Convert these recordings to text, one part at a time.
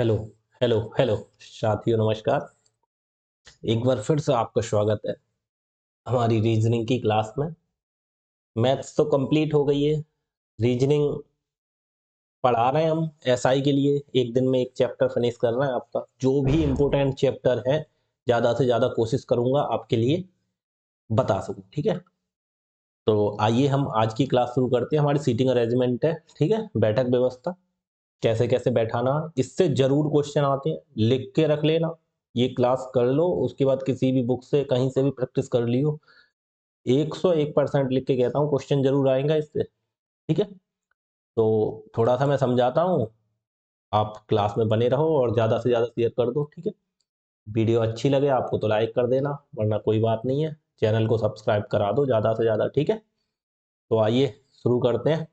Hello hello hello साथियों, नमस्कार। एक बार फिर से आपका स्वागत है हमारी रीजनिंग की क्लास में। मैथ्स तो कंप्लीट हो गई है। रीजनिंग पढ़ा रहे हैं हम एसआई के लिए। एक दिन में एक चैप्टर फिनिश करना है आपका। जो भी इम्पोर्टेंट चैप्टर है ज़्यादा से ज़्यादा कोशिश करूँगा आपके लिए बता सकूँ, ठीक है। तो आइए हम आज की क्लास शुरू करते हैं। हमारी सीटिंग अरेंजमेंट है, ठीक है, बैठक व्यवस्था कैसे कैसे बैठाना, इससे जरूर क्वेश्चन आते हैं, लिख के रख लेना। ये क्लास कर लो, उसके बाद किसी भी बुक से कहीं से भी प्रैक्टिस कर लियो। 101% लिख के कहता हूँ, क्वेश्चन जरूर आएगा इससे, ठीक है। तो थोड़ा सा मैं समझाता हूँ, आप क्लास में बने रहो और ज़्यादा से ज़्यादा शेयर कर दो, ठीक है। वीडियो अच्छी लगे आपको तो लाइक कर देना, वरना कोई बात नहीं है। चैनल को सब्सक्राइब करा दो ज़्यादा से ज़्यादा, ठीक है। तो आइए शुरू करते हैं।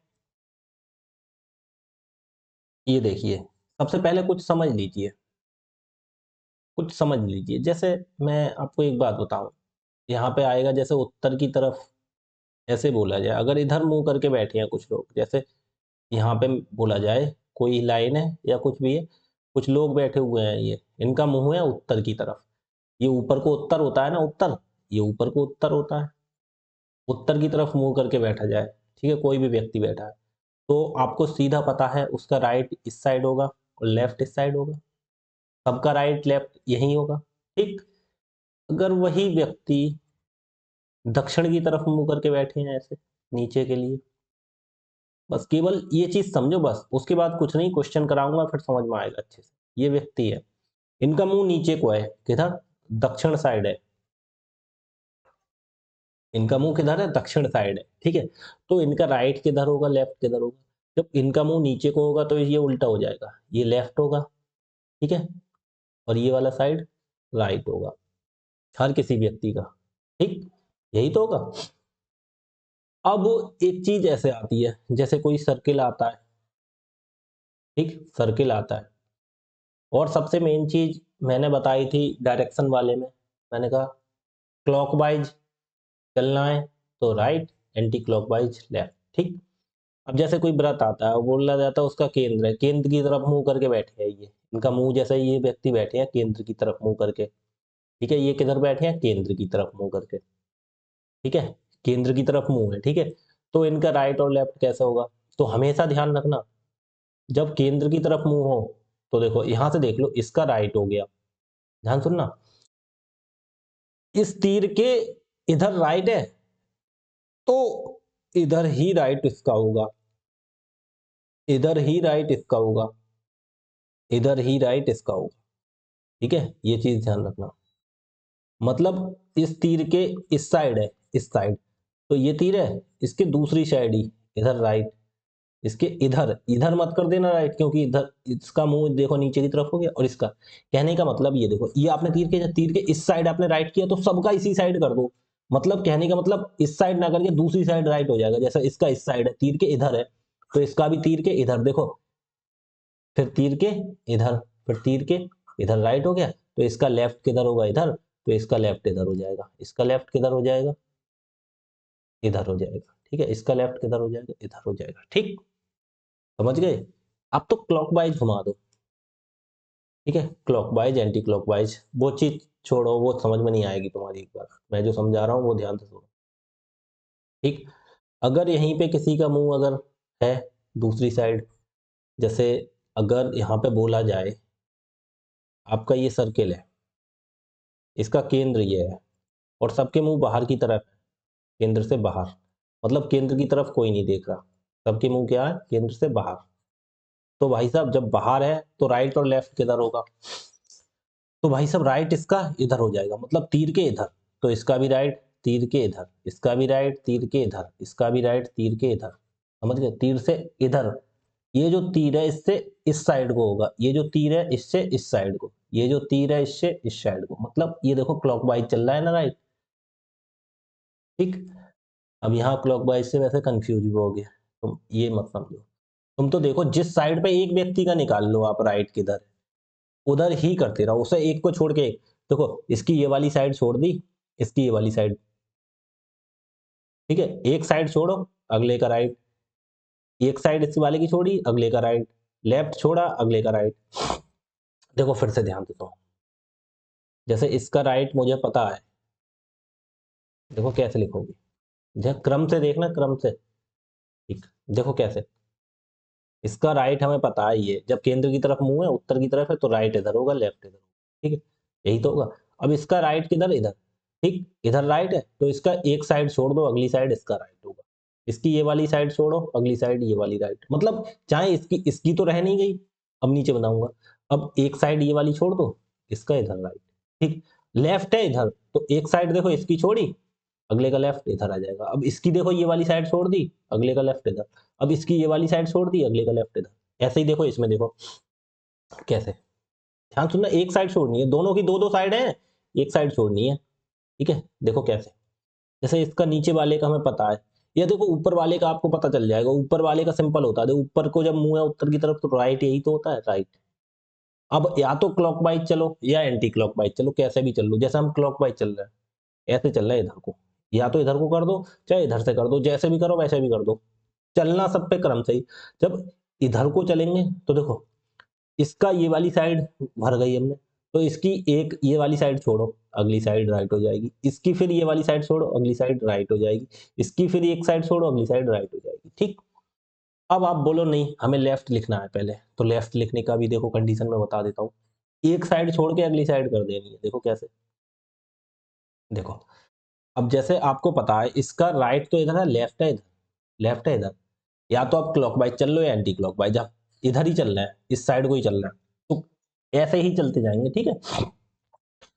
ये देखिए, सबसे पहले कुछ समझ लीजिए, कुछ समझ लीजिए। जैसे मैं आपको एक बात बताऊं, यहाँ पे आएगा जैसे उत्तर की तरफ ऐसे बोला जाए, अगर इधर मुंह करके बैठे हैं कुछ लोग, जैसे यहाँ पे बोला जाए कोई लाइन है या कुछ भी है, कुछ लोग बैठे हुए हैं, ये इनका मुंह है उत्तर की तरफ। ये ऊपर को उत्तर होता है ना, उत्तर, ये ऊपर को उत्तर होता है। उत्तर की तरफ मुंह करके बैठा जाए, ठीक है, कोई भी व्यक्ति बैठा है, तो आपको सीधा पता है उसका राइट इस साइड होगा और लेफ्ट इस साइड होगा। सबका राइट लेफ्ट यही होगा, ठीक। अगर वही व्यक्ति दक्षिण की तरफ मुंह करके बैठे हैं ऐसे नीचे के लिए, बस केवल ये चीज समझो, बस उसके बाद कुछ नहीं, क्वेश्चन कराऊंगा फिर समझ में आएगा अच्छे से। ये व्यक्ति है, इनका मुंह नीचे को है, किधर, दक्षिण साइड है। इनका मुंह किधर है, दक्षिण साइड है, ठीक है। तो इनका राइट किधर होगा, लेफ्ट किधर होगा। जब इनका मुंह नीचे को होगा तो ये उल्टा हो जाएगा, ये लेफ्ट होगा, ठीक है, और ये वाला साइड राइट होगा, हर किसी व्यक्ति का, ठीक, यही तो होगा। अब एक चीज ऐसे आती है, जैसे कोई सर्किल आता है, ठीक, सर्किल आता है, और सबसे मेन चीज मैंने बताई थी डायरेक्शन वाले में, मैंने कहा क्लॉकवाइज चलना है तो राइट, एंटी क्लॉकवाइज लेफ्ट, ठीक। अब जैसे कोई व्रत आता है और बोला जाता है उसका केंद्र है, केंद्र की तरफ मुंह करके बैठे हैं ये, इनका मुंह जैसे ये व्यक्ति बैठे हैं केंद्र की तरफ मुंह करके, ठीक है, ये किधर बैठे हैं, केंद्र की तरफ मुंह करके, ठीक है, केंद्र की तरफ मुंह है, ठीक है। तो इनका राइट और लेफ्ट कैसे होगा, तो हमेशा ध्यान रखना, जब केंद्र की तरफ मुंह हो तो देखो यहां से देख लो, इसका राइट हो गया, ध्यान सुनना, इस तीर के इधर राइट है तो इधर ही राइट इसका होगा, इधर ही राइट इसका होगा, इधर ही राइट इसका होगा, ठीक है। ये चीज ध्यान रखना, मतलब इस तीर के इस साइड है, इस साइड, तो ये तीर है इसके दूसरी साइड ही, इधर राइट, इसके इधर, इधर मत कर देना राइट, क्योंकि इधर इसका मुंह देखो नीचे की तरफ हो गया, और इसका, कहने का मतलब ये देखो, ये आपने तीर के इस साइड आपने राइट किया तो सबका इसी साइड कर दो। मतलब कहने का मतलब इस साइड ना करके दूसरी साइड राइट हो जाएगा। जैसे इसका इस साइड है, तीर के इधर है, तो इसका भी तीर के इधर देखो, फिर तीर के इधर, फिर तीर के इधर राइट हो गया, तो इसका लेफ्ट किधर होगा, इधर, तो इसका लेफ्ट इधर हो जाएगा, इसका लेफ्ट किधर हो जाएगा, इधर हो जाएगा, ठीक है, इसका लेफ्ट किधर हो जाएगा, इधर हो जाएगा, ठीक। समझ गए। अब तो क्लॉकवाइज घुमा दो, ठीक है, क्लॉकवाइज एंटी क्लॉकवाइज, वो चीज छोड़ो, वो समझ में नहीं आएगी तुम्हारी, एक बार मैं जो समझा रहा हूँ वो ध्यान से सुनो, ठीक। अगर यहीं पे किसी का मुंह अगर है दूसरी साइड, जैसे अगर यहाँ पे बोला जाए आपका ये सर्किल है, इसका केंद्र ये है, और सबके मुंह बाहर की तरफ है, केंद्र से बाहर, मतलब केंद्र की तरफ कोई नहीं देख रहा, सबके मुंह क्या है, केंद्र से बाहर। तो भाई साहब जब बाहर है तो राइट और लेफ्ट किधर होगा, तो भाई साहब राइट इसका इधर हो जाएगा, मतलब तीर के इधर, तो इसका भी राइट, तीर के इधर, इसका भी राइट, तीर के इधर, इसका भी राइट, तीर के इधर, समझ गए, तीर से इधर। ये जो तीर है इससे इस साइड को होगा, ये जो तीर है इससे इस साइड को, ये जो तीर है इससे इस साइड को, मतलब ये देखो क्लॉकवाइज चल रहा है ना, राइट, ठीक। अब यहाँ क्लॉकवाइज से वैसे कंफ्यूज भी हो गया, तुम ये मत समझो, तुम तो देखो जिस साइड पे एक व्यक्ति का निकाल लो आप राइट किधर है, उधर ही करते रहो, उसे एक को छोड़ के एक, देखो इसकी ये वाली साइड छोड़ दी, इसकी ये वाली साइड, ठीक है, एक साइड छोड़ो, अगले का राइट, एक साइड इस वाले की छोड़ी, अगले का राइट, लेफ्ट छोड़ा, अगले का राइट, देखो फिर से ध्यान देता हूँ, जैसे इसका राइट मुझे पता है, देखो कैसे लिखोगे, जब क्रम से देखना, क्रम से, ठीक, देखो कैसे, इसका राइट हमें पता है, ये जब केंद्र की तरफ मुंह है, उत्तर की तरफ है, तो राइट इधर होगा, लेफ्ट इधर होगा, ठीक है, यही तो होगा। अब इसका राइट किधर, इधर, ठीक, इधर राइट है, तो इसका एक साइड छोड़ दो, अगली साइड इसका राइट होगा, इसकी ये वाली साइड छोड़ो, अगली साइड ये वाली राइट, मतलब चाहे इसकी इसकी तो रह नहीं गई, अब नीचे बनाऊंगा, अब एक साइड ये वाली छोड़ दो, इसका इधर राइट, ठीक, लेफ्ट है इधर, तो एक साइड देखो इसकी छोड़ी, अगले का लेफ्ट इधर आ जाएगा, अब इसकी देखो ये वाली साइड छोड़ दी, अगले का लेफ्ट इधर, अब इसकी ये वाली साइड छोड़ दी, अगले का लेफ्ट इधर, ऐसे ही देखो इसमें, देखो कैसे, ध्यान सुनना, एक साइड छोड़नी है, दोनों की दो दो साइड है, एक साइड छोड़नी है, ठीक है, देखो कैसे, जैसे इसका नीचे वाले का हमें पता है, ये देखो ऊपर वाले का आपको पता चल जाएगा, ऊपर वाले का सिंपल होता है, देखो ऊपर को जब मुंह है उत्तर की तरफ, तो राइट यही तो होता है, राइट। अब या तो क्लॉकवाइज चलो या एंटी क्लॉकवाइज चलो, कैसे भी चल लो, जैसे हम क्लॉकवाइज चल रहे हैं, ऐसे चल रहा है इधर को, या तो इधर को कर दो, चाहे इधर से कर दो, जैसे भी करो वैसे भी कर दो, चलना सब पे क्रम से ही। जब इधर को चलेंगे तो देखो, इसका ये वाली साइड भर गई हमने, तो इसकी एक ये वाली साइड छोड़ो, अगली साइड राइट हो जाएगी, इसकी फिर ये वाली साइड छोड़ो, अगली साइड राइट हो जाएगी, इसकी फिर एक साइड छोड़ो, अगली साइड राइट हो जाएगी, ठीक। अब आप बोलो नहीं हमें लेफ्ट लिखना है पहले, तो लेफ्ट लिखने का भी देखो कंडीशन में बता देता हूँ, एक साइड छोड़ के अगली साइड कर देनी है, देखो कैसे, देखो, अब जैसे आपको पता है इसका राइट तो इधर है, लेफ्ट है इधर, लेफ्ट है इधर, या तो आप क्लॉकवाइज चल लो या एंटी क्लॉकवाइज, आप इधर ही चलना है, इस साइड को ही चलना है, तो ऐसे ही चलते जाएंगे, ठीक है।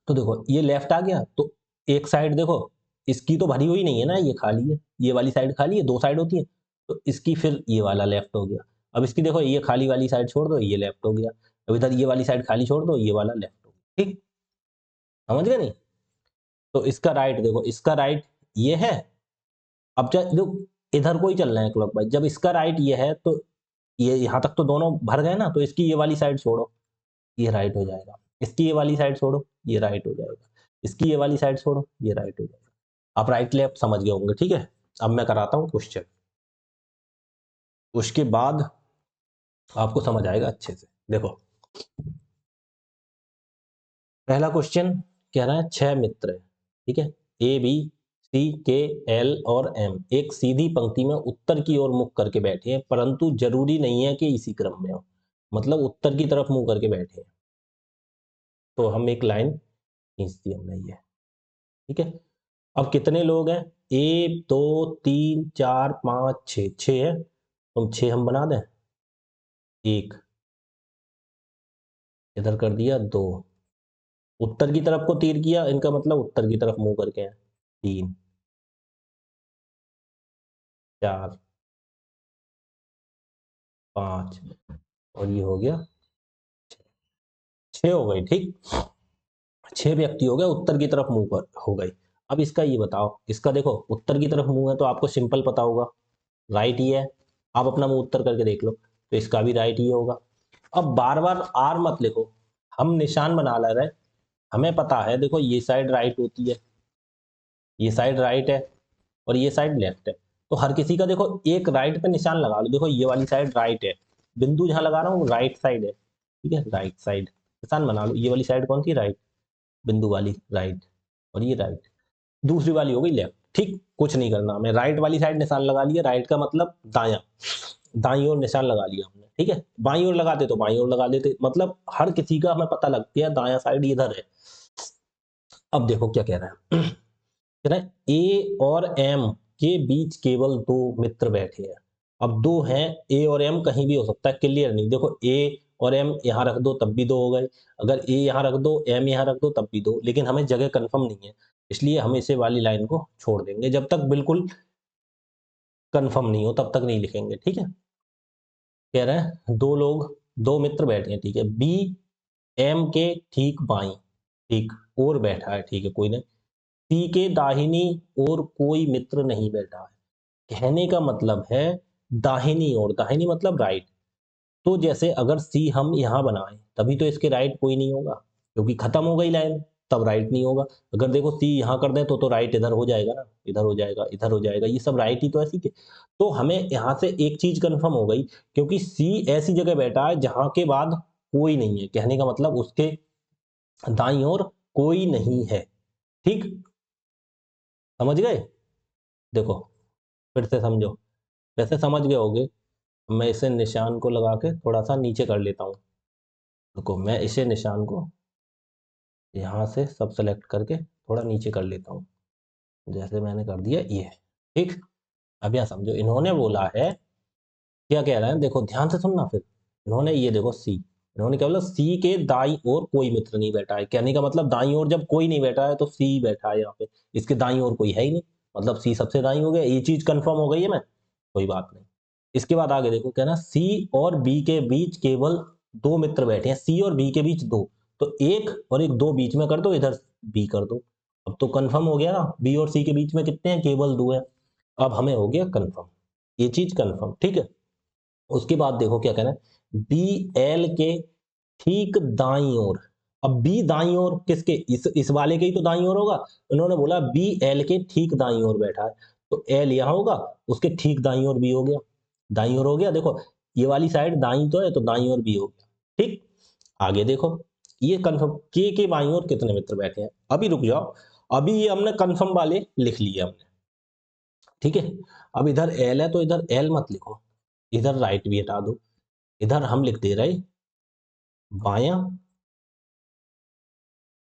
तो देखो ये लेफ्ट आ गया, तो एक साइड देखो, इसकी तो भरी हुई नहीं है ना, ये खाली है, ये वाली साइड खाली है, दो साइड होती है, तो इसकी फिर ये वाला लेफ्ट हो गया, अब इसकी देखो ये खाली वाली साइड छोड़ दो, ये लेफ्ट हो गया, अब इधर ये वाली साइड खाली छोड़ दो, ये वाला लेफ्ट हो गया, ठीक, समझ गए नहीं। तो इसका राइट देखो, इसका राइट ये है, अब जो इधर को ही चलना है क्लॉकवाइज, जब इसका राइट ये है, तो ये यहाँ तक तो दोनों भर गए ना, तो इसकी ये वाली साइड छोड़ो, ये राइट हो जाएगा, इसकी ये वाली साइड छोड़ो, ये राइट हो जाएगा, इसकी ये वाली साइड छोड़ो, ये राइट हो जाएगा। आप राइट लेफ्ट समझ गए होंगे, ठीक है। अब मैं कराता हूँ क्वेश्चन, उसके बाद आपको समझ आएगा अच्छे से। देखो पहला क्वेश्चन कह रहा है, 6 मित्र है, ठीक है, ए बी सी के एल और एम एक सीधी पंक्ति में उत्तर की ओर मुख करके बैठे हैं, परंतु जरूरी नहीं है कि इसी क्रम में हो, मतलब उत्तर की तरफ मुंह करके बैठे हैं, तो हम एक लाइन खींच दी हमने ये, ठीक है। अब कितने लोग हैं, 1 2 3 4 5 6, 6 है, तो हम 6 हम बना दें, एक इधर कर दिया, 2 उत्तर की तरफ को तीर किया, इनका मतलब उत्तर की तरफ मुंह करके हैं, 3 4 5 और ये हो गया 6 हो गई, ठीक, 6 व्यक्ति हो गए, उत्तर की तरफ मुंह कर हो गई। अब इसका ये बताओ, इसका देखो उत्तर की तरफ मुंह है, तो आपको सिंपल पता होगा राइट ही है, आप अपना मुंह उत्तर करके देख लो, तो इसका भी राइट ही होगा। अब बार बार आर मत लिखो, हम निशान बना ले रहे, हमें पता है देखो ये साइड राइट होती है, ये साइड राइट है और ये साइड लेफ्ट है, तो हर किसी का देखो एक राइट पे निशान लगा लो, देखो ये वाली साइड राइट है, बिंदु जहां लगा रहा हूँ राइट साइड है, ठीक है, राइट साइड निशान बना लो, ये वाली साइड कौन सी, राइट, बिंदु वाली राइट, और ये राइट, दूसरी वाली हो गई लेफ्ट, ठीक, कुछ नहीं करना हमें, राइट वाली साइड निशान लगा लिया, राइट का मतलब दायां, दाईं ओर निशान लगा लिया हमने, ठीक है, बाईं ओर लगाते तो बाईं ओर लगा देते, मतलब हर किसी का हमें पता लग गया दायां साइड इधर है। अब देखो क्या कह रहा है, कह रहा है ए और एम के बीच केवल 2 मित्र बैठे हैं, अब 2 हैं, ए और एम कहीं भी हो सकता है, क्लियर नहीं, देखो ए और एम यहाँ रख दो तब भी 2 हो गए, अगर ए यहाँ रख दो एम यहाँ रख दो तब भी 2, लेकिन हमें जगह कंफर्म नहीं है, इसलिए हम इसे वाली लाइन को छोड़ देंगे, जब तक बिल्कुल कंफर्म नहीं हो तब तक नहीं लिखेंगे, ठीक है। कह रहे हैं 2 लोग, 2 मित्र बैठे हैं, ठीक है, बी एम के ठीक बाई, ठीक, और बैठा है, ठीक है, कोई नहीं, सी के दाहिनी और कोई मित्र नहीं बैठा है, कहने का मतलब है दाहिनी ओर, दाहिनी मतलब राइट, तो जैसे अगर सी हम यहाँ बनाएं तभी तो इसके राइट कोई नहीं होगा, क्योंकि खत्म हो गई लाइन, तब राइट नहीं होगा, अगर देखो सी यहाँ कर दें तो राइट इधर हो जाएगा ना, इधर हो जाएगा, इधर हो जाएगा, ये सब राइट ही तो ऐसी के, तो हमें यहाँ से एक चीज कंफर्म हो गई, क्योंकि सी ऐसी जगह बैठा है जहां के बाद कोई नहीं है, कहने का मतलब उसके दाईं ओर कोई नहीं है। ठीक, समझ गए? देखो फिर से समझो, वैसे समझ गए होगे। मैं इसे निशान को लगा के थोड़ा सा नीचे कर लेता हूँ। देखो मैं इसे निशान को यहाँ से सब सेलेक्ट करके थोड़ा नीचे कर लेता हूँ, जैसे मैंने कर दिया ये। ठीक, अब यहाँ समझो, इन्होंने बोला है, क्या कह रहे हैं, देखो ध्यान से सुनना फिर। इन्होंने ये देखो सी, इन्होंने क्या बोला, सी के दाईं ओर कोई मित्र नहीं बैठा है। कहने का मतलब दाईं ओर जब कोई नहीं बैठा है तो सी बैठा है यहाँ पे, इसके दाईं ओर कोई है ही नहीं, मतलब सी सबसे दाईं हो गया। ये चीज कंफर्म हो गई है, मैं कोई बात नहीं। इसके बाद आगे देखो, कहना सी और बी के बीच केवल दो मित्र बैठे हैं, सी और बी के बीच दो, तो एक और एक दो बीच में कर दो, इधर बी कर दो। अब तो कंफर्म हो गया ना, बी और सी के बीच में कितने हैं, केवल दो है। अब हमें हो गया कंफर्म, ये चीज कंफर्म। ठीक है, उसके बाद देखो क्या कहना है, बी एल के ठीक दाईं ओर। अब बी दाईं ओर किसके, इस वाले के ही तो दाईं ओर होगा। उन्होंने बोला बी एल के ठीक दाईं ओर बैठा है, तो एल यहां होगा, उसके ठीक दाईं ओर बी हो गया। दाईं ओर हो गया, देखो ये वाली साइड दाईं तो है, तो दाईं ओर बी हो गया। ठीक, आगे देखो, ये कंफर्म, के बाईं ओर कितने मित्र बैठे हैं। अभी रुक जाओ, अभी ये हमने कंफर्म वाले लिख लिए हमने। ठीक है, अब इधर एल है तो इधर एल मत लिखो, इधर राइट भी हटा दो, इधर हम लिख दे रहे बायां,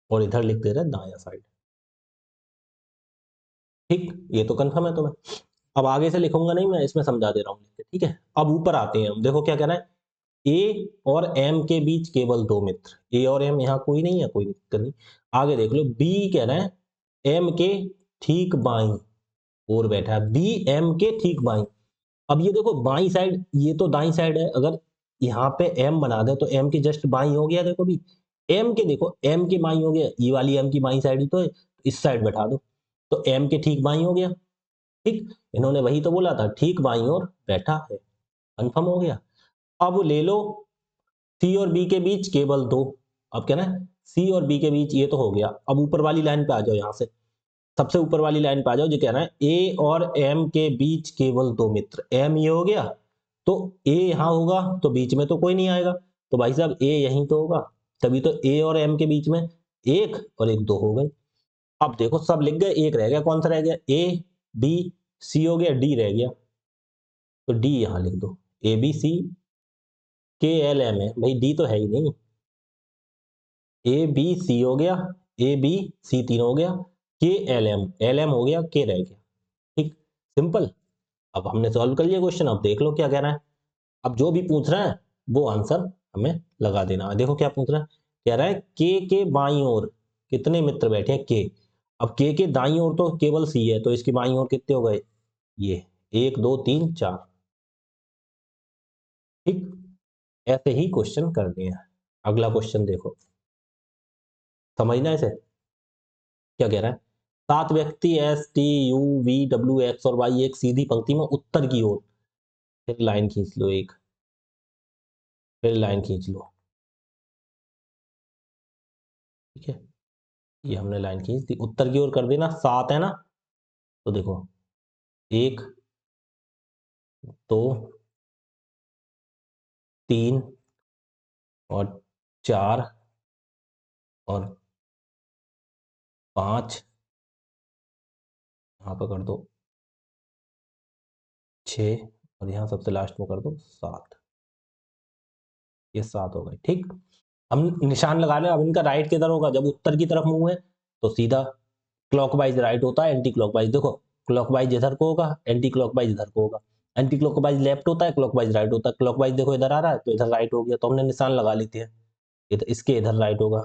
और इधर लिख दे रहे दायां साइड। ठीक, ये तो कंफर्म है तुम्हें। अब आगे से लिखूंगा नहीं, मैं इसमें समझा दे रहा हूँ। ठीक है, अब ऊपर आते हैं हम, देखो क्या कह रहा है, ए और एम के बीच केवल दो मित्र, ए और एम यहाँ कोई नहीं है, कोई दिक्कत नहीं। आगे देख लो, बी कह रहे हैं एम के ठीक बाईं ओर बैठा है, बी एम के ठीक बाईं। अब ये देखो बाईं साइड, ये तो दाईं साइड है, अगर यहाँ पे एम बना दे तो एम के जस्ट बाईं हो गया। देखो भी एम के, देखो एम के बाईं हो गया, ये वाली एम की बाईं साइड ही तो है, इस साइड बैठा दो, तो एम के ठीक बाईं हो गया। ठीक, इन्होंने वही तो बोला था, ठीक बाईं ओर बैठा है, कंफर्म हो गया। अब ले लो, सी और बी के बीच केवल दो। अब क्या ना, सी और बी के बीच ये तो हो गया। अब ऊपर वाली लाइन पे आ जाओ, यहाँ से सबसे ऊपर वाली लाइन पे आ जाओ, जो कह रहा है ए और एम के बीच केवल दो मित्र, एम ये हो गया, तो ए यहाँ होगा, तो बीच में तो कोई नहीं आएगा, तो भाई साहब ए यहीं तो होगा, तभी तो ए और एम के बीच में एक और एक दो हो गए। अब देखो सब लिख गए, एक रह गया, कौन सा रह गया, ए बी सी हो गया, डी रह गया, तो डी यहाँ लिख दो, ए बी सी के एल एम है, भाई डी तो है ही नहीं। ए बी सी हो गया, ए बी सी तीन हो गया, के एल एम हो गया, के रह गया। ठीक, सिंपल। अब हमने सॉल्व कर लिया क्वेश्चन, अब देख लो क्या कह रहा है। अब जो भी पूछ रहा है वो आंसर हमें लगा देना है। देखो क्या पूछ रहा है, कह रहा है के बाईं ओर कितने मित्र बैठे हैं, के। अब के दाईं ओर तो केवल सी है, तो इसकी बाईं ओर कितने हो गए, ये एक दो तीन चार। ठीक, ऐसे ही क्वेश्चन कर दिए। अगला क्वेश्चन देखो, समझना इसे, क्या कह रहा है, सात व्यक्ति S T you V W x और वाई एक सीधी पंक्ति में उत्तर की ओर, फिर लाइन खींच लो एक, फिर लाइन खींच लो। ठीक है, ये हमने लाइन खींच दी, उत्तर की ओर कर देना, सात है ना, तो देखो एक दो तीन और चार और पांच, यहाँ पर कर दो छः, और यहाँ सबसे लास्ट में कर दो सात, ये सात हो गए। ठीक, हम निशान लगा लें। अब इनका राइट किधर होगा, जब उत्तर की तरफ मुंह है तो सीधा क्लॉकवाइज राइट होता है, एंटी क्लॉकवाइज देखो, क्लॉकवाइज इधर को होगा, एंटी क्लॉकवाइज इधर को होगा, एंटी क्लॉकवाइज लेफ्ट होता है, क्लॉकवाइज राइट होता है। क्लॉकवाइज देखो इधर आ रहा है तो इधर राइट हो गया, तो हमने निशान लगा लेते हैं, इधर इसके इधर राइट होगा,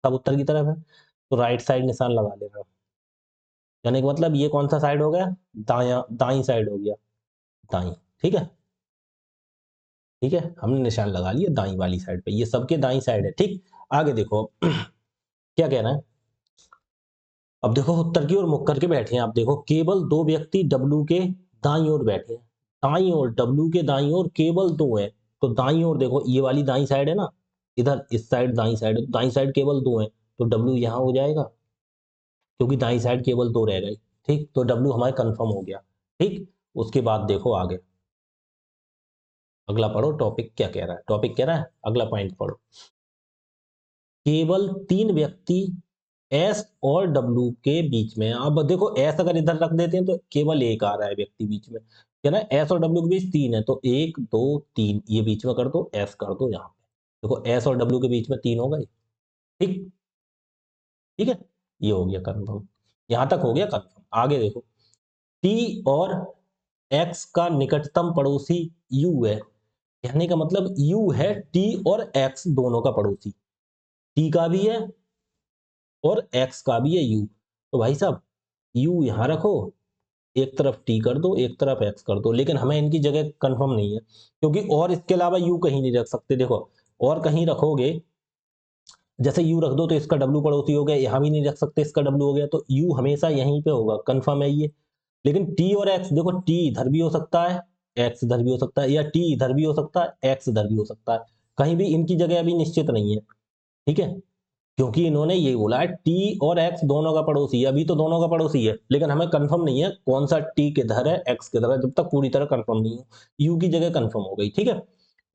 सब उत्तर की तरफ है, तो राइट साइड निशान लगा लेना। यानी कि मतलब ये कौन सा साइड हो गया, दाया दाई साइड हो गया, दाई। ठीक है, ठीक है, हमने निशान लगा लिया दाई वाली साइड पे, ये सबके दाई साइड है। ठीक, आगे देखो क्या कह रहा है, अब देखो उत्तर की ओर मुख करके बैठे हैं, आप देखो केवल दो व्यक्ति डब्लू के दाईं ओर बैठे हैं, दाईं ओर डब्लू के दाईं ओर केवल दो है, तो दाईं ओर देखो ये वाली दाईं साइड है ना, इधर इस साइड दाईं साइड है, दाईं साइड केवल दो है, तो डब्लू यहाँ हो जाएगा, क्योंकि दाईं साइड केवल दो रह गई। ठीक, तो डब्लू हमारे कंफर्म हो गया। ठीक, उसके बाद देखो आगे, अगला पढ़ो, टॉपिक क्या कह रहा है, टॉपिक कह रहा है अगला पॉइंट पढ़ो। केवल 3 व्यक्ति एस और डब्ल्यू के बीच में, अब देखो एस अगर इधर रख देते हैं तो केवल एक आ रहा है व्यक्ति बीच में, क्या ना, एस और डब्ल्यू के बीच 3 है, तो 1 2 3 ये बीच में कर दो, एस कर दो यहाँ पे, देखो एस और डब्ल्यू के बीच में 3 हो गए। ठीक, ठीक है, ये हो गया कंफर्म, यहां तक हो गया कंफर्म। आगे देखो, टी और एक्स का निकटतम पड़ोसी यू है, कहने का मतलब यू है टी और एक्स दोनों का पड़ोसी, टी का भी है और एक्स का भी है यू, तो भाई साहब यू यहां रखो, एक तरफ टी कर दो, एक तरफ एक्स कर दो, लेकिन हमें इनकी जगह कंफर्म नहीं है, क्योंकि और इसके अलावा यू कहीं नहीं रख सकते। देखो और कहीं रखोगे, जैसे यू रख दो तो इसका डब्ल्यू पड़ोसी हो गया, यहां भी नहीं रख सकते, इसका डब्ल्यू हो गया, तो यू हमेशा यहीं पे होगा, कंफर्म है ये। लेकिन टी और एक्स, देखो टी इधर भी हो सकता है, एक्स इधर भी हो सकता है, या टी इधर भी हो सकता है, एक्स इधर भी हो सकता है, कहीं भी इनकी जगह अभी निश्चित नहीं है। ठीक है, क्योंकि इन्होंने ये बोला है टी और एक्स दोनों का पड़ोसी है, अभी तो दोनों का पड़ोसी है, लेकिन हमें कंफर्म नहीं है कौन सा टी किधर है, एक्स किधर है, जब तक पूरी तरह कंफर्म नहीं हो। यू की जगह कंफर्म हो गई, ठीक है।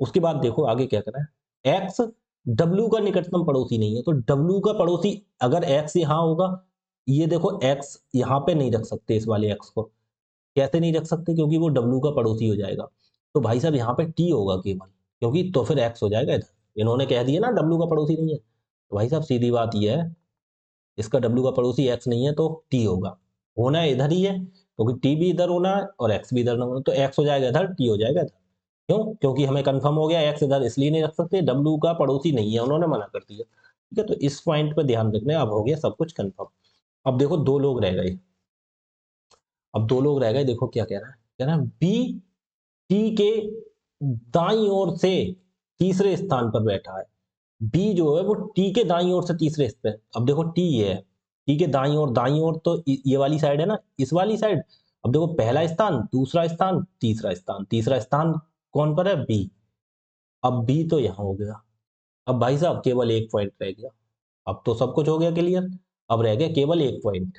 उसके बाद देखो आगे क्या करें, एक्स डब्ल्यू का निकटतम पड़ोसी नहीं है, तो डब्ल्यू का पड़ोसी अगर एक्स यहां होगा, ये देखो एक्स यहां पे नहीं रख सकते, इस वाले एक्स को कैसे नहीं रख सकते, क्योंकि वो डब्ल्यू का पड़ोसी हो जाएगा, तो भाई साहब यहाँ पे टी होगा केवल, क्योंकि तो फिर एक्स हो जाएगा इधर, इन्होंने कह दिया ना डब्ल्यू का पड़ोसी नहीं है, तो भाई साहब सीधी बात ये है, इसका डब्ल्यू का पड़ोसी एक्स नहीं है तो टी होगा, होना इधर ही है, क्योंकि टी भी इधर होना है और एक्स भी इधर होना, तो एक्स हो जाएगा इधर, टी हो जाएगा इधर। क्यों? क्योंकि हमें कंफर्म हो गया एक्स इधर इसलिए नहीं रख सकते, डब्ल्यू का पड़ोसी नहीं है, उन्होंने मना कर दिया। ठीक है, तो इस पॉइंट पे ध्यान रखना है, अब हो गया सब कुछ कंफर्म। अब देखो दो लोग रह गए, अब दो लोग रह गए, देखो क्या कह रहा है बी टी के दाईं ओर से तीसरे स्थान पर बैठा है, बी जो है वो टी के दाईं ओर से तीसरे पे, अब देखो टी ये है, टी के दाईं ओर तो ये वाली साइड है ना, इस वाली साइड, अब देखो पहला स्थान, दूसरा स्थान, तीसरा स्थान, तीसरा स्थान कौन पर है, बी, अब बी तो यहां हो गया, अब भाई साहब केवल एक पॉइंट रह गया, अब तो सब कुछ हो गया क्लियर, अब रह गया केवल एक पॉइंट,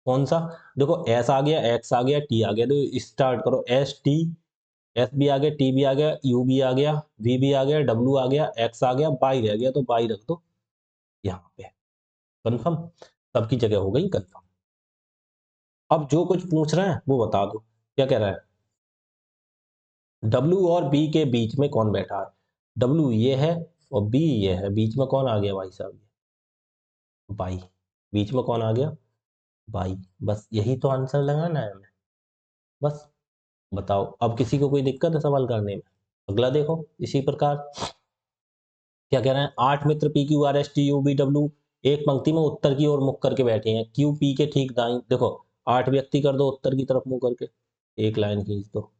कौन सा, देखो एस आ गया, एक्स आ गया, टी आ गया, तो स्टार्ट करो, एस टी, एस भी आ गया, टी भी आ गया, यू भी आ गया, वी भी आ गया, डब्ल्यू आ गया, एक्स आ गया, बाई रह गया, तो बाई रख दो यहाँ पे, कंफर्म, सबकी जगह हो गई कंफर्म। अब जो कुछ पूछ रहे हैं वो बता दो, क्या कह रहा है, डब्ल्यू और बी के बीच में कौन बैठा है, डब्ल्यू ये है और बी ये है, बीच में कौन आ गया भाई साहब, बाई, बीच में कौन आ गया, बाई, बस यही तो आंसर लगाना है हमें, बस बताओ, अब किसी को कोई दिक्कत है सवाल करने में। अगला देखो इसी प्रकार, क्या कह रहे हैं, 8 मित्र P Q R S T U B W एक पंक्ति में उत्तर की ओर मुख करके बैठे हैं, क्यू पी के ठीक दाईं, देखो 8 व्यक्ति कर दो उत्तर की तरफ मुंह करके, एक लाइन खींच दो,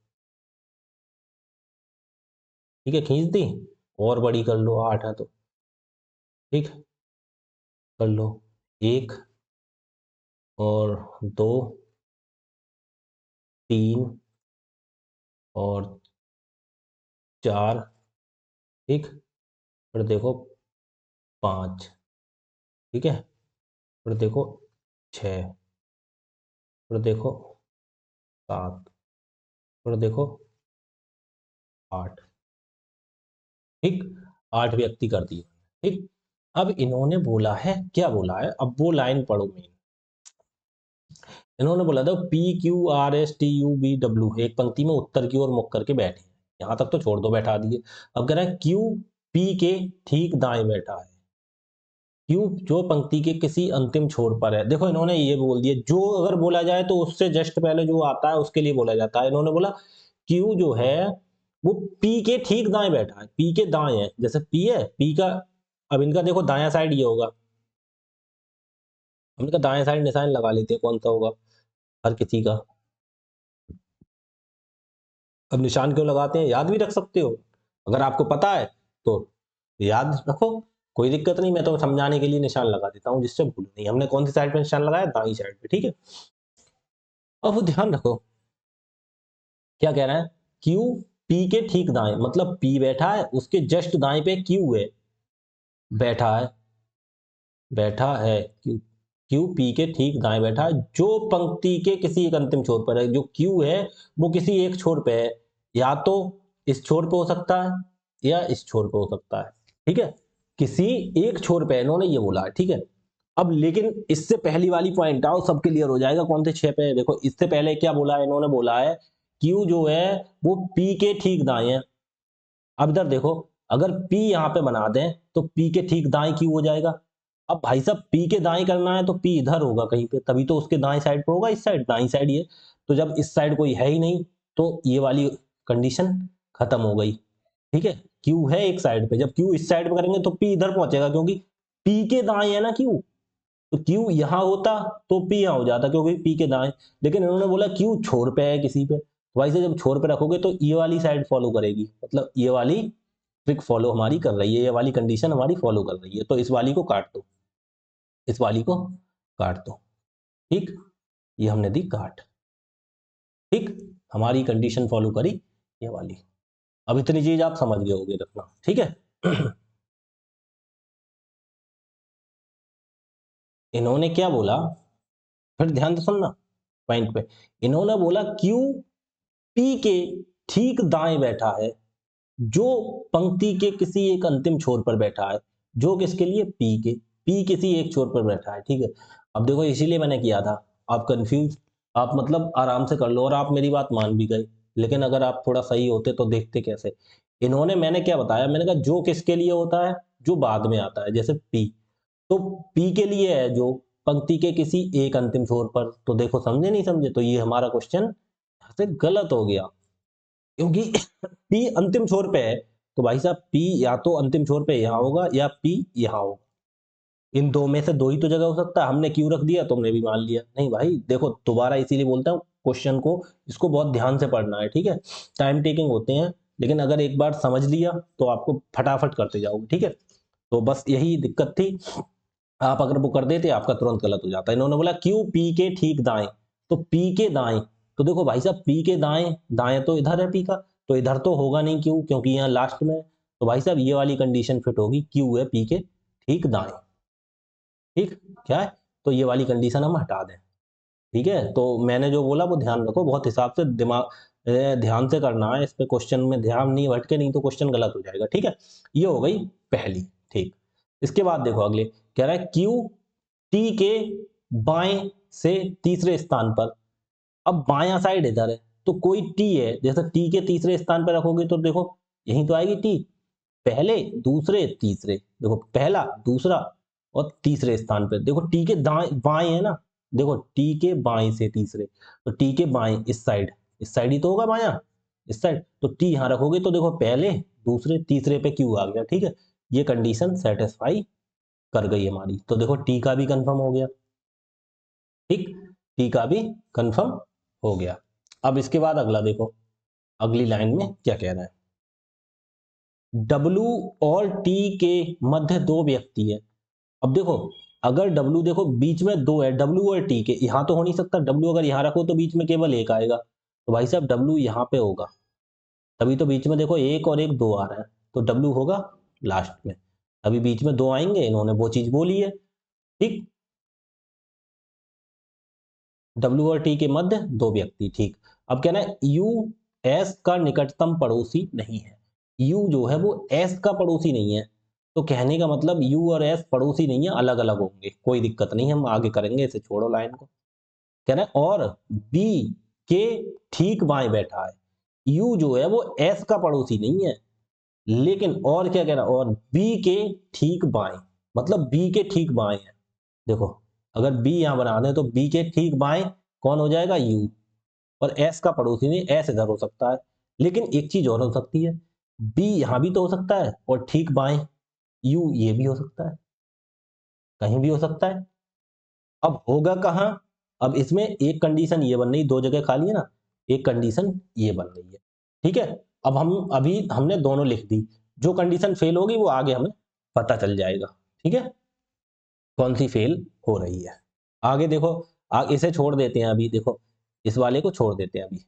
ठीक है खींच दी, और बड़ी कर लो, 8 है तो, ठीक, कर लो, एक और दो, तीन और चार, ठीक, फिर देखो 5, ठीक है, फिर देखो 6, फिर देखो 7, फिर देखो 8, ठीक, 8 व्यक्ति कर दिए, ठीक। अब इन्होंने बोला है, क्या बोला है, अब वो लाइन पढ़ो मेन, इन्होंने बोला था P Q R S T U B W एक पंक्ति में उत्तर की ओर मुख करके बैठे, यहां तक तो छोड़ दो, बैठा दिए, अब कह रहा है क्यू पी के ठीक दाएं बैठा है, क्यू जो पंक्ति के किसी अंतिम छोर पर है, देखो इन्होंने ये बोल दिया, जो अगर बोला जाए तो उससे जस्ट पहले जो आता है उसके लिए बोला जाता है, इन्होंने बोला क्यू जो है वो पी के ठीक दाएं बैठा है, पी के दाएं है, जैसे पी है, पी का, अब इनका देखो दायां साइड ये होगा, हम इनका दाएं साइड निशान लगा लेते हैं कौन सा होगा हर किसी का, अब निशान क्यों लगाते हैं, याद भी रख सकते हो, अगर आपको पता है तो याद रखो, कोई दिक्कत नहीं, मैं तो समझाने के लिए निशान लगा देता हूँ जिससे भूल नहीं, हमने कौन सी साइड पे निशान लगाया, दाई साइड पे, ठीक है। अब वो ध्यान रखो, क्या कह रहा है, क्यू पी के ठीक दाएं, मतलब पी बैठा है उसके जस्ट दाएं पे क्यू है, बैठा है, बैठा है क्यू, क्यू पी के ठीक दाएं बैठा है, जो पंक्ति के किसी एक अंतिम छोर पर है, जो क्यू है वो किसी एक छोर पे है, या तो इस छोर पे हो सकता है या इस छोर पे हो सकता है, ठीक है, किसी एक छोर पे इन्होंने ये बोला है, ठीक है। अब लेकिन इससे पहली वाली पॉइंट आओ, सब क्लियर हो जाएगा कौन से 6 पे है। देखो इससे पहले क्या बोला है, इन्होंने बोला है Q जो है वो P के ठीक दाएं है। अब इधर देखो, अगर P यहाँ पे बना दें तो P के ठीक दाएं Q हो जाएगा। अब भाई साहब P के दाएं करना है तो P इधर होगा कहीं पे, तभी तो उसके दाएं साइड पे होगा, इस साइड दाईं साइड ये। तो जब इस साइड कोई है ही नहीं तो ये वाली कंडीशन खत्म हो गई, ठीक है। Q है एक साइड पे, जब Q इस साइड पे करेंगे तो P इधर पहुंचेगा, क्योंकि P के दाएं है ना Q। तो Q यहाँ होता तो P यहाँ हो जाता, क्योंकि P के दाएं। लेकिन इन्होंने बोला Q छोर पे है किसी पे, तो भाई से जब छोर पे रखोगे तो ये वाली साइड फॉलो करेगी, मतलब ये वाली ट्रिक फॉलो हमारी कर रही है, ये वाली कंडीशन हमारी फॉलो कर रही है। तो इस वाली को काट दो, इस वाली को काट दो, ठीक, ये हमने दी काट, ठीक, हमारी कंडीशन फॉलो करी ये वाली। अब इतनी चीज आप समझ गए होगे रखना, ठीक है। इन्होंने क्या बोला, फिर ध्यान से सुनना पॉइंट पे। इन्होंने बोला Q P के ठीक दाएं बैठा है, जो पंक्ति के किसी एक अंतिम छोर पर बैठा है, जो किसके लिए, P किसी एक छोर पर बैठा है, ठीक है। अब देखो इसीलिए मैंने किया था, आप कंफ्यूज, आप मतलब आराम से कर लो, और आप मेरी बात मान भी गए। लेकिन अगर आप थोड़ा सही होते तो देखते कैसे। इन्होंने, मैंने क्या बताया, मैंने कहा जो किसके लिए होता है, जो बाद में आता है, जैसे P। तो P के लिए है जो पंक्ति के किसी एक अंतिम छोर पर। तो देखो समझे नहीं समझे, तो ये हमारा क्वेश्चन यहाँ से गलत हो गया, क्योंकि P अंतिम छोर पे है, तो भाई साहब P या तो अंतिम छोर पे यहाँ होगा या P यहाँ होगा। इन दो में से दो ही तो जगह हो सकता है। हमने क्यों रख दिया, तुमने भी मान लिया। नहीं भाई देखो, दोबारा इसीलिए बोलता हूँ क्वेश्चन को, इसको बहुत ध्यान से पढ़ना है, ठीक है। टाइम टेकिंग होते हैं, लेकिन अगर एक बार समझ लिया तो आपको फटाफट करते जाओगे, ठीक है। तो बस यही दिक्कत थी, आप अगर वो कर देते आपका तुरंत गलत हो जाता। इन्होंने बोला Q P के ठीक दाएं, तो P के दाएं, तो देखो भाई साहब P के दाएं, दाएं तो इधर है P का, तो इधर तो होगा नहीं Q, क्योंकि यहाँ लास्ट में है। तो भाई साहब ये वाली कंडीशन फिट होगी, Q है P के ठीक दाएं, ठीक, क्या है, तो ये वाली कंडीशन हम हटा दें, ठीक है। तो मैंने जो बोला वो ध्यान रखो, बहुत हिसाब से दिमाग ध्यान से करना है, इस पे क्वेश्चन में ध्यान नहीं भटके, नहीं तो क्वेश्चन गलत हो जाएगा, ठीक है। ये हो गई पहली, ठीक। इसके बाद देखो अगले, कह रहा है Q T के बाएं से तीसरे स्थान पर। अब बायां साइड इधर है, तो कोई T है, जैसे T के तीसरे स्थान पर रखोगे तो देखो यही तो आएगी T, पहले दूसरे तीसरे, देखो पहला दूसरा और तीसरे स्थान पे। देखो T के दाएं बाएं है ना, देखो T के बाएं से तीसरे, तो T के बाएं इस साइड ही तो होगा बायां, इस साइड। तो T यहाँ रखोगे तो देखो पहले दूसरे तीसरे पे Q आ गया, ठीक है। ये कंडीशन सेटिस्फाई कर गई हमारी, तो देखो T का भी कंफर्म हो गया, ठीक, T का भी कंफर्म हो गया। अब इसके बाद अगला देखो, अगली लाइन में क्या कह रहा है, W और T के मध्य दो व्यक्ति है। अब देखो, अगर W देखो बीच में दो है, W और T के, यहाँ तो हो नहीं सकता, W अगर यहाँ रखो तो बीच में केवल एक आएगा, तो भाई साहब W यहाँ पे होगा, तभी तो बीच में देखो एक और एक दो आ रहा है, तो W होगा लास्ट में। अभी बीच में दो आएंगे, इन्होंने वो चीज बोली है, ठीक। W और T के मध्य दो व्यक्ति, ठीक। अब कहना है U S का निकटतम पड़ोसी नहीं है। U जो है वो S का पड़ोसी नहीं है, तो कहने का मतलब U और S पड़ोसी नहीं है, अलग अलग होंगे, कोई दिक्कत नहीं, हम आगे करेंगे, इसे छोड़ो लाइन को। कहना है और B के ठीक बाएं बैठा है। U जो है वो S का पड़ोसी नहीं है, लेकिन और क्या कह रहा है, और B के ठीक बाएं, मतलब B के ठीक बाएं है। देखो अगर B यहां बना दें तो B के ठीक बाएं कौन हो जाएगा, U, और S का पड़ोसी नहीं, S इधर हो सकता है। लेकिन एक चीज और हो सकती है, B यहां भी तो हो सकता है, और ठीक बाएं U ये भी हो सकता है, कहीं भी हो सकता है। अब होगा कहां, अब इसमें एक कंडीशन ये बन रही, दो जगह खाली है ना, एक कंडीशन ये बन रही है, ठीक है। अब हम अभी हमने दोनों लिख दी, जो कंडीशन फेल होगी वो आगे हमें पता चल जाएगा, ठीक है, कौन सी फेल हो रही है। आगे देखो, इसे छोड़ देते हैं अभी, देखो इस वाले को छोड़ देते हैं अभी।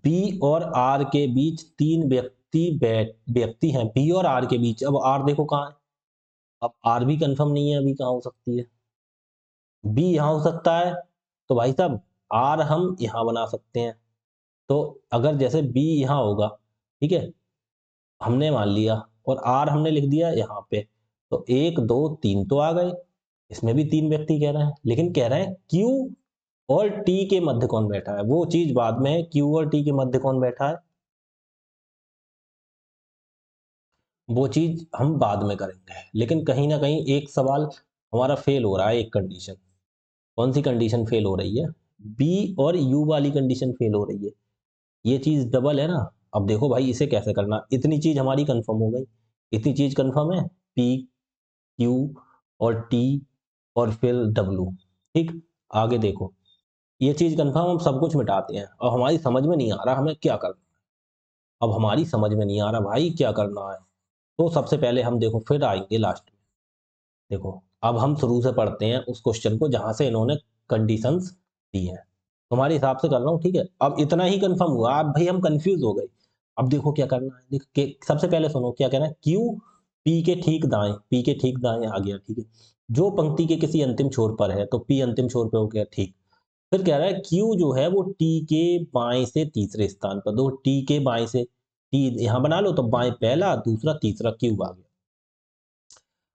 B और R के बीच तीन व्यक्ति हैं, B और R के बीच। अब R देखो कहाँ है, अब R भी कंफर्म नहीं है, अभी कहाँ हो सकती है, B यहाँ हो सकता है, तो भाई साहब R हम यहाँ बना सकते हैं। तो अगर जैसे B यहाँ होगा ठीक है, हमने मान लिया और आर हमने लिख दिया यहाँ पे, तो 1 2 3 तो आ गए। इसमें भी 3 व्यक्ति कह रहे हैं, लेकिन कह रहे हैं क्यू और टी के मध्य कौन बैठा है, वो चीज बाद में है, क्यू और टी के मध्य कौन बैठा है वो चीज हम बाद में करेंगे। लेकिन कहीं ना कहीं एक सवाल हमारा फेल हो रहा है, एक कंडीशन। कौन सी कंडीशन फेल हो रही है? बी और यू वाली कंडीशन फेल हो रही है। ये चीज डबल है ना। अब देखो भाई इसे कैसे करना, इतनी चीज हमारी कंफर्म हो गई, इतनी चीज कंफर्म है, पी क्यू और टी और फिर डब्ल्यू। ठीक, आगे देखो, ये चीज कंफर्म, हम सब कुछ मिटाते हैं और हमारी समझ में नहीं आ रहा हमें क्या करना। अब हमारी समझ में नहीं आ रहा भाई क्या करना है, तो सबसे पहले हम देखो फिर आएंगे लास्ट में। देखो, अब हम शुरू से पढ़ते हैं उस क्वेश्चन को जहां से इन्होंने कंडीशंस दी हैं। तुम्हारे हिसाब से कर रहा हूँ, ठीक है। अब इतना ही कंफर्म हुआ, अब भाई हम कंफ्यूज हो गए। अब देखो क्या करना है, सबसे पहले सुनो क्या कहना है, क्यू पी के ठीक दाएं, पी के ठीक दाएं आ गया, ठीक है। जो पंक्ति के किसी अंतिम छोर पर है तो पी अंतिम छोर पे हो गया, ठीक। फिर कह रहा है क्यू जो है वो टी के बाएं से तीसरे स्थान पर, दो टी के बाएं से, टी यहां बना लो तो बाएं पहला, दूसरा तीसरा क्यू आ गया।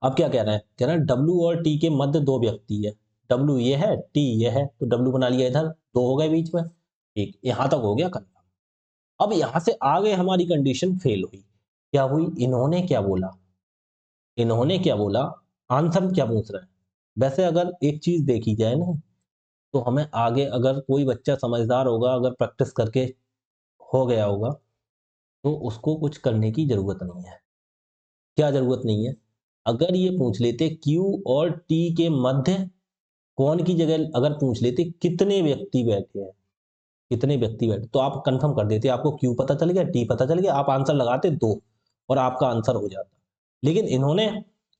अब क्या कह रहा है, कह रहा है डब्ल्यू और टी के मध्य दो व्यक्ति है। डब्ल्यू ये है, टी ये है, तो डब्ल्यू बना लिया इधर, दो हो गए बीच में, ठीक, यहां तक हो गया कंफर्म। अब यहां से आगे हमारी कंडीशन फेल हुई। क्या हुई, इन्होंने क्या बोला, इन्होंने क्या बोला, आंसर क्या पूछ रहा है। वैसे अगर एक चीज देखी जाए ना, तो हमें आगे अगर कोई बच्चा समझदार होगा, अगर प्रैक्टिस करके हो गया होगा, तो उसको कुछ करने की जरूरत नहीं है। क्या जरूरत नहीं है, अगर ये पूछ लेते क्यू और टी के मध्य कौन की जगह, अगर पूछ लेते कितने व्यक्ति बैठे हैं, कितने व्यक्ति बैठे, तो आप कंफर्म कर देते, आपको क्यू पता चल गया, टी पता चल गया, आप आंसर लगाते दो और आपका आंसर हो जाता। लेकिन इन्होंने,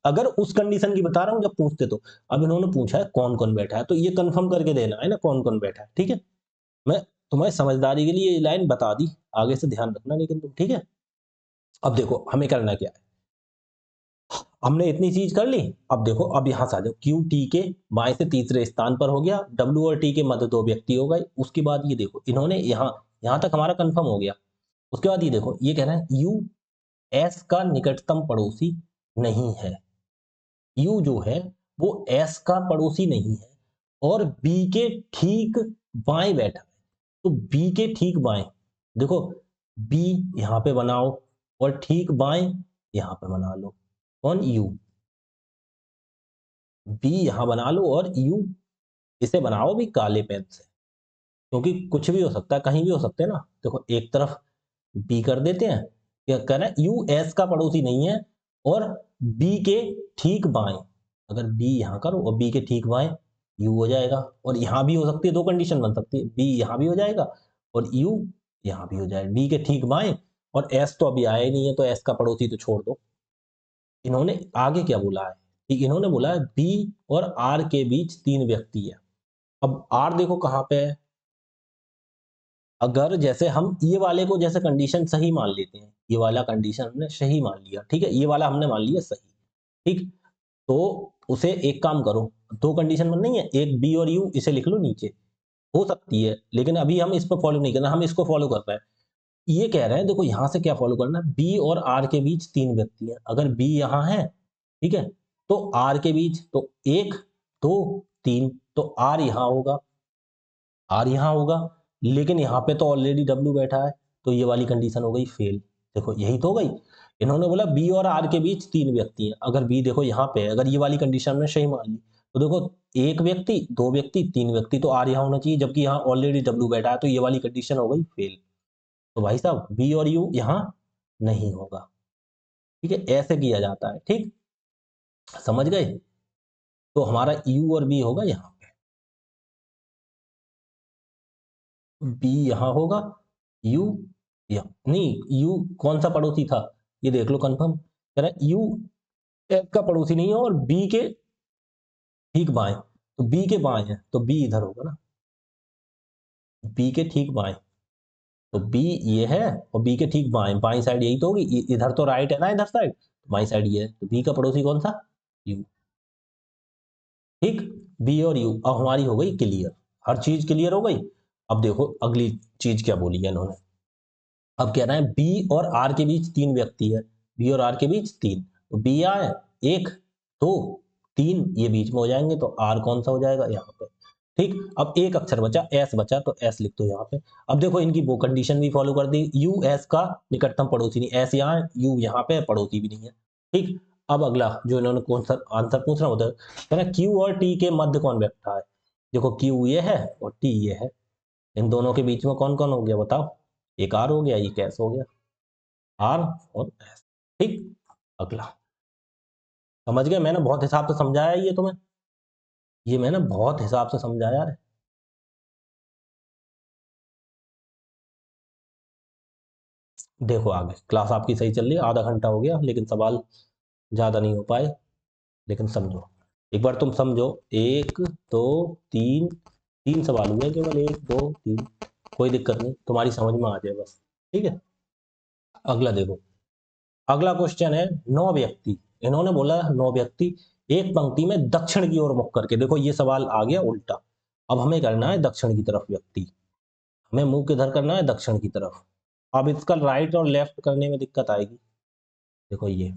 अगर उस कंडीशन की बता रहा हूं जब पूछते तो, अब इन्होंने पूछा है कौन कौन बैठा है, तो ये कंफर्म करके देना है ना कौन कौन बैठा है, ठीक है। मैं तुम्हारी समझदारी के लिए ये लाइन बता दी, आगे से ध्यान रखना लेकिन तुम, ठीक है। अब देखो हमें करना क्या है, हमने इतनी चीज कर ली। अब देखो, अब यहां से आ जाओ, क्यू टी के बाएं से तीसरे स्थान पर हो गया, डब्ल्यू और टी के मध्य दो व्यक्ति हो गए। उसके बाद ये देखो, इन्होंने यहां यहां तक हमारा कंफर्म हो गया। उसके बाद ये देखो, ये कह रहा है यू एस का निकटतम पड़ोसी नहीं है। यू जो है वो एस का पड़ोसी नहीं है और बी के ठीक बाएं बैठा है। तो बी के ठीक बाएं, देखो, बी यहां पे बनाओ और ठीक बाएं यहां पे बना लो, कौन, यू। बी यहां बना लो और यू, इसे बनाओ भी काले पेन से, क्योंकि कुछ भी हो सकता है, कहीं भी हो सकते हैं ना। देखो एक तरफ बी कर देते हैं, क्या कह रहे हैं, यू एस का पड़ोसी नहीं है और बी के ठीक बाएं, अगर बी यहां करो और बी के ठीक बाएं यू हो जाएगा। और यहां भी हो सकती है, दो कंडीशन बन सकती है, बी यहां भी हो जाएगा और यू यहां भी हो जाएगा, बी के ठीक बाएं। और एस तो अभी आया ही नहीं है, तो एस का पड़ोसी तो छोड़ दो। इन्होंने आगे क्या बोला है, कि इन्होंने बोला है बी और आर के बीच तीन व्यक्ति है। अब आर देखो कहां पे है, अगर जैसे हम ये वाले को जैसे कंडीशन सही मान लेते हैं, ये वाला कंडीशन हमने सही मान लिया, ठीक है, ये वाला हमने मान लिया सही, ठीक। तो उसे एक काम करो, दो कंडीशन बन नहीं है, एक बी और यू, इसे लिख लो नीचे, हो सकती है, लेकिन अभी हम इस पर फॉलो नहीं करना, हम इसको फॉलो कर रहे हैं। ये कह रहे हैं, देखो यहां से क्या फॉलो करना है, बी और आर के बीच तीन व्यक्ति हैं, अगर बी यहां है, ठीक है, तो आर के बीच तो एक दो तीन, तो आर यहां होगा, आर यहां होगा, लेकिन यहां पे तो ऑलरेडी डब्ल्यू बैठा है, तो ये वाली कंडीशन हो गई फेल। देखो यही तो हो गई, इन्होंने बोला बी और आर के बीच तीन व्यक्ति हैं, अगर बी देखो यहाँ पे है, अगर ये वाली कंडीशन में सही मान ली, तो देखो एक व्यक्ति, दो व्यक्ति, तीन व्यक्ति, तो आर यहाँ होना चाहिए, जबकि यहाँ ऑलरेडी डब्ल्यू बैठा है, तो ये वाली कंडीशन हो गई फेल। तो भाई साहब बी और यू यहाँ नहीं होगा, ठीक है, ऐसे किया जाता है, ठीक, समझ गए। तो हमारा यू और बी होगा यहाँ, बी यहाँ होगा, यू यहाँ नहीं, यू कौन सा पड़ोसी था, ये देख लो कंफर्म, कह रहा है यू एफ का पड़ोसी नहीं है और बी के ठीक बाएं, तो बी के बाएं है तो बी इधर होगा ना, बी के ठीक बाएं, तो बी ये है और बी के ठीक बाएं, बाईं साइड यही तो होगी, इधर तो राइट है ना, इधर साइड, तो बाईं साइड ये है, तो बी का पड़ोसी कौन सा, यू, ठीक। बी और यू अब हमारी हो गई क्लियर, हर चीज क्लियर हो गई। अब देखो अगली चीज क्या बोली है इन्होंने, अब कह रहा है बी और आर के बीच 3 व्यक्ति है, बी और आर के बीच 3, तो बी आए 1 2 3 ये बीच में हो जाएंगे, तो आर कौन सा हो जाएगा यहाँ पे। ठीक, अब एक अक्षर बचा, एस बचा, तो एस लिख दो यहाँ पे। अब देखो इनकी वो कंडीशन भी फॉलो कर दी, यू एस का निकटतम पड़ोसी नहीं, एस यहाँ है, यू यहाँ पे पड़ोसी भी नहीं है। ठीक, अब अगला जो इन्होंने कौन सा आंसर पूछना होता है, क्यू और टी के मध्य कौन बैठा है। देखो क्यू ये है और टी ये है, इन दोनों के बीच में कौन कौन हो गया बताओ, एक आर हो गया, एक एस हो गया, आर और एस। ठीक, अगला समझ गए, मैंने बहुत हिसाब से समझाया ये तुम्हें, ये मैंने बहुत हिसाब से समझाया है। देखो आगे क्लास आपकी सही चल रही है, आधा घंटा हो गया लेकिन सवाल ज्यादा नहीं हो पाए, लेकिन समझो एक बार, तुम समझो, 1 2 3 3 सवाल हुए केवल, 1 2 3, कोई दिक्कत नहीं, तुम्हारी समझ में आ जाए बस। ठीक है, अगला देखो, अगला क्वेश्चन है 9 व्यक्ति, इन्होंने बोला 9 व्यक्ति एक पंक्ति में दक्षिण की ओर मुख करके, देखो ये सवाल आ गया उल्टा, अब हमें करना है दक्षिण की तरफ व्यक्ति, हमें मुंह किधर करना है, दक्षिण की तरफ। अब इसका राइट और लेफ्ट करने में दिक्कत आएगी, देखो ये,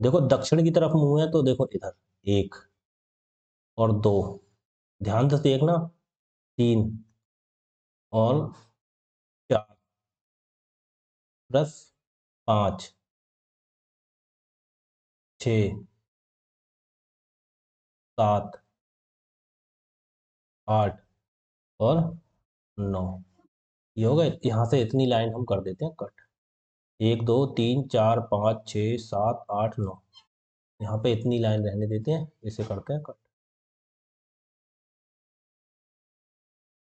देखो दक्षिण की तरफ मुंह है तो देखो इधर 1 और 2, ध्यान से देखना, 3 और 4 प्लस 5 6 7 8 और 9, ये होगा, यहाँ से इतनी लाइन हम कर देते हैं कट, 1 2 3 4 5 6 7 8 9, यहाँ पे इतनी लाइन रहने देते हैं, इसे करते हैं कट,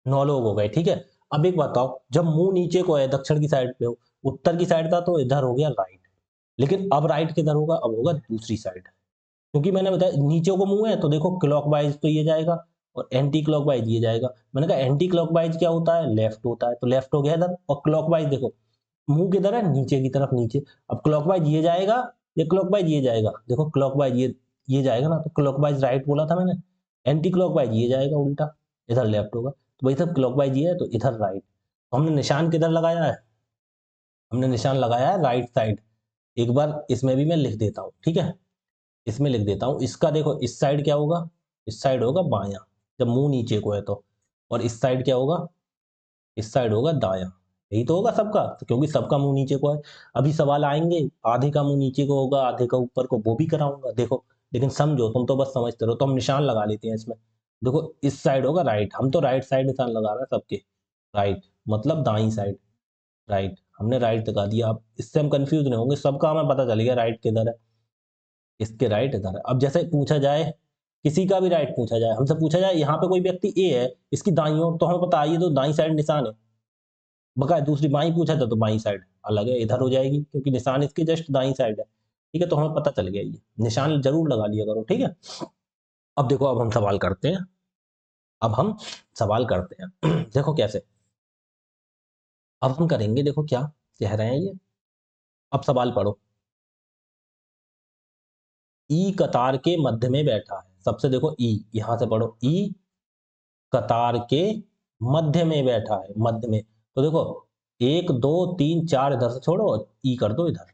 9 लोग हो गए। ठीक है, अब एक बताओ, जब मुंह नीचे को है, दक्षिण की साइड पे हो, उत्तर की साइड था तो इधर हो गया राइट, लेकिन अब राइट किधर होगा, अब होगा दूसरी साइड, क्योंकि मैंने बताया नीचे को मुंह है तो देखो क्लॉकवाइज तो ये जाएगा और एंटी क्लॉकवाइज ये जाएगा, मैंने कहा एंटी क्लॉकवाइज क्या होता है, लेफ्ट होता है, तो लेफ्ट हो गया इधर, और क्लॉकवाइज देखो मुंह किधर है, नीचे की तरफ नीचे, अब क्लॉकवाइज ये जाएगा, ये क्लॉकवाइज ये जाएगा, देखो क्लॉकवाइज ये जाएगा ना, तो क्लॉकवाइज राइट बोला था मैंने, एंटी क्लॉकवाइज ये जाएगा उल्टा, इधर लेफ्ट होगा, तो भाई सब क्लॉकवाइज ये है तो इधर राइट, तो हमने निशान किधर लगाया है, हमने निशान लगाया है राइट साइड। एक बार इसमें भी मैं लिख देता हूँ, ठीक है, इसमें लिख देता हूँ, इसका देखो इस साइड क्या होगा, इस साइड होगा बायां, जब मुंह नीचे को है तो, और इस साइड क्या होगा, इस साइड होगा दायां, यही तो होगा सबका, तो क्योंकि सबका मुंह नीचे को है। अभी सवाल आएंगे, आधे का मुंह नीचे को होगा, आधे का ऊपर को, वो भी कराऊंगा देखो, लेकिन समझो, तुम तो बस समझते रहो, तो हम निशान लगा लेते हैं इसमें, देखो इस साइड होगा राइट, हम तो राइट साइड निशान लगा रहे हैं सबके, राइट मतलब दाई साइड, राइट हमने राइट दिखा दिया, अब इससे हम कंफ्यूज नहीं होंगे, सबका हमें पता चल गया राइट किधर है, इसके राइट इधर है। अब जैसे पूछा जाए, किसी का भी राइट पूछा जाए, हमसे पूछा जाए यहाँ पे कोई व्यक्ति ए है, इसकी दाई ओर, तो हमें पता है ये तो दाई साइड निशान है, बकाया दूसरी बाई पूछा था तो बाई साइड अलग है, इधर हो जाएगी, क्योंकि निशान इसके जस्ट दाई साइड है। ठीक है, तो हमें पता चल गया, ये निशान जरूर लगा लिया करो, ठीक है। अब देखो, अब हम सवाल करते हैं, अब हम सवाल करते हैं देखो कैसे, अब हम करेंगे, देखो क्या कह रहे हैं ये, अब सवाल पढ़ो, ई कतार के मध्य में बैठा है, सबसे देखो ई, यहां से पढ़ो, ई कतार के मध्य में बैठा है, मध्य में, तो देखो 1 2 3 4 इधर से छोड़ो, ई कर दो इधर,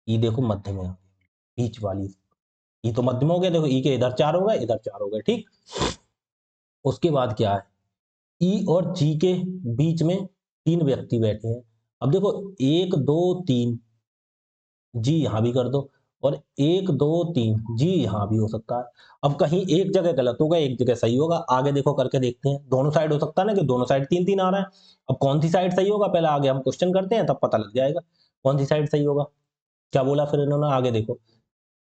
ई देखो मध्य में, बीच वाली, ई तो मध्य में हो गया, देखो ई के इधर 4 हो गए, इधर 4 हो गए, ठीक। उसके बाद क्या है, ई और जी के बीच में 3 व्यक्ति बैठे हैं, अब देखो 1 2 3, जी यहां भी कर दो, और 1 2 3 जी यहां भी हो सकता है, अब कहीं एक जगह गलत होगा, एक जगह सही होगा, आगे देखो करके देखते हैं, दोनों साइड हो सकता है ना, कि दोनों साइड 3 3 आ रहा है, अब कौन सी साइड सही होगा, पहले आगे हम क्वेश्चन करते हैं, तब पता लग जाएगा कौन सी साइड सही होगा। क्या बोला फिर इन्होंने, आगे देखो,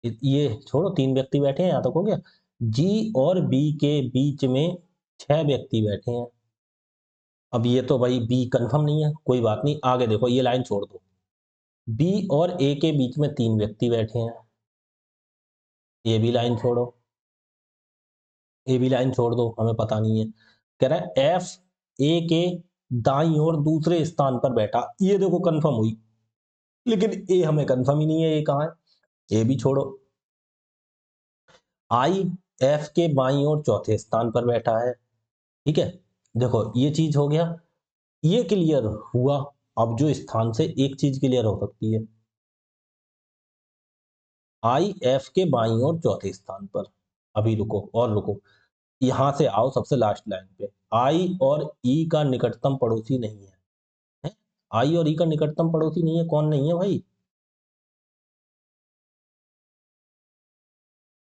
ये छोड़ो, 3 व्यक्ति बैठे हैं, यहाँ तक हो गया, जी और बी के बीच में 6 व्यक्ति बैठे हैं, अब ये तो भाई बी कंफर्म नहीं है, कोई बात नहीं, आगे देखो ये लाइन छोड़ दो, बी और ए के बीच में 3 व्यक्ति बैठे हैं, ये भी लाइन छोड़ो, ये भी लाइन छोड़ दो, हमें पता नहीं है, कह रहा है एफ ए के दाईं ओर दूसरे स्थान पर बैठा, ये देखो कंफर्म हुई, लेकिन ए हमें कंफर्म ही नहीं है, ये कहाँ है, ये भी छोड़ो, आई एफ के बाईं ओर चौथे स्थान पर बैठा है, ठीक है, देखो ये चीज हो गया, ये क्लियर हुआ, अब जो स्थान से एक चीज क्लियर हो सकती है, आई एफ के बाईं ओर चौथे स्थान पर। अभी रुको और रुको, यहां से आओ सबसे लास्ट लाइन पे, आई और ई का निकटतम पड़ोसी नहीं है, है? आई और ई का निकटतम पड़ोसी नहीं है, कौन नहीं है भाई?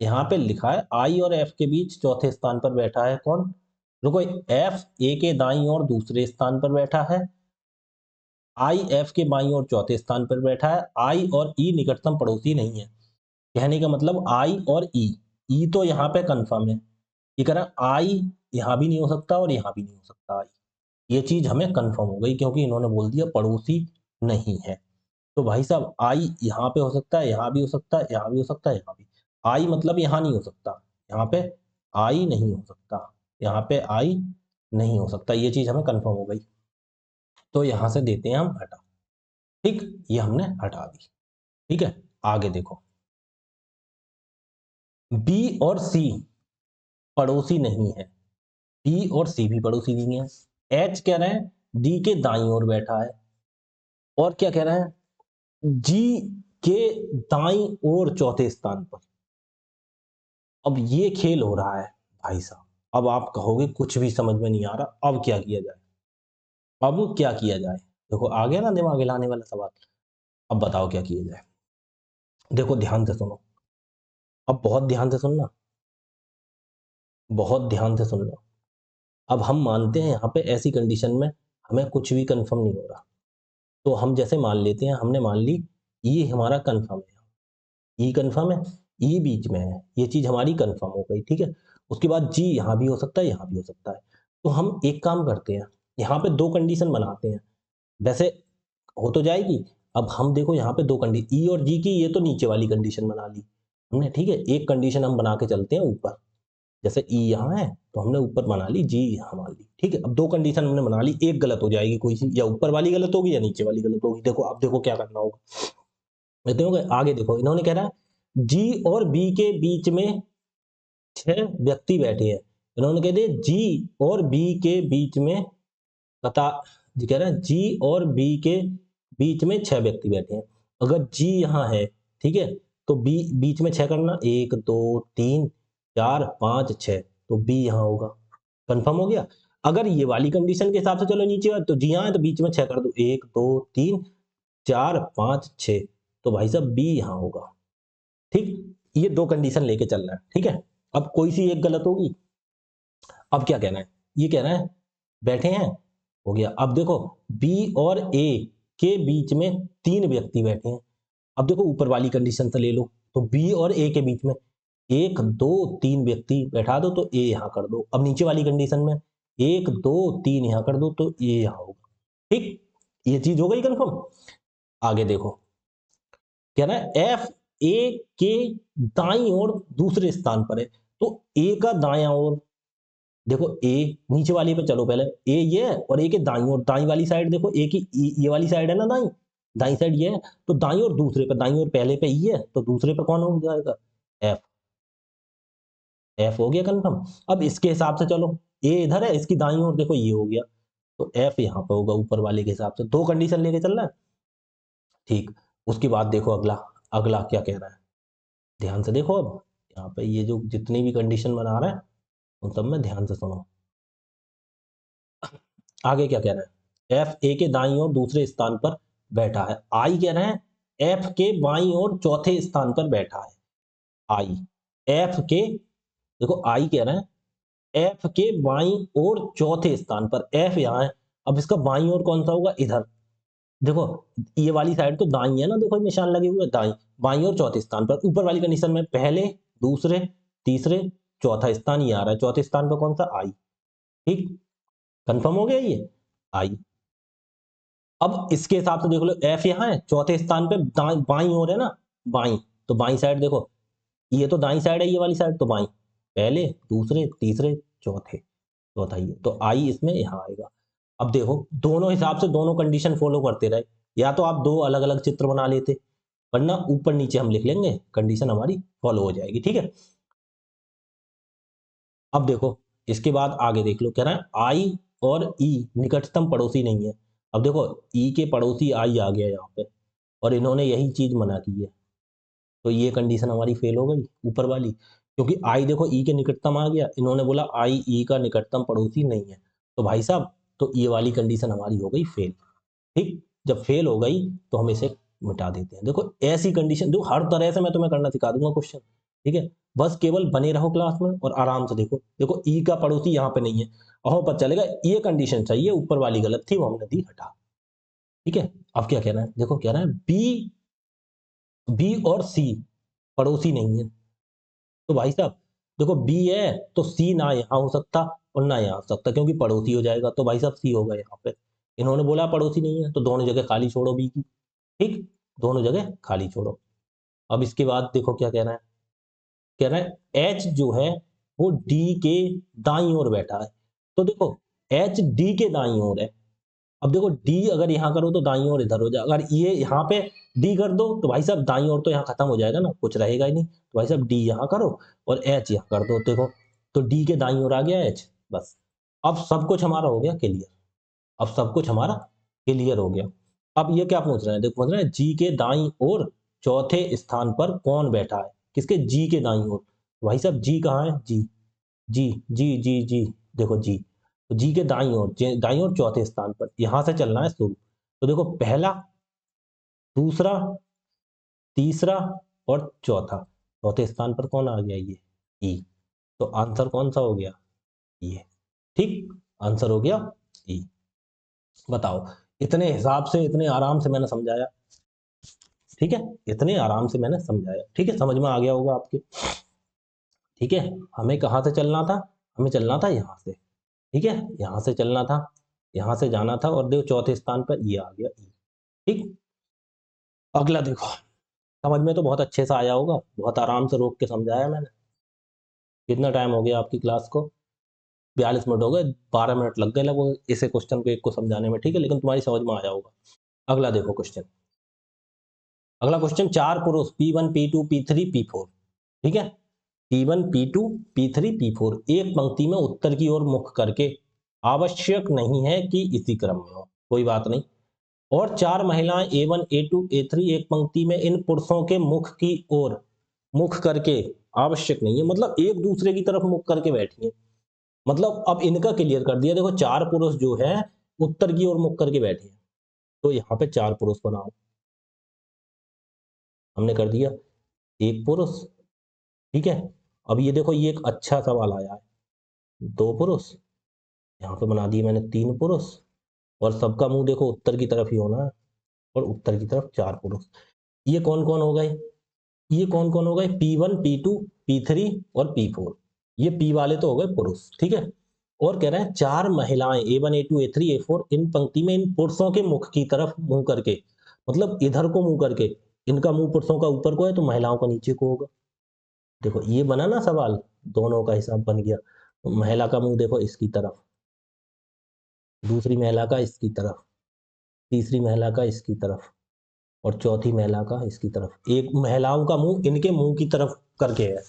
यहाँ पे लिखा है आई और एफ के बीच चौथे स्थान पर बैठा है कौन? रुको, एफ ए के दाईं ओर दूसरे स्थान पर बैठा है, आई एफ के बाईं ओर चौथे स्थान पर बैठा है, आई और ई निकटतम पड़ोसी नहीं है। कहने का मतलब आई और ई तो यहाँ पे कंफर्म है, ये कह रहा आई यहाँ भी नहीं हो सकता और यहाँ भी नहीं हो सकता आई, ये चीज हमें कंफर्म हो गई क्योंकि इन्होंने बोल दिया पड़ोसी नहीं है। तो भाई साहब आई यहाँ पे हो सकता है, यहाँ भी हो सकता है, यहाँ भी हो सकता है, यहाँ भी। आई मतलब यहाँ नहीं हो सकता, यहाँ पे आई नहीं हो सकता, यहाँ पे आई नहीं हो सकता, ये चीज हमें कंफर्म हो गई। तो यहां से देते हैं हम हटा। ठीक, ये हमने हटा दी। ठीक है, आगे देखो, बी और सी पड़ोसी नहीं है, बी और सी भी पड़ोसी नहीं है। एच कह रहे हैं डी के दाईं ओर बैठा है, और क्या कह रहे हैं, जी के दाईं ओर चौथे स्थान पर। अब ये खेल हो रहा है भाई साहब, अब आप कहोगे कुछ भी समझ में नहीं आ रहा, अब क्या किया जाए, अब क्या किया जाए? देखो आ गया ना दिमाग हिलाने वाला सवाल, अब बताओ क्या किया जाए। देखो ध्यान से सुनो, अब बहुत ध्यान से सुनना, बहुत ध्यान से सुनना। अब हम मानते हैं यहाँ पे ऐसी कंडीशन में हमें कुछ भी कंफर्म नहीं हो रहा, तो हम जैसे मान लेते हैं, हमने मान ली ये हमारा कंफर्म है, ई कंफर्म है, ई बीच में है, ये चीज हमारी कंफर्म हो गई। ठीक है, उसके बाद जी यहाँ भी हो सकता है, यहाँ भी हो सकता है। तो हम एक काम करते हैं, यहाँ पे दो कंडीशन बनाते हैं, वैसे हो तो जाएगी। अब हम देखो यहाँ पे दो कंडीशन, ई और जी की, ये तो नीचे वाली कंडीशन बना ली हमने। ठीक है, एक कंडीशन हम बना के चलते हैं ऊपर, जैसे ई यहाँ है तो हमने ऊपर बना ली, जी यहाँ मान ली। ठीक है, अब दो कंडीशन हमने बना ली, एक गलत हो जाएगी कोई सी, या ऊपर वाली गलत होगी या नीचे वाली गलत होगी। देखो अब देखो क्या करना होगा, देखो आगे देखो, इन्होंने कह रहा है जी और बी के बीच में 6 व्यक्ति बैठे हैं। इन्होंने कह दिया जी और बी के बीच में, बता, जी कह रहा है जी और बी के बीच में 6 व्यक्ति बैठे हैं। अगर जी यहाँ है, ठीक है, तो बी बीच में 6 करना, 1 2 3 4 5 6, तो बी यहाँ होगा। कंफर्म हो गया। अगर ये वाली कंडीशन के हिसाब से चलो नीचे, तो जी यहाँ है तो बीच में 6 कर दो, 1 2 3 4 5 6, तो भाई साहब बी यहाँ होगा। ठीक, ये दो कंडीशन लेके चलना है। ठीक है, अब कोई सी एक गलत होगी। अब क्या कहना है, ये कह रहा है बैठे हैं, हो गया। अब देखो बी और ए के बीच में 3 व्यक्ति बैठे हैं। अब देखो ऊपर वाली कंडीशन से ले लो, तो बी और ए के बीच में 1 2 3 व्यक्ति बैठा दो, तो ए यहाँ कर दो। अब नीचे वाली कंडीशन में 1 2 3 यहाँ कर दो, तो ए यहाँ होगा। ठीक, ये चीज हो गई कंफर्म। आगे देखो, कह रहा है एफ ए के दाईं ओर दूसरे स्थान पर है, तो ए का दायां ओर, देखो ए नीचे वाली पे चलो, पहले ए ये है और ए के दाईं ओर, दाईं वाली साइड देखो, ए की ये वाली साइड है ना, दाईं दाईं साइड ये है, तो दाईं ओर दूसरे पे, दाईं ओर पहले पे ई है तो दूसरे पे कौन हो जाएगा, एफ। एफ हो गया कंफर्म। अब इसके हिसाब से चलो, ए इधर है, इसकी दाईं ओर देखो ये हो गया, तो एफ यहाँ पे होगा ऊपर वाले के हिसाब से। दो कंडीशन लेके चलना है। ठीक, उसके बाद देखो अगला, अगला क्या कह रहा है, ध्यान से देखो। अब यहाँ पे ये जो जितनी भी कंडीशन बना रहा है उन सब में ध्यान से सुनो। आगे क्या कह रहा है, एफ ए के दाईं ओर दूसरे स्थान पर बैठा है। आई कह रहे हैं एफ के बाईं ओर चौथे स्थान पर बैठा है। आई एफ के, देखो आई कह रहे हैं एफ के बाईं ओर चौथे स्थान पर, एफ यहाँ है। अब इसका बाईं ओर कौन सा होगा, इधर देखो, ये वाली साइड तो दाईं है ना, देखो निशान लगे हुए दाईं, बाईं ओर चौथे स्थान पर। ऊपर वाली कंडीशन में पहले दूसरे तीसरे चौथा स्थान ये आ रहा है, चौथे स्थान पर कौन सा, आई। ठीक, कंफर्म हो गया ये, आई। अब इसके हिसाब से देख लो, एफ यहाँ है चौथे स्थान पे, बाईं ओर है ना, बाईं, तो बाईं साइड देखो, ये तो दाईं साइड है, ये वाली साइड तो बाईं, पहले दूसरे तीसरे चौथे, चौथा ये, तो आई इसमें यहाँ आएगा। अब देखो दोनों हिसाब से दोनों कंडीशन फॉलो करते रहे, या तो आप दो अलग अलग चित्र बना लेते, वरना ऊपर नीचे हम लिख लेंगे, कंडीशन हमारी फॉलो हो जाएगी। ठीक है, अब देखो इसके बाद आगे देख लो, कह रहा है आई और ई निकटतम पड़ोसी नहीं है। अब देखो ई के पड़ोसी आई आ गया यहाँ पे, और इन्होंने यही चीज मना की है, तो ये कंडीशन हमारी फेल हो गई ऊपर वाली, क्योंकि आई देखो ई के निकटतम आ गया, इन्होंने बोला आई ई का निकटतम पड़ोसी नहीं है, तो भाई साहब तो ये वाली कंडीशन हमारी हो गई फेल। ठीक, जब फेल हो गई तो हम इसे मिटा देते हैं। देखो ऐसी कंडीशन, देखो हर तरह से मैं तुम्हें करना सिखा दूंगा क्वेश्चन, ठीक है, बस केवल बने रहो क्लास में और आराम से देखो। देखो ई का पड़ोसी यहाँ पे नहीं है, और पता चलेगा ये कंडीशन चाहिए, ऊपर वाली गलत थी, वो हमने दी हटा। ठीक है, अब क्या कहना है, देखो कह रहा है बी, बी और सी पड़ोसी नहीं है, तो भाई साहब देखो बी है तो सी ना यहाँ हो सकता और ना यहाँ हो सकता, क्योंकि पड़ोसी हो जाएगा, तो भाई साहब सी होगा यहाँ पे। इन्होंने बोला पड़ोसी नहीं है, तो दोनों जगह खाली छोड़ो बी की। ठीक, दोनों जगह खाली छोड़ो। अब इसके बाद देखो क्या कह रहा है, कह रहा है एच जो है वो डी के दाईं ओर बैठा है, तो देखो एच डी के दाईं ओर है। अब देखो डी अगर यहाँ करो तो दाईं ओर इधर हो जाए, अगर ये यहाँ पे डी कर दो तो भाई साहब दाईं ओर तो यहाँ खत्म हो जाएगा ना, कुछ रहेगा ही नहीं, तो भाई साहब डी यहाँ करो और एच यहाँ कर दो। देखो तो डी के दाईं ओर आ गया एच, बस अब सब कुछ हमारा हो गया क्लियर, अब सब कुछ हमारा क्लियर हो गया। अब ये क्या पूछ रहे हैं, देखो पूछ रहे हैं जी के दाईं ओर चौथे स्थान पर कौन बैठा है, किसके, जी के दाईं ओर। भाई साहब जी कहाँ है, जी, जी जी जी जी, देखो जी, तो जी के दाईं ओर, दाईं ओर चौथे स्थान पर, यहां से चलना है शुरू। तो देखो पहला, दूसरा, तीसरा और चौथा, चौथे स्थान पर कौन आ गया, ये ई, तो आंसर कौन सा हो गया, ये। ठीक, आंसर हो गया ई। बताओ, इतने हिसाब से इतने आराम से मैंने समझाया, ठीक है, इतने आराम से मैंने समझाया, ठीक है, समझ में आ गया होगा आपके। ठीक है, हमें कहाँ से चलना था, हमें चलना था यहाँ से, ठीक है, यहाँ से चलना था, यहाँ से जाना था, और देखो चौथे स्थान पर ये आ गया ई। ठीक, अगला देखो, समझ में तो बहुत अच्छे से आया होगा, बहुत आराम से रोक के समझाया मैंने। कितना टाइम हो गया आपकी क्लास को, 42 मिनट हो गए, 12 मिनट लग गए लगभग इसे क्वेश्चन को एक को समझाने में, ठीक है, लेकिन तुम्हारी समझ में आया होगा। अगला देखो क्वेश्चन, अगला क्वेश्चन, चार पुरुष P1 P2 P3 P4, ठीक है, P1 P2 P3 P4 एक पंक्ति में उत्तर की ओर मुख करके, आवश्यक नहीं है कि इसी क्रम में हो, कोई बात नहीं, और चार महिलाएं A1 A2 A3 एक पंक्ति में इन पुरुषों के मुख की ओर मुख करके, आवश्यक नहीं है मतलब एक दूसरे की तरफ मुख करके बैठी है, मतलब अब इनका क्लियर कर दिया। देखो चार पुरुष जो है उत्तर की ओर मुख करके बैठे हैं, तो यहाँ पे चार पुरुष बनाओ, हमने कर दिया एक पुरुष, ठीक है। अब ये देखो ये एक अच्छा सवाल आया है, दो पुरुष, यहाँ पे बना दिए मैंने तीन पुरुष, और सबका मुंह देखो उत्तर की तरफ ही होना है, और उत्तर की तरफ चार पुरुष। ये कौन कौन हो गए, ये कौन कौन हो गए, P1 P2 P3 और P4, ये P वाले तो हो गए पुरुष, ठीक है। और कह रहे हैं चार महिलाएं A1 A2 A3 A4 इन पंक्ति में इन पुरुषों के मुख की तरफ मुंह करके, मतलब इधर को मुंह करके, इनका मुंह पुरुषों का ऊपर को है तो महिलाओं का नीचे को होगा। देखो ये बना ना सवाल, दोनों का हिसाब बन गया, तो महिला का मुंह देखो इसकी तरफ, दूसरी महिला का इसकी तरफ, तीसरी महिला का इसकी तरफ, और चौथी महिला का इसकी तरफ, एक महिलाओं का मुंह इनके मुंह की तरफ करके है,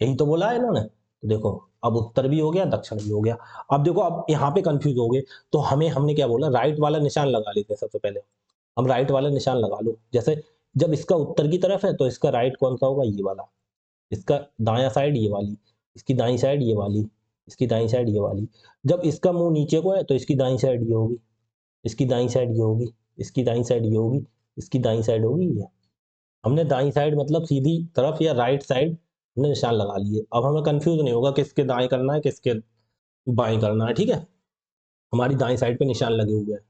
यही तो बोला है इन्होंने। तो देखो अब उत्तर भी हो गया दक्षिण भी हो गया। अब देखो अब यहाँ पे कंफ्यूज हो गए, तो हमने क्या बोला, राइट वाला निशान लगा लेते हैं सबसे पहले। हम राइट वाला निशान लगा लो, जैसे जब इसका उत्तर की तरफ है तो इसका राइट कौन सा होगा, ये वाला, इसका दायां साइड ये वाली, इसकी दाईं साइड ये वाली, इसकी दाईं साइड ये वाली। जब इसका मुंह नीचे को है तो इसकी दाईं साइड ये होगी, इसकी दाईं साइड ये होगी, इसकी दाईं साइड ये होगी, इसकी दाईं साइड होगी ये। हमने दाईं साइड मतलब सीधी तरफ या राइट साइड हमने निशान लगा लिए। अब हमें कंफ्यूज नहीं होगा किसके दाएं करना है किसके बाएं करना है, ठीक है, हमारी दाईं साइड पे निशान लगे हुए हैं।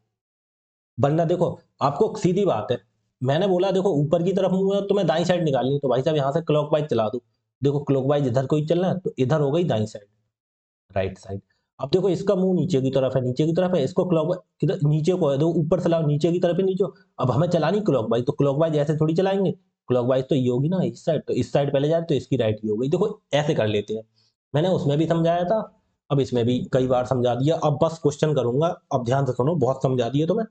वरना देखो आपको सीधी बात है, मैंने बोला देखो ऊपर की तरफ मुंह है तो मैं दाईं साइड निकालनी है, तो भाई साहब यहाँ से क्लॉकवाइज चला दो, देखो क्लॉकवाइज इधर को ही चलना है तो इधर हो गई दाईं साइड, राइट साइड। अब देखो इसका मुंह नीचे की तरफ है, नीचे की तरफ है, इसको क्लॉकवाइज किधर नीचे को है, देखो ऊपर से लाओ नीचे की तरफ है नीचे। अब हमें चलानी क्लॉकवाइज, तो क्लॉकवाइज ऐसे थोड़ी चलाएंगे, क्लॉकवाइज तो ये होगी ना इस साइड, तो इस साइड पहले जाए तो इसकी राइट ही हो गई। देखो ऐसे कर लेते हैं, मैंने उसमें भी समझाया था, अब इसमें भी कई बार समझा दिया, अब बस क्वेश्चन करूंगा, अब ध्यान से सुनो, बहुत समझा दिया तो मैं,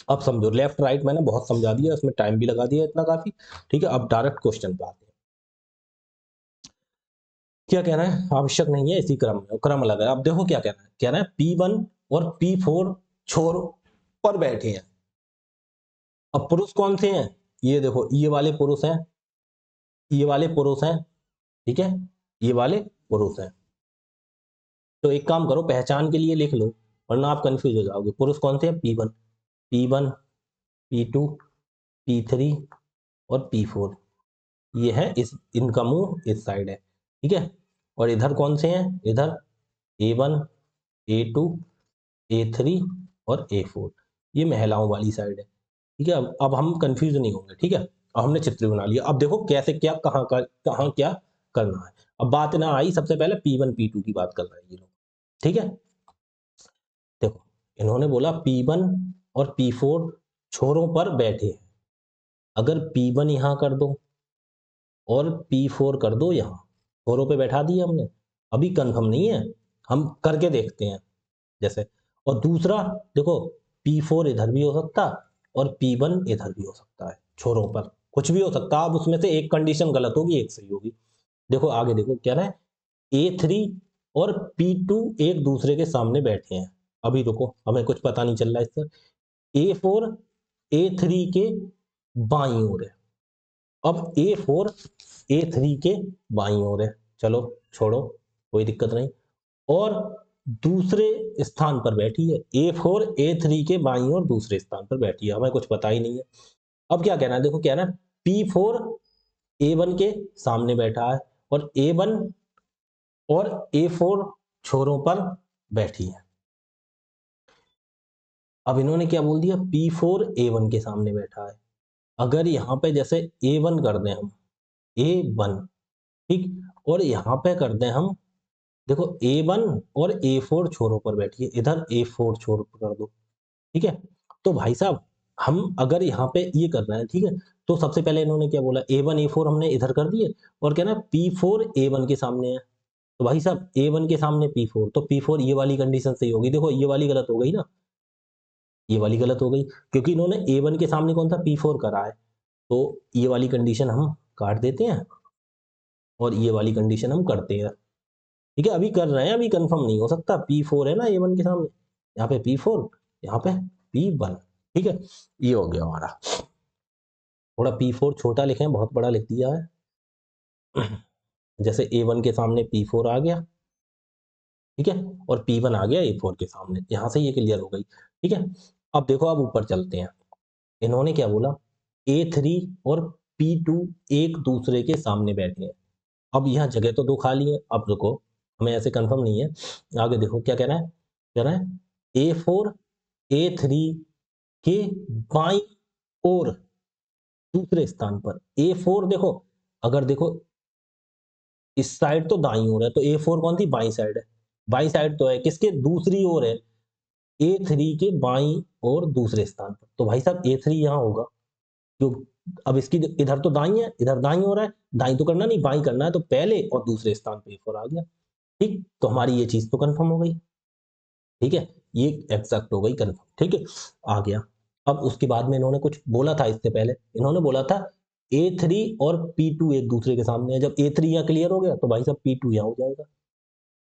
अब समझो लेफ्ट राइट मैंने बहुत समझा दिया, उसमें टाइम भी लगा दिया इतना काफी, ठीक है। अब डायरेक्ट क्वेश्चन पे आते हैं, क्या कहना है, आवश्यक नहीं है इसी क्रम में, क्रम अलग है। अब देखो क्या कहना है, कह रहा है P1 और P4 छोड़ो, पर बैठे हैं। अब पुरुष कौन से हैं? ये देखो, ये वाले पुरुष हैं, ये वाले पुरुष हैं, ठीक है, ये वाले पुरुष हैं। तो एक काम करो, पहचान के लिए लिख लो, वरना आप कंफ्यूज हो जाओगे। पुरुष कौन से हैं? P1, P1, P2, P3 और P4। ये है, इस इनका मुंह इस साइड है, ठीक है। और इधर कौन से हैं? इधर A1, A2, A3 और A4। ये महिलाओं वाली साइड है, ठीक है। अब हम कंफ्यूज नहीं होंगे, ठीक है। अब हमने चित्र बना लिया, अब देखो कैसे क्या, कहाँ क्या करना है। अब बात ना आई, सबसे पहले P1 P2 की बात कर रहे हैं ये लोग, ठीक है। देखो, इन्होंने बोला P1 और P4 छोरों पर बैठे हैं। अगर P1 यहां कर दो और P4 कर दो यहाँ, छोरों पे बैठा दिया हमने। अभी कंफर्म नहीं है, हम करके देखते हैं जैसे। और दूसरा देखो, P4 इधर भी हो सकता और P1 इधर भी हो सकता है, छोरों पर कुछ भी हो सकता है। अब उसमें से एक कंडीशन गलत होगी, एक सही होगी। देखो आगे देखो क्या रहा है, A3 और P2 एक दूसरे के सामने बैठे हैं। अभी रुको, हमें कुछ पता नहीं चल रहा इससे। A4 A3 के बाईं ओर है। अब A4 A3 के बाईं ओर है, चलो छोड़ो, कोई दिक्कत नहीं। और दूसरे स्थान पर बैठी है, A4 A3 के बाईं ओर दूसरे स्थान पर बैठी है, हमें कुछ पता ही नहीं है। अब क्या कहना है, देखो क्या है ना, P4 A1 के सामने बैठा है और A1 और A4 छोरों पर बैठी है। अब इन्होंने क्या बोल दिया, P4 A1 के सामने बैठा है। अगर यहाँ पे जैसे A1 कर दें हम, A1, ठीक, और यहाँ पे कर दें हम, देखो A1 और A4 छोरों पर बैठी है, इधर A4 छोर पर कर दो, ठीक है। तो भाई साहब, हम अगर यहाँ पे ये कर रहे हैं, ठीक है, तो सबसे पहले इन्होंने क्या बोला, A1 A4 हमने इधर कर दिए, और क्या ना P4 A1 के सामने है। तो भाई साहब, A1 के सामने P4, तो P4 ये वाली कंडीशन सही होगी। देखो ये वाली गलत हो गई ना, ये वाली गलत हो गई, क्योंकि इन्होंने A1 के सामने कौन था, P4 करा है। तो ये वाली कंडीशन हम काट देते हैं और ये वाली कंडीशन हम करते हैं, ठीक है। अभी कर रहे हैं, अभी कंफर्म नहीं हो सकता। P4 है ना A1 के सामने, यहाँ पे P4, यहाँ पे P1, ठीक है। ये हो गया हमारा। थोड़ा P4 छोटा लिखें, बहुत बड़ा लिख दिया है। जैसे A1 के सामने P4 आ गया, ठीक है, और P1 आ गया A4 के सामने, यहां से ये क्लियर हो गई, ठीक है। अब देखो, अब ऊपर चलते हैं। इन्होंने क्या बोला, A3 और P2 एक दूसरे के सामने बैठे हैं। अब यहाँ जगह तो दो खाली है। अब रुको, हमें ऐसे कंफर्म नहीं है। आगे देखो क्या कह रहा है, कह रहा है A4 A3 के बाईं ओर दूसरे स्थान पर। A4 देखो, अगर देखो इस साइड तो दाईं ओर है, तो A4 कौन थी, बाईं साइड है। बाईं साइड तो है किसके, दूसरी ओर है, A3 के बाईं और दूसरे स्थान पर। तो भाई साहब A3 यहाँ होगा, क्यों? अब इसकी इधर तो दाईं है, इधर दाईं हो रहा है, दाईं तो करना नहीं, बाईं करना है, तो पहले और दूसरे स्थान पे A4 आ गया, ठीक। तो हमारी ये चीज तो कंफर्म हो गई, ठीक है, ये एग्जैक्ट हो गई, कंफर्म, ठीक है, आ गया। अब उसके बाद में इन्होंने कुछ बोला था, इससे पहले इन्होंने बोला था A3 और P2 एक दूसरे के सामने है। जब A3 यहाँ क्लियर हो गया, तो भाई साहब P2 यहाँ हो जाएगा।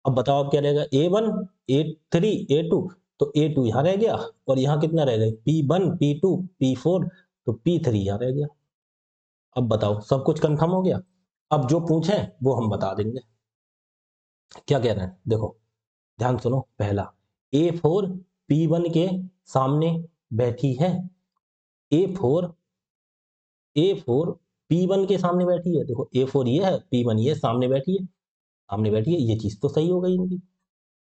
अब बताओ, अब क्या रहेगा, A1 A3 A2, तो A2 यहाँ रह गया, और यहाँ कितना रह गया, P1 P2 P4, तो P3 यहाँ रह गया। अब बताओ, सब कुछ कंफर्म हो गया। अब जो पूछे वो हम बता देंगे। क्या कह रहे हैं, देखो ध्यान सुनो। पहला, A4 P1 के सामने बैठी है। A4 A4 P1 के सामने बैठी है। देखो A4 ये है, P1 ये सामने बैठी है, सामने बैठी है, ये चीज तो सही हो गई इनकी,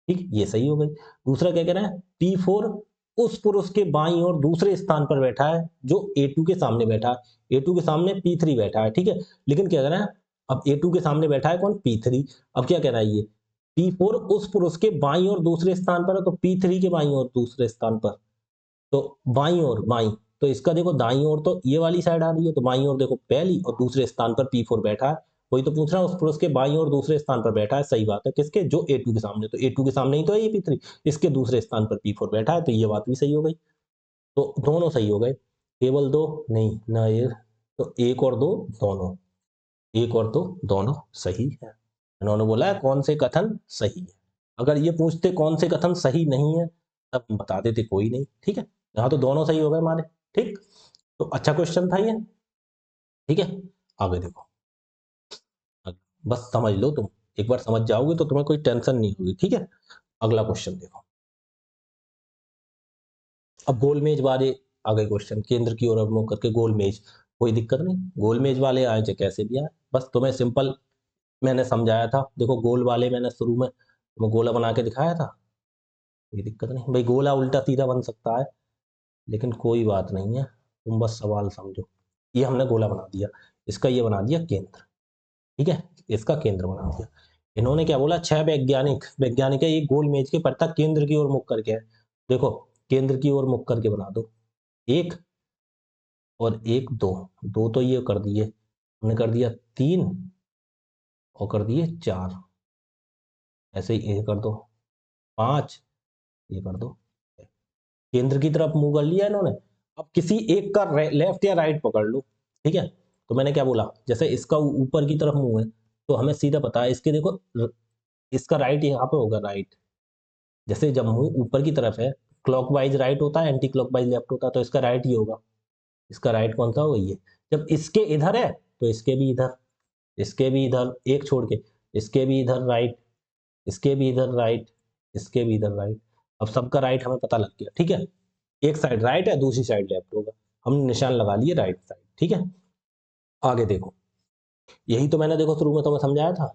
ठीक, ये सही हो गई। दूसरा क्या कह रहा है, P4 उस पुरुष के बाईं ओर दूसरे स्थान पर बैठा है जो A2 के सामने बैठा है। A2 के सामने P3 बैठा है, ठीक है। लेकिन क्या कह रहा है, अब A2 के सामने बैठा है कौन, P3। अब क्या कह रहा है ये, P4 उस पुरुष के बाईं ओर दूसरे स्थान पर है, तो P3 के बाईं ओर दूसरे स्थान पर, तो बाईं ओर, बाईं, तो इसका देखो दाईं ओर तो ये वाली साइड आ रही है, तो बाईं ओर देखो पहली, और दूसरे स्थान पर P4 बैठा है। वही तो पूछ रहा हूं, उस पुरुष के बाईं ओर दूसरे स्थान पर बैठा है, सही बात है, किसके, जो A2 के सामने, तो A2 के सामने ही तो है ये P3, इसके दूसरे स्थान पर P4 बैठा है, तो ये बात भी सही हो गई। तो दोनों सही हो गए, केवल दो नहीं ना, ये तो एक और दो दोनों, एक और दो दोनों सही है। इन्होंने बोला है कौन से कथन सही है। अगर ये पूछते कौन से कथन सही नहीं है, तब हम बता देते कोई नहीं, ठीक है। यहाँ तो दोनों सही हो गए हमारे। ठीक, तो अच्छा क्वेश्चन था ये। ठीक है, आगे देखो, बस समझ लो तुम, एक बार समझ जाओगे तो तुम्हें कोई टेंशन नहीं होगी। ठीक है, अगला क्वेश्चन देखो। अब गोल मेज वाले आ गए क्वेश्चन, केंद्र की ओर अभिमुख करके गोल मेज, कोई दिक्कत नहीं, गोल मेज वाले आए चाहे कैसे भी आए, बस तुम्हें सिंपल मैंने समझाया था। देखो गोल वाले मैंने शुरू में तुम्हें गोला बना के दिखाया था, कोई दिक्कत नहीं भाई, गोला उल्टा सीधा बन सकता है, लेकिन कोई बात नहीं है, तुम बस सवाल समझो। ये हमने गोला बना दिया, इसका ये बना दिया केंद्र। ठीक है, इसका केंद्र बना दिया। इन्होंने क्या बोला, 6 वैज्ञानिक वैज्ञानिक है, एक गोल मेज के पड़ता केंद्र की ओर मुख करके है। देखो केंद्र की ओर मुख करके बना दो, एक और एक, दो, दो तो ये कर दिए हमने, कर दिया 3 और कर दिए 4, ऐसे ही ये कर दो 5, ये कर दो, केंद्र की तरफ मुंह कर लिया इन्होंने। अब किसी एक का लेफ्ट या राइट पकड़ लो। ठीक है, तो मैंने क्या बोला, जैसे इसका ऊपर की तरफ मुंह है, तो हमें सीधा पता है इसके, देखो इसका राइट यहाँ पे होगा, राइट। जैसे जब मुंह ऊपर की तरफ है, क्लॉकवाइज राइट होता है, एंटी क्लॉकवाइज लेफ्ट होता है, तो इसका राइट ही होगा। इसका राइट कौन सा होगा, ये। जब इसके इधर है तो इसके भी इधर, इसके भी इधर, एक छोड़ के, इसके भी इधर राइट, इसके भी इधर राइट, इसके भी इधर राइट। अब सबका राइट हमें पता लग गया। ठीक है, एक साइड राइट है, दूसरी साइड लेफ्ट होगा, हमने निशान लगा लिए राइट साइड। ठीक है, आगे देखो, यही तो मैंने देखो शुरू में तुम्हें समझाया था।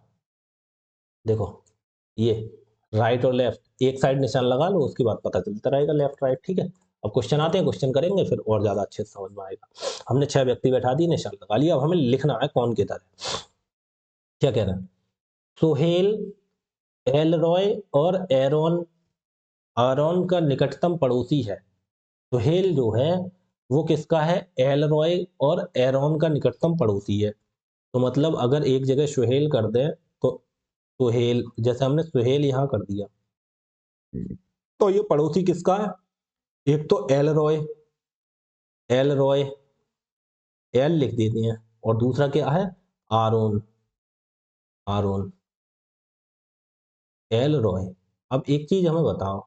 देखो ये राइट और लेफ्ट, एक साइड निशान लगा लो, उसके बाद पता चलता रहेगा लेफ्ट राइट। ठीक है, अब क्वेश्चन आते हैं, क्वेश्चन करेंगे फिर और ज्यादा अच्छे से समझ में आएगा। हमने 6 व्यक्ति बैठा दिए, निशान लगा लिया, अब हमें लिखना है कौन किधर है। क्या कह रहे हैं, सोहेल, एलरॉय और एरोन, आरोन का निकटतम पड़ोसी है। सोहेल जो है वो किसका है, एलरॉय और एरोन का निकटतम पड़ोसी है। तो मतलब अगर एक जगह सोहेल कर दें तो, सोहेल जैसे हमने सोहेल यहाँ कर दिया, तो ये पड़ोसी किसका है, एक तो L Roy, L Roy, L लिख देते हैं, और दूसरा क्या है, आरोन, आरोन, एल रॉय। अब एक चीज हमें बताओ,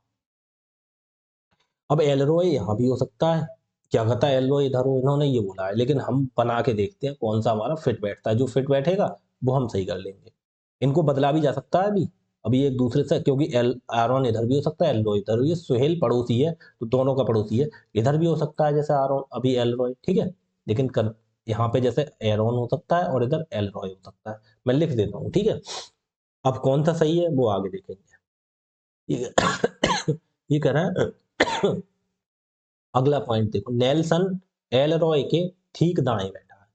अब एल रॉय यहाँ भी हो सकता है, क्या कहता है एल रॉय इधर हो, इन्होंने ये बोला है, लेकिन हम बना के देखते हैं कौन सा हमारा फिट बैठता है, जो फिट बैठेगा वो हम सही कर लेंगे। इनको बदला भी जा सकता है अभी एक दूसरे से, क्योंकि एल आरोन इधर भी हो सकता है, एल रॉय इधर भी, ये सुहेल पड़ोसी है तो दोनों का पड़ोसी है, इधर भी हो सकता है जैसे आरोन, अभी एल रॉय। ठीक है, लेकिन यहाँ पे जैसे एरोन हो सकता है और इधर एल रॉय हो सकता है, मैं लिख देता हूँ। ठीक है, अब कौन सा सही है वो आगे देखेंगे। ये ये कह रहा है अगला पॉइंट देखो, नेल्सन एल रॉय के ठीक दाएं बैठा है।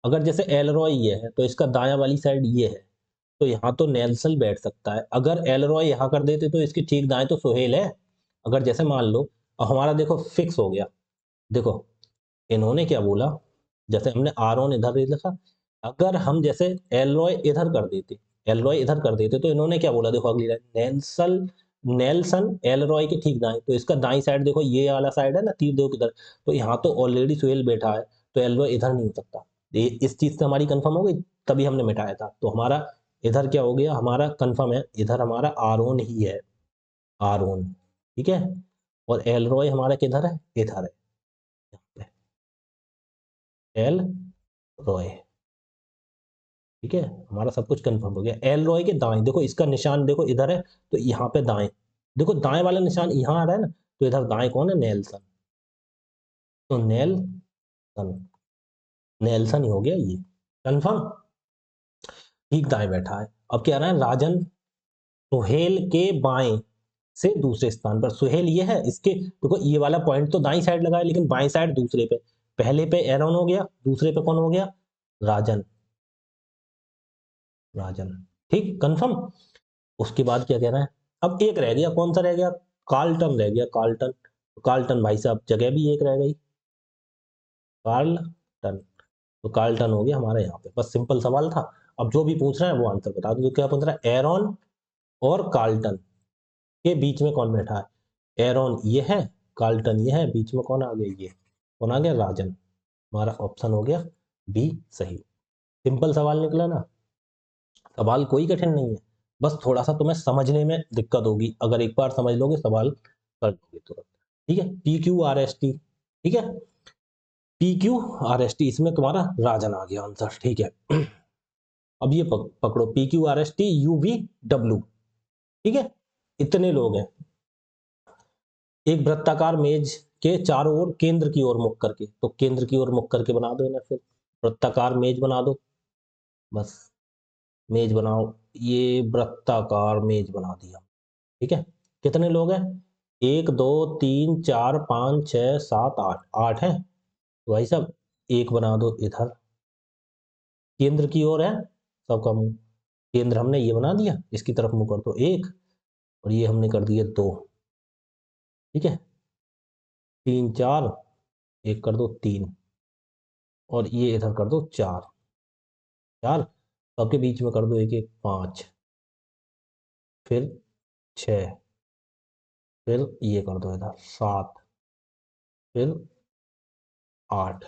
अगर जैसे एल रॉय ये है तो इसका दायां वाली साइड ये है, तो यहाँ तो नेल्सन बैठ सकता है। अगर एल रॉय यहाँ कर देते तो इसकी ठीक दाएं तो सोहेल है। अगर जैसे मान लो, अब हमारा देखो फिक्स हो गया। देखो इन्होंने क्या बोला, जैसे हमने आरोन इधर लिखा, अगर हम जैसे एलरॉय इधर कर देते, एलरॉय इधर कर देते, तो इन्होंने क्या बोला, देखो अगली लाइन, नेल्सन, नेल्सन एलरॉय के ठीक दाएं, तो इसका दाई साइड देखो ये वाला साइड है ना, तीर दो किधर, तो यहाँ तो ऑलरेडी सुहेल बैठा है, तो एलरॉय इधर नहीं हो सकता। इस चीज से हमारी कंफर्म हो गई, तभी हमने मिटाया था। तो हमारा इधर क्या हो गया, हमारा कंफर्म है, इधर हमारा आरोन ही है, आरोन। ठीक है, और एलरॉय हमारा किधर है, इधर है, एल रॉय। ठीक है, हमारा सब कुछ कंफर्म हो गया। एल रॉय के दाएं देखो, इसका निशान देखो इधर है, तो यहाँ पे दाएं, देखो दाएं वाला निशान यहाँ आ रहा है ना, तो इधर दाएं कौन है, नेल्सन। तो नेल्सन, नेल्सन ही हो गया ये, कंफर्म। ठीक दाएं बैठा है। अब क्या रहा है, राजन सुहेल के बाएं से दूसरे स्थान पर, सुहेल ये है, इसके देखो ये वाला पॉइंट तो दाई साइड लगा है, लेकिन बाएं साइड दूसरे पे, पहले पे एरोन हो गया, दूसरे पे कौन हो गया, राजन, राजन। ठीक कंफर्म। उसके बाद क्या कह रहा है, अब एक रह गया, कौन सा रह गया, कार्लटन रह गया, कार्लटन। कार्लटन भाई साहब जगह भी एक रह गई, कार्लटन, तो कार्लटन हो गया हमारा यहाँ पे, बस सिंपल सवाल था। अब जो भी पूछ रहा है वो आंसर बता दो, तो क्या पूछ रहा है, एरोन और कार्लटन के बीच में कौन बैठा है, एरोन ये है, कार्लटन ये है, बीच में कौन आ गया, ये कौन आ गया, राजन। हमारा ऑप्शन हो गया बी सही। सिंपल सवाल निकला ना, सवाल कोई कठिन नहीं है, बस थोड़ा सा तुम्हें समझने में दिक्कत होगी, अगर एक बार समझ लोगे सवाल कर लोगे तुरंत। ठीक है, PQRST, ठीक है, PQRST, इसमें तुम्हारा राजन आ गया आंसर, ठीक है। अब ये पकड़ो PQRST UVW, ठीक है, इतने लोग हैं एक वृत्ताकार मेज के चारों ओर केंद्र की ओर मुख करके, तो केंद्र की ओर मुख करके बना दो इन्हें, फिर वृत्ताकार मेज बना दो, बस मेज बनाओ, ये वृत्ताकार मेज बना दिया, ठीक है। कितने लोग हैं, 1 2 3 4 5 6 7 8, 8 है, तो भाई साहब एक बना दो इधर, केंद्र की ओर है सबका मुंह, केंद्र हमने ये बना दिया, इसकी तरफ मुंह कर दो एक, और ये हमने कर दिए 2, ठीक है, 3 4, एक कर दो 3, और ये इधर कर दो 4 4, सबके बीच में कर दो एक एक 5, फिर 6, फिर ये कर दो इधर 7, फिर 8,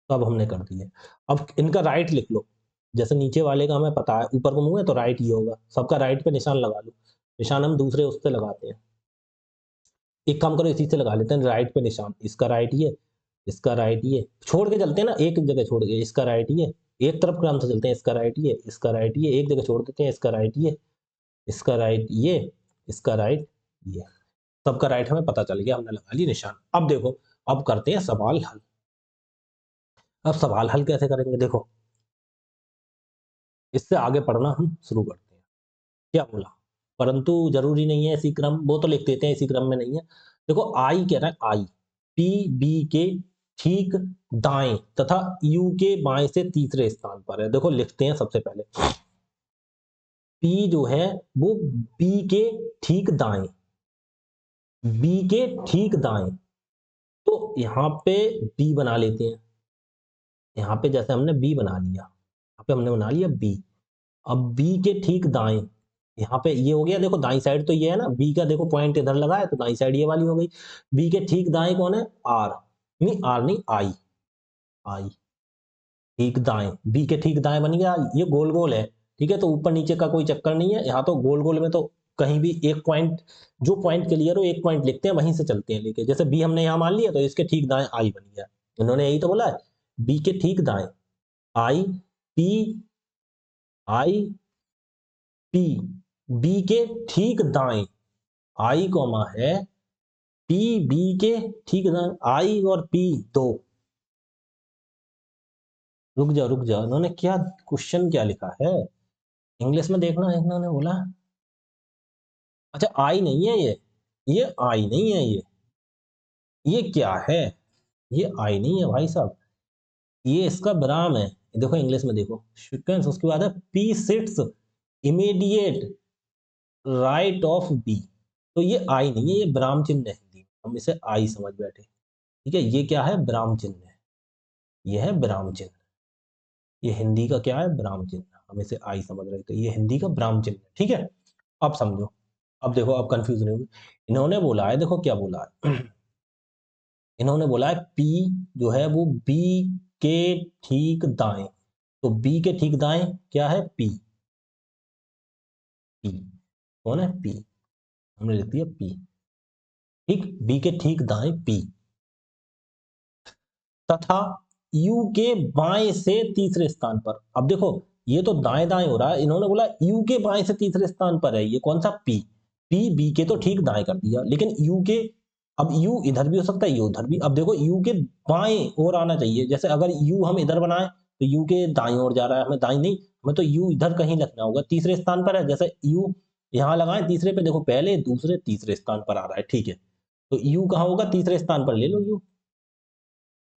सब हमने कर दिए। अब इनका राइट लिख लो, जैसे नीचे वाले का हमें पता है ऊपर को मुंह है तो राइट ये होगा, सबका राइट पे निशान लगा लो, निशान हम दूसरे उससे लगाते हैं, एक काम करो इसी से लगा लेते हैं राइट पे निशान, इसका राइट ये, इसका राइट ये, छोड़ के चलते हैं ना, एक जगह छोड़ के, इसका राइट ये, एक तरफ क्रम से चलते हैं, इसका राइट ये, इसका राइट ये, एक जगह छोड़ देते हैं, इसका राइट ये, इसका राइट ये, इसका राइट ये, सबका राइट हमें पता चल गया, हमने लगा लिया निशान। अब देखो, अब करते हैं सवाल हल। अब सवाल हल कैसे करेंगे, देखो इससे आगे पढ़ना हम शुरू करते हैं। क्या बोला, परंतु जरूरी नहीं है इसी क्रम, वो तो लिख देते हैं इसी क्रम में नहीं है। देखो आई कह रहा है, आई पी बी के ठीक दाएं तथा यू के बाएं से तीसरे स्थान पर है। देखो लिखते हैं सबसे पहले, पी जो है वो बी के ठीक दाएं, बी के ठीक दाएं, तो यहाँ पे बी बना लेते हैं, यहाँ पे जैसे हमने बी बना लिया, यहाँ पे हमने बना लिया बी। अब बी के ठीक दाएं, यहाँ पे ये हो गया, देखो दाई साइड तो ये है ना, बी का देखो पॉइंट इधर लगा है तो दाई साइड ये वाली हो गई। बी के ठीक दाएं कौन है, आर, नहीं आर नहीं आई, आई ठीक दाएं, बी के ठीक दाएं बन गया, ये गोल गोल है, ठीक है, तो ऊपर नीचे का कोई चक्कर नहीं है, यहाँ तो गोल गोल में तो कहीं भी एक पॉइंट, जो पॉइंट क्लियर हो एक पॉइंट लिखते हैं, वहीं से चलते हैं लेके, जैसे बी हमने यहाँ मान लिया तो इसके ठीक दाएं आई बन गया, इन्होंने यही तो बोला है, बी के ठीक दाएं I P, I P, B के ठीक दाएं आई कॉमा है पी, बी के ठीक दाएं आई और पी दो, रुक जाओ इन्होंने क्या क्वेश्चन क्या लिखा है, इंग्लिश में देखना है, इन्होंने बोला अच्छा आई नहीं है ये आई नहीं है, ये क्या है, ये आई नहीं है भाई साहब, ये इसका विराम है, देखो इंग्लिश में देखो सीक्वेंस, उसके बाद है P sits immediate right of B, तो ये आई नहीं है, ये विराम चिन्ह है, हिंदी में हम इसे आई समझ बैठे, ठीक है, ये क्या है विराम चिन्ह है, ये है विराम चिन्ह, ये हिंदी का क्या है विराम चिन्ह, हम इसे आई समझ रहे थे, ये हिंदी का विराम चिन्ह है, ठीक है। अब समझो, अब देखो, अब कंफ्यूज नहीं होगी, इन्होंने बोला है, देखो क्या बोला है, इन्होंने बोला है पी जो है वो बी के ठीक दाएं, तो बी के ठीक दाएं क्या है पी, पी कौन है पी, हमने लिख दिया पी, ठीक, बी के ठीक दाएं पी, तथा यू के बाएं से तीसरे स्थान पर, अब देखो ये तो दाएं दाएं हो रहा है, इन्होंने बोला यू के बाएं से तीसरे स्थान पर है, ये कौन सा पी, पी बी के तो ठीक दाएं कर दिया, लेकिन यू के, अब यू इधर भी हो सकता है यू उधर भी, अब देखो यू के बाएं ओर आना चाहिए, जैसे अगर यू हम इधर बनाए तो यू के दाएं ओर जा रहा है, हमें दाएं नहीं, हमें तो यू इधर कहीं लगना होगा, तीसरे स्थान पर है, जैसे यू यहाँ लगाए तीसरे पे, देखो पहले दूसरे तीसरे स्थान पर आ रहा है, ठीक है, तो यू कहाँ होगा, तीसरे स्थान पर ले लो यू,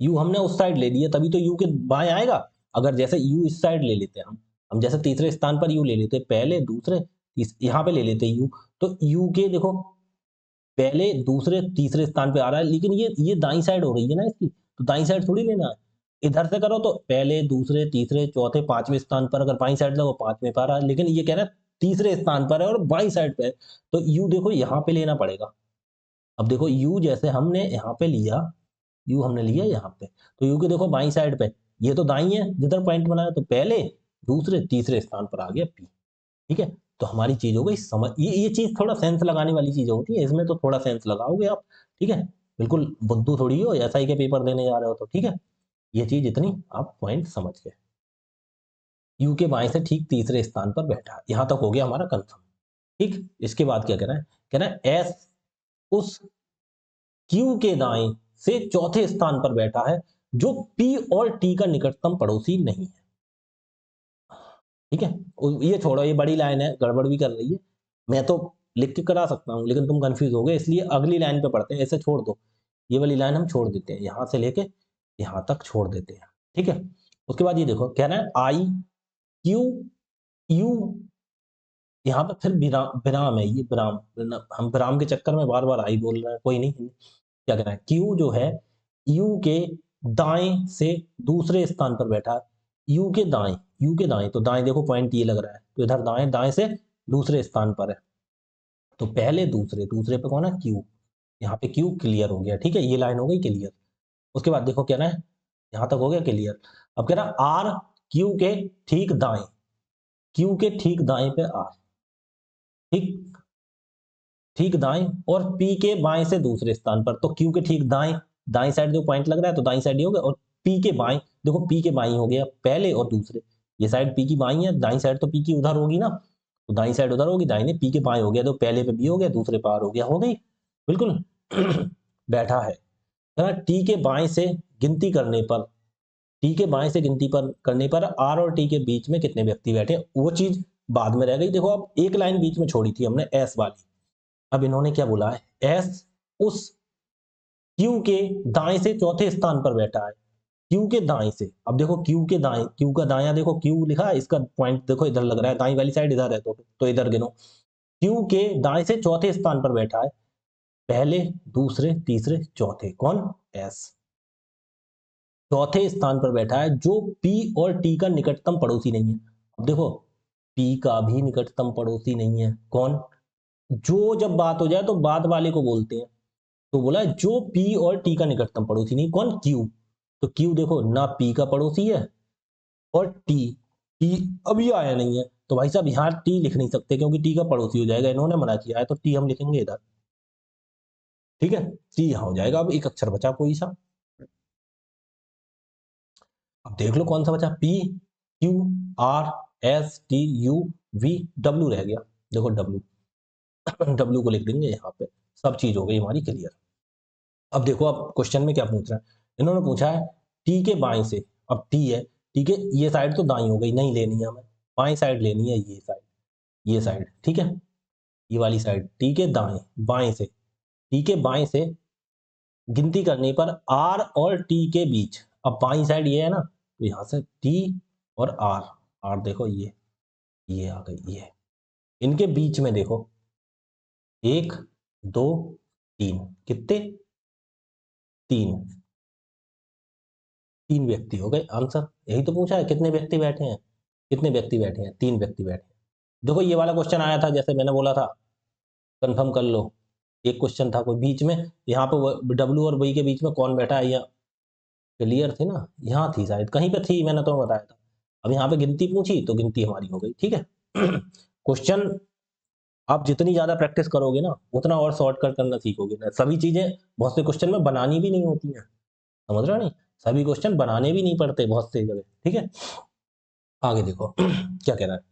यू हमने उस साइड ले लिया तभी तो यू के बाएं आएगा, अगर जैसे यू इस साइड ले लेते हैं हम जैसे तीसरे स्थान पर यू ले लेते, पहले दूसरे यहाँ पे ले लेते यू, तो यू के देखो पहले दूसरे तीसरे स्थान पे आ रहा है, लेकिन ये दाई साइड हो रही है ना इसकी, तो दाई साइड थोड़ी लेना है, इधर से करो तो पहले दूसरे तीसरे चौथे पांचवें स्थान पर, अगर बाई साइड लगो पांचवें पे आ रहा है, लेकिन ये कह रहा है तीसरे स्थान पर है और बाई साइड पे है, तो यू देखो यहाँ पे लेना पड़ेगा, अब देखो यू जैसे हमने यहाँ पे लिया, यू हमने लिया यहाँ पे, तो यू के देखो बाई साइड पे, ये तो दाई है जिधर पॉइंट बनाया, तो पहले दूसरे तीसरे स्थान पर आ गया पी, ठीक है, तो हमारी चीज हो गई समझ, ये चीज थोड़ा सेंस लगाने वाली चीज होती है, इसमें तो थोड़ा सेंस लगाओगे आप, ठीक है। बिल्कुल बुद्धू थोड़ी हो, एसआई के पेपर देने जा रहे हो तो, ठीक है। ये चीज इतनी आप पॉइंट समझ गए। यू के बाएं से ठीक तीसरे स्थान पर बैठा, यहां तक हो गया हमारा कंफर्म। ठीक, इसके बाद क्या कह रहा है एस उस क्यू के दाएं से चौथे स्थान पर बैठा है जो पी और टी का निकटतम पड़ोसी नहीं है। ठीक है, ये छोड़ो, ये बड़ी लाइन है, गड़बड़ भी कर रही है, मैं तो लिख के करा सकता हूं लेकिन तुम कंफ्यूज हो गए, इसलिए अगली लाइन पे पढ़ते हैं। ऐसे छोड़ दो, ये वाली लाइन हम छोड़ देते हैं, यहां से लेके यहां तक छोड़ देते हैं। ठीक है, उसके बाद ये देखो कह रहा है आई क्यू यू, यहाँ पर फिर विराम विराम है, ये विराम, हम विराम के चक्कर में बार बार आई बोल रहे हैं, कोई नहीं। क्या कह रहा है क्यू जो है यू के दाएं से दूसरे स्थान पर बैठा है। यू के दाएं, यू के दाएं, तो दाएं देखो पॉइंट ये लग रहा है, तो इधर दाएं, दाएं से दूसरे स्थान पर है, तो पहले दूसरे, दूसरे पे कौन है क्यू, यहाँ पे क्यू क्लियर हो गया। ठीक है, ये लाइन हो गई क्लियर। उसके बाद देखो क्या है, यहां तक हो गया क्लियर। अब कह रहा है आर क्यू के ठीक दाएं, क्यू के ठीक दाएं पे आर, ठीक, ठीक दाएं, और पी के बाएं से दूसरे स्थान पर, तो क्यू के ठीक दाएं, दाएं साइड जो पॉइंट लग रहा है तो दाएं साइड ही हो गया, और पी के बाएं, देखो पी के बाएं हो गया पहले और दूसरे, ये साइड पी की बाएं है, दाईं साइड तो पी की उधर होगी ना, तो दाईं साइड उधर होगी, दाईं ने पी के बाएं हो गया, तो पहले पे बी हो गया, दूसरे पार हो गया, हो गई बिल्कुल। बैठा है टी के बाएं से गिनती करने पर, टी के बाएं से गिनती पर करने पर आर और टी के बीच में कितने व्यक्ति बैठे, वो चीज बाद में रह गई। देखो अब एक लाइन बीच में छोड़ी थी हमने एस वाली, अब इन्होंने क्या बोला है एस उस क्यू के दाएं से चौथे स्थान पर बैठा है, क्यू के दाएं से। अब देखो क्यू के दाएं, क्यू का दाया देखो क्यू लिखा है, इसका पॉइंट देखो इधर लग रहा है, दाई वाली साइड इधर है, तो इधर गिनो, क्यू के दाएं से चौथे स्थान पर बैठा है, पहले दूसरे तीसरे चौथे, कौन एस, चौथे स्थान पर बैठा है जो पी और टी का निकटतम पड़ोसी नहीं है। अब देखो पी का भी निकटतम पड़ोसी नहीं है, कौन, जो जब बात हो जाए तो बाद वाले को बोलते हैं, तो बोला जो पी और टी का निकटतम पड़ोसी नहीं, कौन क्यू, तो क्यू देखो ना पी का पड़ोसी है और टी, टी अभी आया नहीं है, तो भाई साहब यहाँ टी लिख नहीं सकते क्योंकि टी का पड़ोसी हो जाएगा, इन्होंने मना किया है, तो टी हम लिखेंगे इधर। ठीक है, टी यहाँ हो जाएगा, अब एक अक्षर बचा कोई सा, अब देख लो कौन सा बचा, P Q R S T you V W रह गया, देखो डब्ल्यू, डब्ल्यू को लिख देंगे यहाँ पे, सब चीज हो गई हमारी क्लियर। अब देखो अब क्वेश्चन में क्या पूछ रहा है, इन्होंने पूछा है टी के बाएं से, अब टी है, ठीक है, ये साइड तो दाई हो गई, नहीं लेनी है हमें, बाएं साइड लेनी है, ये साइड, ये साइड, ठीक है, ये वाली साइड, टी के दाएं, बाएं से, टी के बाएं से गिनती करने पर आर और टी के बीच, अब बाई साइड ये है ना, तो यहां से टी और आर, आर देखो ये आ गई, ये इनके बीच में देखो एक दो तीन, कितने, तीन, तीन व्यक्ति हो गए, आंसर यही तो पूछा है, कितने व्यक्ति बैठे हैं, कितने व्यक्ति बैठे हैं, तीन व्यक्ति बैठे हैं। देखो ये वाला क्वेश्चन आया था, जैसे मैंने बोला था, कंफर्म कर लो, एक क्वेश्चन था कोई बीच में, यहाँ पे डब्ल्यू और वाई के बीच में कौन बैठा है, यहाँ क्लियर थी ना, यहाँ थी शायद, कहीं पे थी, मैंने तो बताया था। अब यहाँ पे गिनती पूछी तो गिनती हमारी हो गई। ठीक है, क्वेश्चन आप जितनी ज्यादा प्रैक्टिस करोगे ना उतना और शॉर्टकट करना सीखोगे ना, सभी चीजें बहुत से क्वेश्चन में बनानी भी नहीं होती हैं, समझ रहे हो नहीं, सभी क्वेश्चन बनाने भी नहीं पड़ते बहुत से जगह। ठीक है, आगे देखो क्या कह रहा है,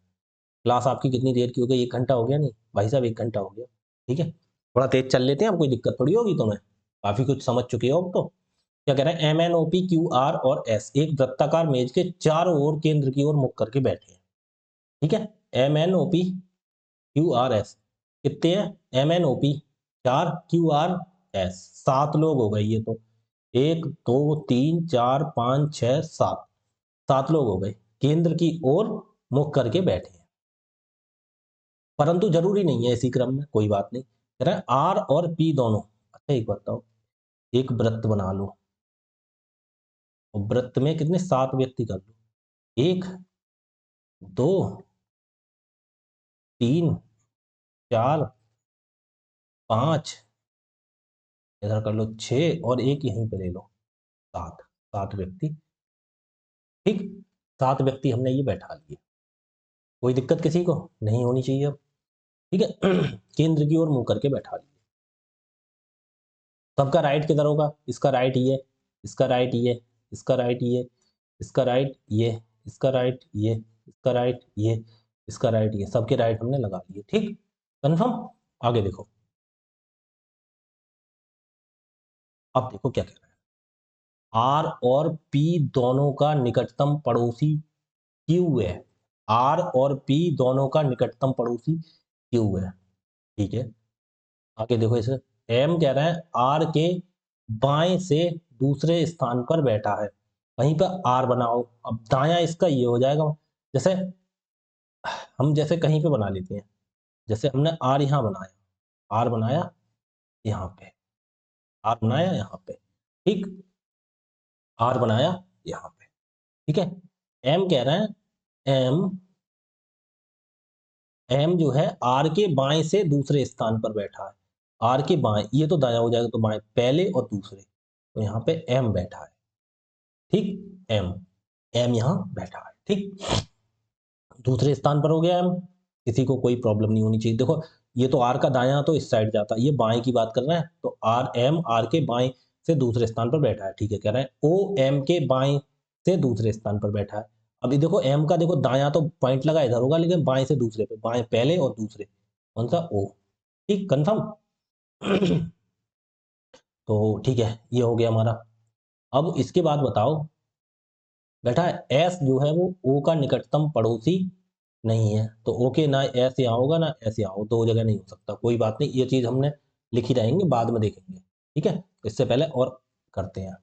क्लास आपकी कितनी देर की हो गई, 1 घंटा हो गया, नहीं भाई साहब 1 घंटा हो गया। ठीक है, थोड़ा तेज चल लेते हैं, अब कोई दिक्कत थोड़ी होगी तुम्हें, काफी कुछ समझ चुके हो अब तो। क्या कह रहे हैं, M N O P Q R और एस एक वृत्ताकार मेज के चारों ओर केंद्र की ओर मुख करके बैठे हैं। ठीक है, M N O P Q R S कितने हैं, M N O P 4, Q R S 7 लोग हो गए, ये तो 1 2 3 4 5 6 7, 7 लोग हो गए, केंद्र की ओर मुख करके बैठे हैं, परंतु जरूरी नहीं है इसी क्रम में, कोई बात नहीं। कह रहा है आर और पी दोनों, अच्छा एक बताओ, एक वृत्त बना लो, और वृत्त में कितने 7 व्यक्ति कर लो, 1 2 3 4 5, इधर कर लो 6, और एक यहीं पे ले लो 7, 7 व्यक्ति। ठीक, 7 व्यक्ति हमने ये बैठा लिए, कोई दिक्कत किसी को नहीं होनी चाहिए अब। ठीक है, केंद्र की ओर मुंह करके बैठा लिए। सबका राइट किधर होगा? इसका राइट ये, इसका राइट ये, इसका राइट ये, इसका राइट ये, इसका राइट ये, इसका राइट ये, इसका राइट ये, सबके राइट हमने लगा दिए। ठीक, कंफर्म? आगे देखो, अब देखो क्या कह रहा है। आर और पी दोनों का निकटतम पड़ोसी क्यू है। आर और पी दोनों का निकटतम पड़ोसी क्यू है। ठीक है, आगे देखो इसे। एम कह रहा है आर के बाएं से दूसरे स्थान पर बैठा है, वहीं पर आर बनाओ। अब दायां इसका ये हो जाएगा, जैसे हम जैसे कहीं पे बना लेते हैं, जैसे हमने आर यहाँ बनाया, आर बनाया यहाँ पे, आर बनाया यहाँ पे, ठीक, आर बनाया यहाँ पे, ठीक है। एम कह रहे हैं एम, एम जो है आर के बाएं से दूसरे स्थान पर बैठा है। आर के बाएं, ये तो दायां हो जाएगा, तो बाएं पहले और दूसरे, तो यहाँ पे एम बैठा है। ठीक, एम, एम यहाँ बैठा है। ठीक, दूसरे स्थान पर हो गया एम, किसी को कोई प्रॉब्लम नहीं होनी चाहिए। देखो ये तो आर का दायां तो इस साइड जाता है, ये बाएं की बात कर रहे हैं, तो आर, एम आर के बाएं से दूसरे स्थान पर बैठा है। ठीक है, कह रहे हैं ओ एम के बाएं से दूसरे स्थान पर बैठा है। अभी देखो एम का, देखो दायां तो पॉइंट लगा इधर होगा, लेकिन बाएं से दूसरे पे, बाएं पहले और दूसरे, कौन सा? ओ। ठीक, कंफर्म? तो ठीक है, ये हो गया हमारा। अब इसके बाद बताओ बेटा, एस जो है वो ओ का निकटतम पड़ोसी नहीं है, तो ओ के ना एस यहाँ होगा ना एस यहाँ हो, दो जगह नहीं हो सकता। कोई बात नहीं, ये चीज हमने लिखी रहेंगे, बाद में देखेंगे। ठीक है, इससे पहले और करते हैं।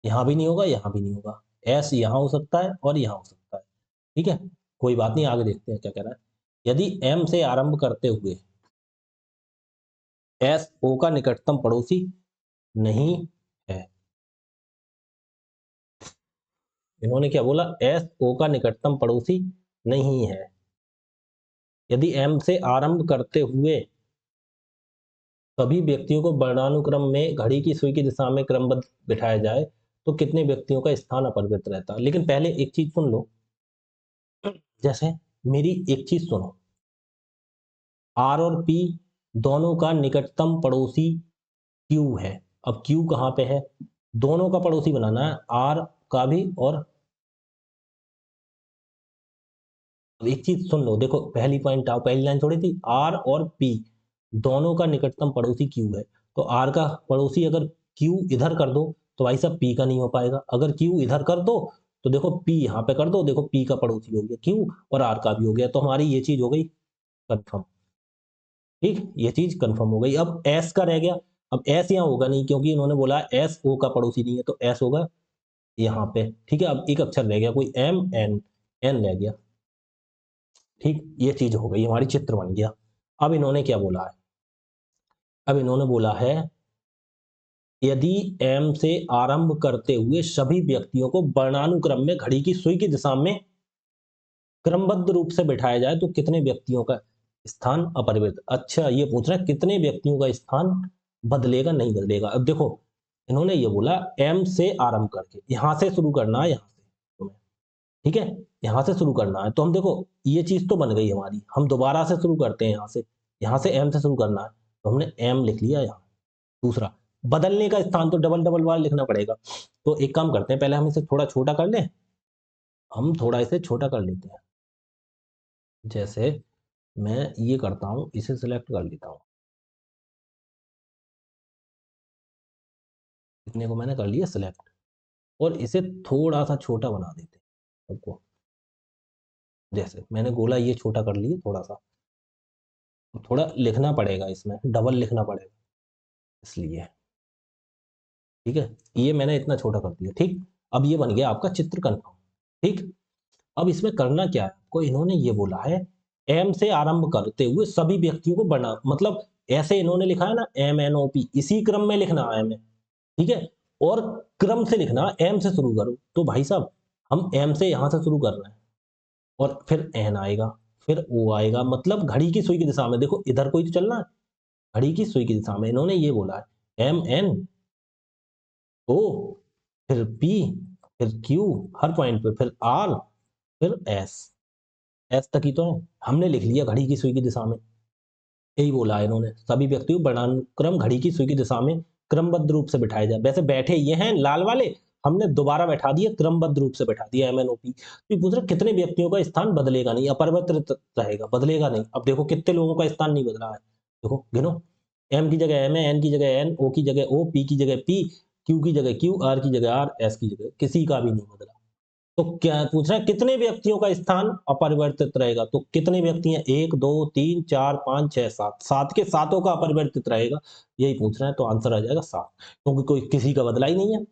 यहाँ भी नहीं होगा, यहाँ भी नहीं होगा, एस यहाँ हो सकता है और यहाँ हो सकता है। ठीक है, कोई बात नहीं, आगे देखते हैं क्या कह रहा है। यदि एम से आरंभ करते हुए एस ओ का निकटतम पड़ोसी नहीं है, इन्होंने क्या बोला? एस ओ का निकटतम पड़ोसी नहीं है। यदि एम से आरंभ करते हुए सभी व्यक्तियों को वर्णानुक्रम में घड़ी की सुई की दिशा में क्रमबद्ध बिठाया जाए, तो कितने व्यक्तियों का स्थान अपरिवर्तित रहता है? लेकिन पहले एक चीज सुन लो, जैसे मेरी एक चीज सुनो, आर और पी दोनों का निकटतम पड़ोसी क्यू है। अब क्यू कहाँ पे है? दोनों का पड़ोसी बनाना है, आर का भी। और एक चीज सुन लो, देखो पहली पॉइंट आओ, पहली लाइन थोड़ी थी, आर और पी दोनों का निकटतम पड़ोसी क्यू है, तो आर का पड़ोसी अगर क्यू इधर कर दो तो भाई साहब पी का नहीं हो पाएगा। अगर क्यू इधर कर दो तो देखो पी यहाँ पे कर दो, देखो पी का पड़ोसी हो गया क्यू और आर का भी हो गया, तो हमारी ये चीज हो गई कंफर्म। ठीक, ये चीज कंफर्म हो गई। अब एस का रह गया। अब एस यहाँ होगा नहीं, क्योंकि इन्होंने बोला एस ओ का पड़ोसी नहीं है, तो एस होगा यहाँ पे। ठीक है, अब एक अक्षर रह गया, कोई एम एन, एन रह गया। ठीक, ये चीज हो गई, हमारी चित्र बन गया। अब इन्होंने क्या बोला है? अब इन्होंने बोला है यदि एम से आरंभ करते हुए सभी व्यक्तियों को वर्णानुक्रम में घड़ी की सुई की दिशा में क्रमबद्ध रूप से बिठाया जाए, तो कितने व्यक्तियों का स्थान अपरिवर्तित? अच्छा, ये पूछ रहे हैं कितने व्यक्तियों का स्थान बदलेगा नहीं बदलेगा। अब देखो इन्होंने ये बोला एम से आरंभ करके, यहां से शुरू करना है, यहां से तुम्हें, ठीक है, यहां से शुरू करना है। तो हम देखो ये चीज तो बन गई हमारी, हम दोबारा से शुरू करते हैं, यहां से एम से शुरू करना है, तो हमने एम लिख लिया यहाँ। दूसरा, बदलने का स्थान तो डबल डबल बार लिखना पड़ेगा, तो एक काम करते हैं, पहले हम इसे थोड़ा छोटा कर लें, हम थोड़ा इसे छोटा कर लेते हैं। जैसे मैं ये करता हूं, इसे सिलेक्ट कर लेता हूं, इतने को मैंने कर लिया सिलेक्ट, और इसे थोड़ा सा छोटा बना देते हैं सबको। जैसे मैंने गोला ये छोटा कर लिया थोड़ा सा, थोड़ा लिखना पड़ेगा, इसमें डबल लिखना पड़ेगा इसलिए। ठीक है, ये मैंने इतना छोटा कर दिया। ठीक, अब ये बन गया आपका चित्र कन्फर्म। ठीक, अब इसमें करना क्या है आपको, इन्होंने ये बोला है एम से आरंभ करते हुए सभी व्यक्तियों को बना, मतलब ऐसे इन्होंने लिखा है ना एम एन ओ पी, इसी क्रम में लिखना है हमें। ठीक है, और क्रम से लिखना, एम से शुरू करो, तो भाई साहब हम एम से यहां से शुरू कर रहे हैं, और फिर एन आएगा, फिर ओ आएगा, मतलब घड़ी की सुई की दिशा में, देखो इधर कोई तो चलना है, घड़ी की सुई की दिशा में इन्होंने ये बोला है एम एन ओ, फिर पी, फिर क्यू, हर पॉइंट पे, फिर आर, फिर एस। एस तक ही तो है, हमने लिख लिया घड़ी की सुई की दिशा में, यही बोला है इन्होंने, सभी व्यक्तियों वर्णानुक्रम घड़ी की सुई की दिशा में क्रमबद्ध रूप से बिठाए जाए। वैसे बैठे ये हैं लाल वाले, हमने दोबारा बैठा दिए क्रमबद्ध रूप से बैठा दिया MNOP। तो ये पूछ रहा कितने व्यक्तियों का स्थान बदलेगा नहीं, अपरिवर्तित रहेगा, बदलेगा नहीं। अब देखो कितने लोगों का स्थान नहीं बदला है, देखो गिनो, M की जगह M है, N की जगह N, O की जगह O, P की जगह P, Q की जगह Q, R की जगह R, S की जगह, किसी का भी नहीं बदला। तो क्या पूछ रहा है कितने व्यक्तियों का स्थान अपरिवर्तित रहेगा, तो कितने व्यक्ति हैं, 1 2 3 4 5 6 7, 7 के सातों का अपरिवर्तित रहेगा, यही पूछ रहे हैं। तो आंसर आ जाएगा 7, क्योंकि कोई किसी का बदला ही नहीं है।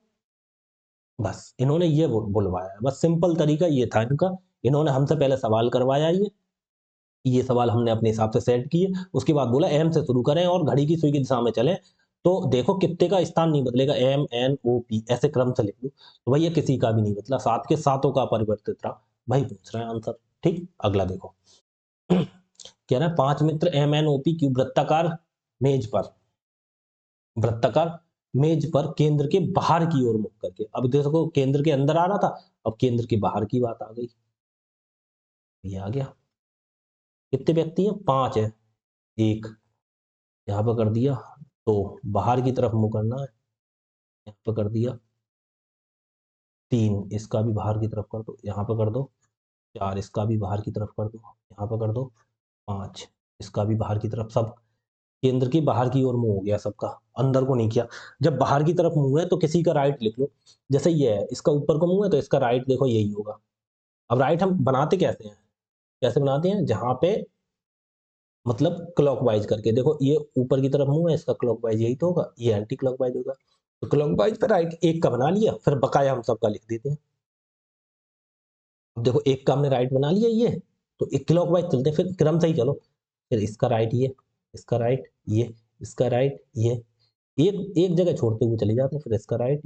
बस इन्होंने ये बुलवाया है, बस सिंपल तरीका ये था इनका। इन्होंने हमसे पहले सवाल करवाया, ये सवाल हमने अपने हिसाब से सेट किए, उसके बाद बोला M से शुरू करें और घड़ी की सुई की दिशा में चलें। तो देखो कितने का स्थान नहीं बदलेगा, MNOP ऐसे क्रम से लिख लो। तो भैया किसी का भी नहीं बदला, 7 के सातों का परिवर्तित रहा, भाई पूछ रहे हैं आंसर। ठीक, अगला देखो कह रहा है 5 मित्र MNOP की वृत्ताकार मेज पर केंद्र के बाहर की ओर मुख करके। अब देखो केंद्र के अंदर आ रहा था, अब केंद्र के बाहर की बात आ गई, ये आ गया। कितने व्यक्ति हैं, 5 है, 1 यहाँ पर कर दिया, तो बाहर की तरफ मुंह करना है, यहाँ पर कर दिया 3, इसका भी बाहर की तरफ कर दो, यहाँ पर कर दो 4, इसका भी बाहर की तरफ कर दो, यहाँ पर कर दो 5, इसका भी बाहर की तरफ। सब केंद्र की बाहर की ओर मुंह हो गया सबका, अंदर को नहीं किया। जब बाहर की तरफ मुंह है तो किसी का राइट लिख लो, जैसे ये है, इसका ऊपर को मुंह है तो इसका राइट देखो यही होगा। अब राइट हम बनाते कैसे हैं, कैसे बनाते हैं, जहां पे मतलब क्लॉकवाइज करके, देखो ये ऊपर की तरफ मुंह है, इसका क्लॉकवाइज यही तो होगा, ये एंटी क्लॉकवाइज होगा। तो क्लॉकवाइज पे राइट एक का बना लिया, फिर बकाया हम सबका लिख देते हैं। अब देखो एक का हमने राइट बना लिया ये, तो एक क्लॉकवाइज चलते हैं, फिर क्रम से ही चलो, फिर इसका राइट ये, इसका राइट ये, इसका राइट ये, एक एक जगह छोड़ते हुए चले जाते हैं, फिर इसका राइट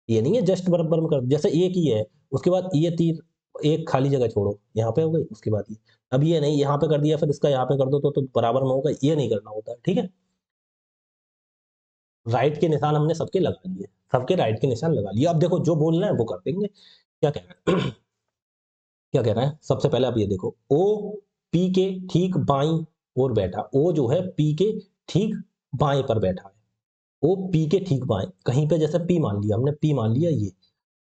ये नहीं है जस्ट बराबर में कर, जैसे एक ही है उसके बाद ये तीर, एक खाली जगह छोड़ो, यहाँ पे हो गई, उसके बाद ये। अब ये नहीं, यहाँ पे कर दिया फिर इसका यहाँ पे कर दो, तो बराबर में होगा, ये नहीं करना होता है, ठीक है। राइट के निशान हमने सबके लगा लिए, सबके राइट के निशान लगा लिए। अब देखो जो बोलना है वो कर देंगे। क्या कह रहा है क्या कह रहा है, सबसे पहले आप ये देखो, ओ पी के ठीक बाईं ओर बैठा, ओ जो है पी के ठीक बाएं पर बैठा है, ओ पी के ठीक बाएं, कहीं पे जैसे पी मान लिया हमने, पी मान लिया ये।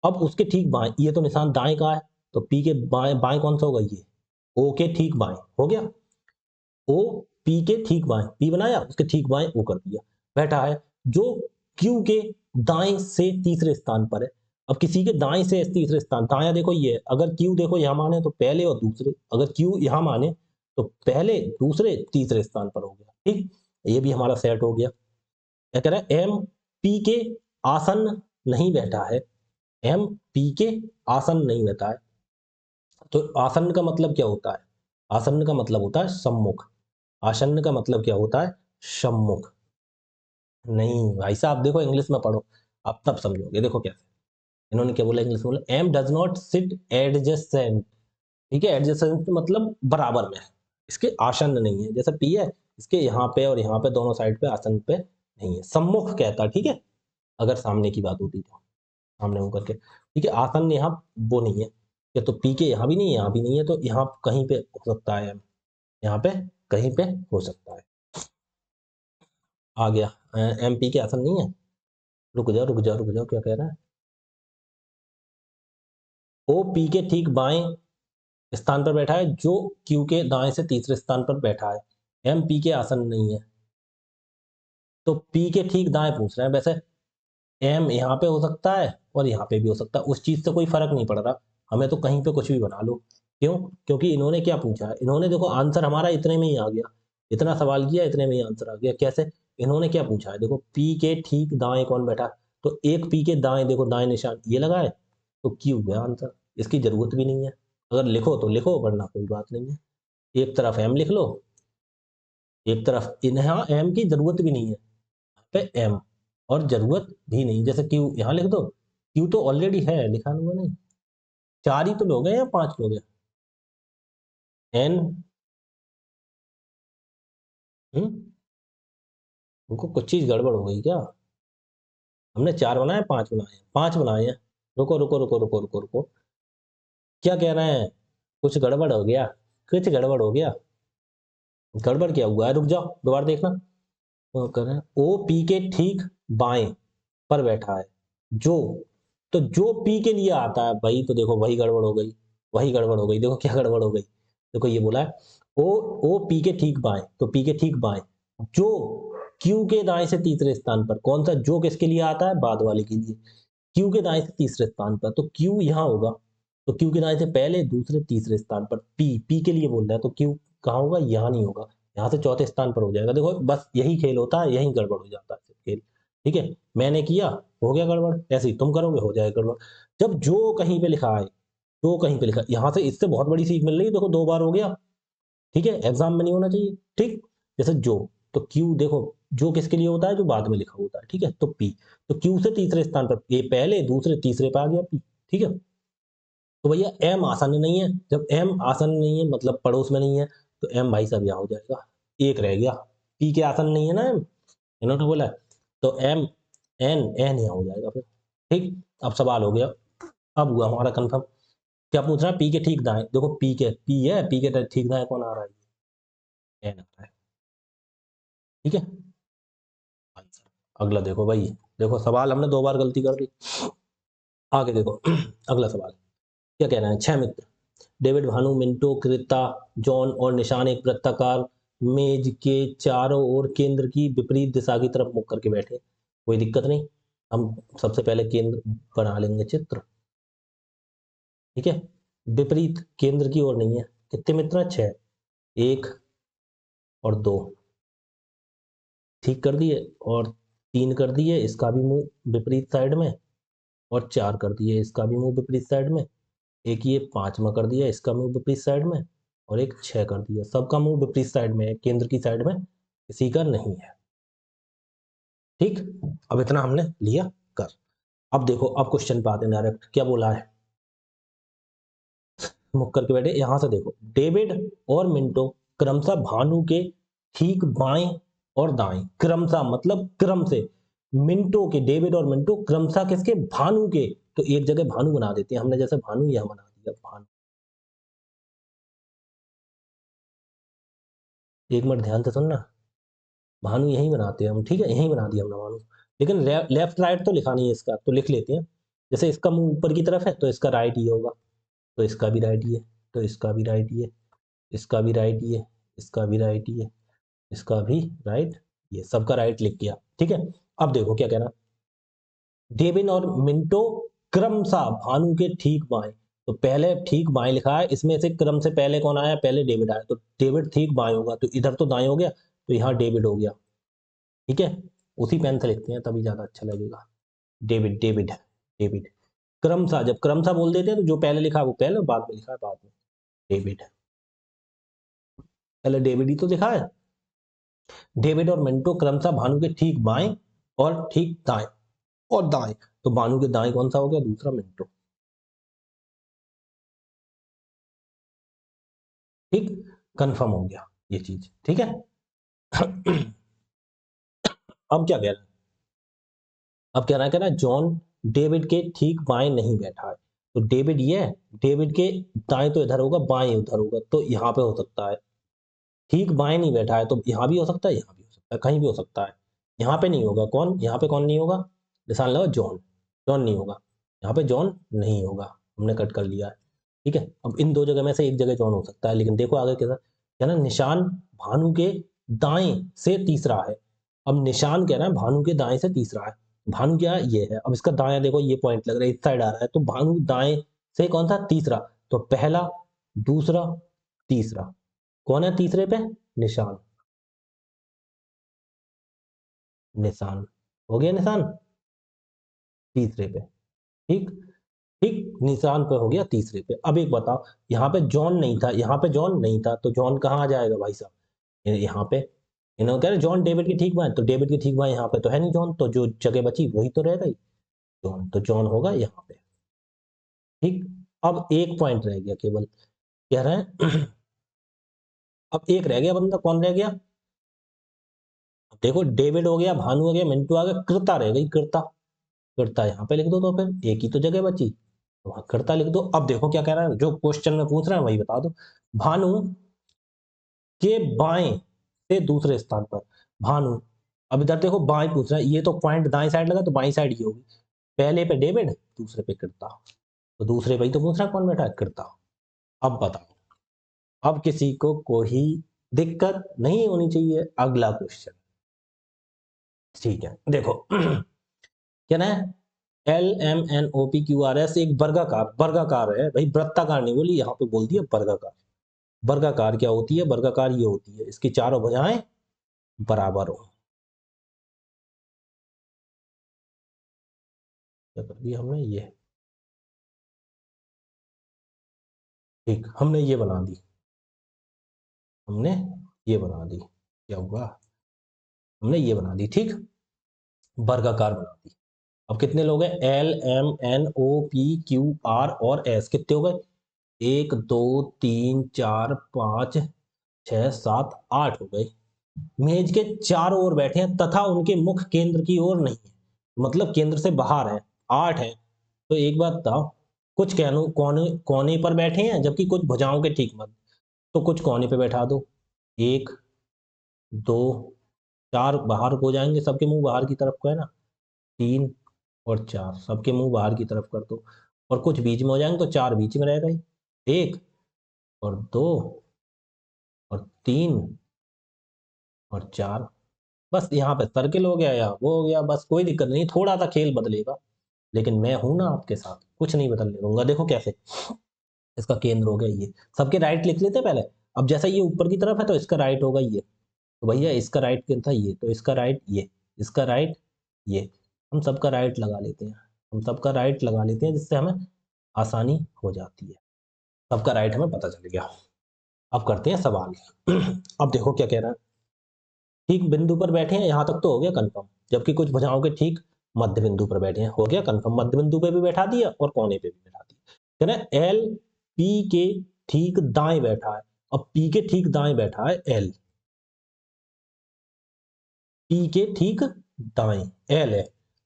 अब उसके ठीक बाएं, ये तो निशान दाएं का है, तो पी के बाएं बाएं कौन सा होगा, ये ओ के ठीक बाएं हो गया। ओ पी के ठीक बाएं, पी बनाया, उसके ठीक बाएं ओ कर दिया, बैठा है। जो क्यू के दाएं से तीसरे स्थान पर है। अब किसी के दाएं से तीसरे स्थान, दाया देखो ये, अगर क्यू देखो यहां माने तो पहले और दूसरे, अगर क्यू यहां माने तो पहले दूसरे तीसरे स्थान पर हो गया, ठीक। ये भी हमारा सेट हो गया। क्या कह रहा है, एम पी के आसन्न नहीं बैठा है, एम पी के आसन्न नहीं बैठा है। तो आसन्न का मतलब क्या होता है, आसन्न का मतलब होता है सम्मुख, आसन्न का मतलब क्या होता है, सम्मुख। नहीं भाई साहब देखो इंग्लिश में पढ़ो, आप तब समझोगे। देखो कैसे इन्होंने क्या बोला, इंग्लिश में बोला, M does not sit adjacent, ठीक है, एडजेसेंट मतलब बराबर में है, इसके आसन्न नहीं है, जैसे पी है इसके यहाँ पे और यहाँ पे दोनों साइड पे आसन्न पे नहीं है, सम्मुख कहता, ठीक है, अगर सामने की बात होती तो सामने होकर के, ठीक है। आसन्न यहाँ वो नहीं है, या तो पी के यहाँ भी नहीं है, यहाँ भी नहीं है, तो यहाँ कहीं पे हो सकता है, यहाँ पे कहीं पे हो सकता है। आ गया, MP के आसन नहीं है, रुक जाओ रुक जाओ रुक जाओ, क्या कह रहा है, ओ पी के ठीक बाएं स्थान पर बैठा है, जो क्यू के दाएं से तीसरे स्थान पर बैठा है, MP के आसन नहीं है, तो पी के ठीक दाएं पूछ रहे हैं। वैसे एम यहाँ पे हो सकता है और यहाँ पे भी हो सकता है, उस चीज से कोई फर्क नहीं पड़ रहा, हमें तो कहीं पे कुछ भी बना लो। क्यों, क्योंकि इन्होंने क्या पूछा है, इन्होंने देखो आंसर हमारा इतने में ही आ गया, इतना सवाल किया इतने में ही आंसर आ गया। कैसे, इन्होंने क्या पूछा है, देखो पी के ठीक दाएं कौन बैठा, तो एक पी के दाएं, देखो दाएं निशान ये लगा है, तो क्यू गया आंसर, इसकी जरूरत भी नहीं है, अगर लिखो तो लिखो वरना कोई बात नहीं है। एक तरफ एम लिख लो, एक तरफ यहाँ एम की जरूरत भी नहीं है, यहाँ पे एम और जरूरत भी नहीं, जैसे क्यू यहाँ लिख दो, क्यू तो ऑलरेडी है, लिखा हुआ नहीं, 4 ही तो लोग हैं या 5 लोग हैं, एन, उनको कुछ चीज गड़बड़ हो गई क्या, हमने 4 बनाए 5 बनाए, 5 बनाए हैं। रुको रुको रुको रुको रुको रुको, क्या कह रहे हैं, कुछ गड़बड़ हो गया, कुछ गड़बड़ हो गया, गड़बड़ क्या हुआ है, रुक जाओ दोबारा देखना। वो कर रहे हैं ओ पी के ठीक बाएं पर बैठा है जो, तो जो पी के लिए आता है भाई, तो देखो वही गड़बड़ हो गई, वही गड़बड़ हो गई। देखो क्या गड़बड़ हो गई, देखो ये बोला है ओ, ओ पी के ठीक बाएं, तो पी के ठीक बाएं जो क्यू के दाएं से तीसरे स्थान पर, कौन सा जो किसके लिए आता है, बाद वाले के लिए, क्यू के दाएं से तीसरे स्थान पर, तो क्यू यहाँ होगा, तो क्यू के दाएं से पहले दूसरे तीसरे स्थान पर, पी पी के लिए बोल रहा है, तो क्यू कहाँ होगा, यहाँ नहीं होगा, यहाँ से चौथे स्थान पर हो जाएगा। देखो बस यही खेल होता है, यही गड़बड़ हो जाता है खेल, ठीक है। मैंने किया, हो गया गड़बड़, ऐसे ही तुम करोगे, हो जाएगा गड़बड़। जब जो कहीं पे लिखा है, जो कहीं पे लिखा, यहाँ से इससे बहुत बड़ी सीख मिल रही है, देखो 2 बार हो गया, ठीक है, एग्जाम में नहीं होना चाहिए, ठीक। जैसे जो, तो क्यू देखो, जो किसके लिए होता है, जो बाद में लिखा होता है, ठीक है, तो पी, तो क्यू से तीसरे स्थान पर, ये पहले दूसरे तीसरे पे आ गया पी, ठीक है। तो भैया एम आसानी नहीं है, जब एम आसानी नहीं है मतलब पड़ोस में नहीं है, तो एम भाई साहब यहाँ हो जाएगा, एक रह गया, पी के आसान नहीं है ना एम, इन्होंने बोला है, तो एम एन एन यहाँ हो जाएगा फिर, ठीक। अब सवाल हो गया, अब हुआ हमारा कंफर्म। क्या पूछ रहा है, पी के ठीक दाएं, देखो पी के, पी है, पी के ठीक दाएं कौन आ रहा है, एन आ रहा है, ठीक है। अगला देखो भाई, देखो सवाल हमने 2 बार गलती कर दी, आगे देखो अगला सवाल क्या कह रहा है, 6 मित्र डेविड, भानु, मिंटो, कृता, जॉन और निशान एक वृत्ताकार मेज के चारों ओर केंद्र की विपरीत दिशा की तरफ मुख करके बैठे। कोई दिक्कत नहीं, हम सबसे पहले केंद्र बना लेंगे चित्र, ठीक है। विपरीत केंद्र की ओर नहीं है, कितने मित्र हैं, 6, 1 और 2, ठीक कर दिए, और 3 कर दिए, इसका भी मुंह विपरीत साइड में, और 4 कर दिए, इसका भी मुंह विपरीत साइड में, एक ये 5वां कर दिया, इसका मुंह विपरीत साइड में, और एक 6 कर दिया, सबका मुंह विपरीत साइड में है, केंद्र की साइड में किसी का नहीं है, ठीक। अब इतना हमने लिया कर। अब देखो, अब क्वेश्चन पे आते हैं डायरेक्ट, क्या बोला है, मुख करके बैठे, यहां से देखो, डेविड और मिंटो क्रमशः भानु के ठीक बाएं और दाएं, क्रमशः मतलब क्रम से, मिंटो के, डेविड और मिंटो क्रमशः किसके, भानु के, तो एक जगह भानु बना देते हैं हमने, जैसे भानु यहां बना दिया, भानु, एक मिनट ध्यान से सुनना, भानु यहीं बनाते हैं हम, ठीक है, यहीं बना दिया हमने भानु, लेकिन लेफ्ट राइट तो लिखा नहीं है इसका, तो लिख लेते हैं। जैसे इसका मुंह ऊपर की तरफ है, तो इसका राइट ये होगा, तो इसका भी राइट ये, तो इसका भी राइट ये, इसका भी राइट ये, इसका भी राइट ये, इसका भी राइट ये, सबका राइट लिख किया, ठीक है। अब देखो क्या कहना, डेविन और मिंटो क्रमशः भानु के ठीक बाएं, तो पहले ठीक बाएं लिखा है, इसमें से क्रम से पहले कौन आया, पहले डेविड आया, तो डेविड ठीक बाएं होगा, तो इधर तो दाएं हो गया, तो यहाँ डेविड हो गया, ठीक है। उसी पेन से लिखते हैं तभी ज्यादा अच्छा लगेगा, डेविड डेविड डेविड, क्रमशः, जब क्रमशः बोल देते हैं तो जो पहले लिखा है वो पहले, बाद में लिखा है बाद में, डेविड, पहले डेविड ही तो लिखा है। डेविड और मिंटो क्रमशः भानु के ठीक बाएं और ठीक दाएं, और दाएं, तो भानु के दाएं कौन सा हो गया, दूसरा मिंटो, ठीक, कंफर्म हो गया ये चीज, ठीक है। अब क्या कह रहा है, अब कह रहा है जॉन डेविड के ठीक बाएं नहीं बैठा है, तो डेविड ये है, डेविड के दाएं तो इधर होगा, बाएं उधर होगा, तो यहाँ पे हो सकता है, ठीक बाएं नहीं बैठा है, तो यहाँ भी हो सकता है, यहाँ भी हो सकता है, कहीं भी हो सकता है, यहाँ पे नहीं होगा, कौन यहाँ पे कौन नहीं होगा, निशान लगाओ, जॉन, जॉन नहीं होगा, यहाँ पे जॉन नहीं होगा, हमने कट कर लिया है, ठीक है। अब इन 2 जगह में से एक जगह जॉन हो सकता है, लेकिन देखो आगे कैसा, क्या ना, निशान भानु के दाएं से तीसरा है, अब निशान कह रहा है भानु के दाएं से तीसरा है, भानु क्या है, ये है, अब इसका दाएं देखो, ये पॉइंट लग रहा है, इस साइड आ रहा है, तो भानु दाएं से कौन था, तीसरा, तो पहला, दूसरा, तीसरा, कौन है तीसरे पे, निशान, निशान हो गया, निशान तीसरे पे, ठीक, ठीक, निशान पे हो गया तीसरे पे। अब एक बताओ, यहाँ पे जॉन नहीं था, यहाँ पे जॉन नहीं था, तो जॉन कहाँ आ जाएगा भाई साहब, यहाँ पे, इन्होंने कह रहे जॉन डेविड के ठीक बाएं, तो डेविड के ठीक बाएं यहाँ पे तो है नहीं जॉन, तो जो जगह बची वही तो रह गई, जॉन, तो जॉन होगा यहाँ पे, ठीक। अब एक पॉइंट रह गया केवल, कह रहे हैं अब एक रह गया बंदा, कौन रह गया, देखो डेविड हो गया, भानु हो गया, मिंटू आ गया, कृता रह गई, कृता, कृता यहाँ पे लिख दो, तो फिर एक ही तो जगह बची, तो वहां कृता लिख दो। अब देखो क्या कह रहा है, जो क्वेश्चन में पूछ रहा है वही बता दो, भानु के बाएं से दूसरे स्थान पर, भानु अब इधर देखो बाएं पूछ रहा है, ये तो पॉइंट दाएं साइड लगा तो बाईं साइड ये होगी। पहले पे डेविड, दूसरे पे कृता, तो दूसरे पे ही तो पूछ रहा है कौन बैठा है, कृता। अब बताओ, अब किसी को कोई दिक्कत नहीं होनी चाहिए। अगला क्वेश्चन, ठीक है देखो क्या ना है, LMNOPQRS एक वर्गाकार, वर्गाकार है भाई, वृत्ताकार नहीं बोली, यहाँ पे बोल दिया वर्गाकार। वर्गाकार क्या होती है, वर्गाकार ये होती है इसकी चारों भुजाएं बराबर हो। क्या कर दिया हमने, ये ठीक, हमने ये बना दी, हमने ये बना दी, क्या हुआ, हमने ये बना दी, ठीक, वर्गाकार बना दी। अब कितने लोग हैं, LMNOPQR और S कितने हो गए, 1 2 3 4 5 6 7 8 हो गए। मेज के चारों ओर बैठे हैं तथा उनके मुख केंद्र की ओर नहीं है, मतलब केंद्र से बाहर है, 8 है। तो एक बात बताओ, कुछ कोने कोने पर बैठे हैं जबकि कुछ भुजाओं के ठीक मत, तो कुछ कोने पे बैठा दो, 1 2 4 बाहर हो जाएंगे, सबके मुंह बाहर की तरफ को है ना, 3 और 4 सबके मुंह बाहर की तरफ कर दो, और कुछ बीच में हो जाएंगे तो 4 बीच में रह गए, 1 और 2 और 3 और 4, बस यहाँ पे सर्किल हो गया या वो हो गया, बस कोई दिक्कत नहीं, थोड़ा सा खेल बदलेगा, लेकिन मैं हूं ना आपके साथ, कुछ नहीं बदलने दूंगा। देखो कैसे, इसका केंद्र हो गया ये, सबके राइट लिख लेते पहले। अब जैसा ये ऊपर की तरफ है तो इसका राइट होगा ये, तो भैया इसका राइट क्या था, ये, तो इसका राइट ये, इसका राइट ये, हम सबका राइट लगा लेते हैं, हम सबका राइट लगा लेते हैं जिससे हमें आसानी हो जाती है, सबका राइट हमें पता चल गया। अब करते हैं सवाल अब देखो क्या कह रहा है, ठीक बिंदु पर बैठे हैं, यहां तक तो हो गया कंफर्म, जबकि कुछ भुजाओं के ठीक मध्य बिंदु पर बैठे हैं, हो गया कंफर्म, मध्य बिंदु पे भी बैठा दिया और कोने पे भी बैठा दिया। कह रहे एल पी के ठीक दाएं बैठा है, अब पी के ठीक दाएं बैठा है एल, पी के ठीक दाएं एल है,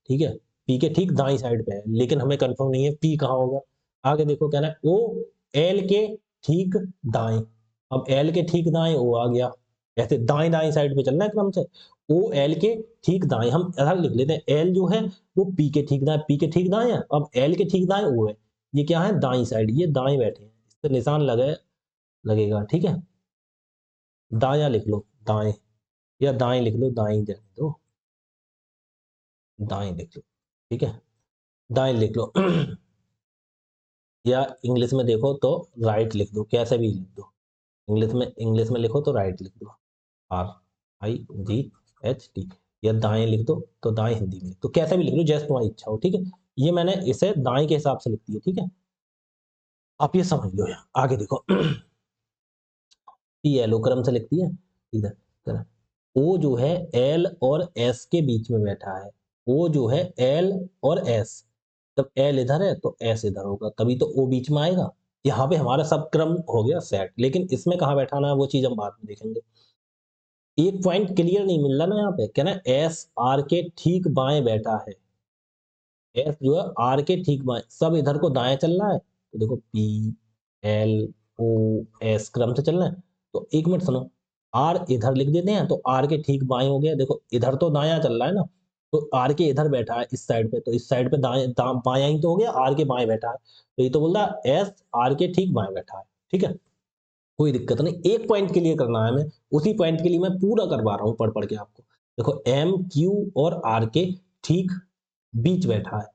ठीक है, पी के ठीक दाएं साइड पे है, लेकिन हमें कंफर्म नहीं है पी कहाँ होगा। आगे देखो क्या है, ओ एल के ठीक दाएं, अब एल के ठीक दाएं ओ आ गया, ऐसे दाएं दाएं साइड पे चलना है क्रम से, ओ एल के ठीक दाएं, हम अलग लिख लेते हैं, एल जो है वो पी के ठीक दाएं, पी के ठीक दाएं है, अब एल के ठीक दाएं ओ है, ये क्या है दाएं साइड, ये दाएं बैठे हैं, इससे निशान लगेगा, ठीक है, दाया लिख लो दाएं, या दाएं लिख लो, दाएं रहने दो, दाएं लिख लो, ठीक है, दाएं लिख लो या इंग्लिश में देखो तो राइट लिख दो, कैसे भी लिख दो, इंग्लिश में लिखो तो राइट लिख दो, RIGHT, या दाएं लिख दो तो दाएं हिंदी में लिख दो, कैसे भी लिख लो जैसे तुम्हारी इच्छा हो, ठीक है। ये मैंने इसे दाएं के हिसाब से लिख दिया, ठीक है, आप ये समझ लो। आगे देखो ये येलो क्रम से लिखती है, इधर ओ जो है एल और एस के बीच में बैठा है, ओ जो है एल और एस, जब एल इधर है तो एस इधर होगा, तभी तो ओ बीच में आएगा। यहाँ पे हमारा सब क्रम हो गया सेट, लेकिन इसमें कहाँ बैठाना है वो चीज हम बाद में देखेंगे। एक पॉइंट क्लियर नहीं मिल रहा ना यहाँ पे, क्या ना एस आर के ठीक बाएं बैठा है, एस जो है आर के ठीक बाएं, सब इधर को दाएं चल रहा है, तो देखो पी एल ओ एस क्रम से चल रहा है, तो एक मिनट सुनो, आर इधर लिख देते हैं तो आर के ठीक बाएं हो गया, देखो इधर तो दाया चल रहा है ना, तो आर के इधर बैठा है इस साइड पे, तो इस साइड पे बाया ही तो हो गया, आर के बाएं बैठा है, तो ये तो बोल रहा है एस आर के ठीक बाएं बैठा है, ठीक है, कोई दिक्कत नहीं, एक पॉइंट के लिए करना है हमें, उसी पॉइंट के लिए मैं पूरा करवा रहा हूँ पढ़ पढ़ के आपको। देखो एम क्यू और आर के ठीक बीच बैठा है,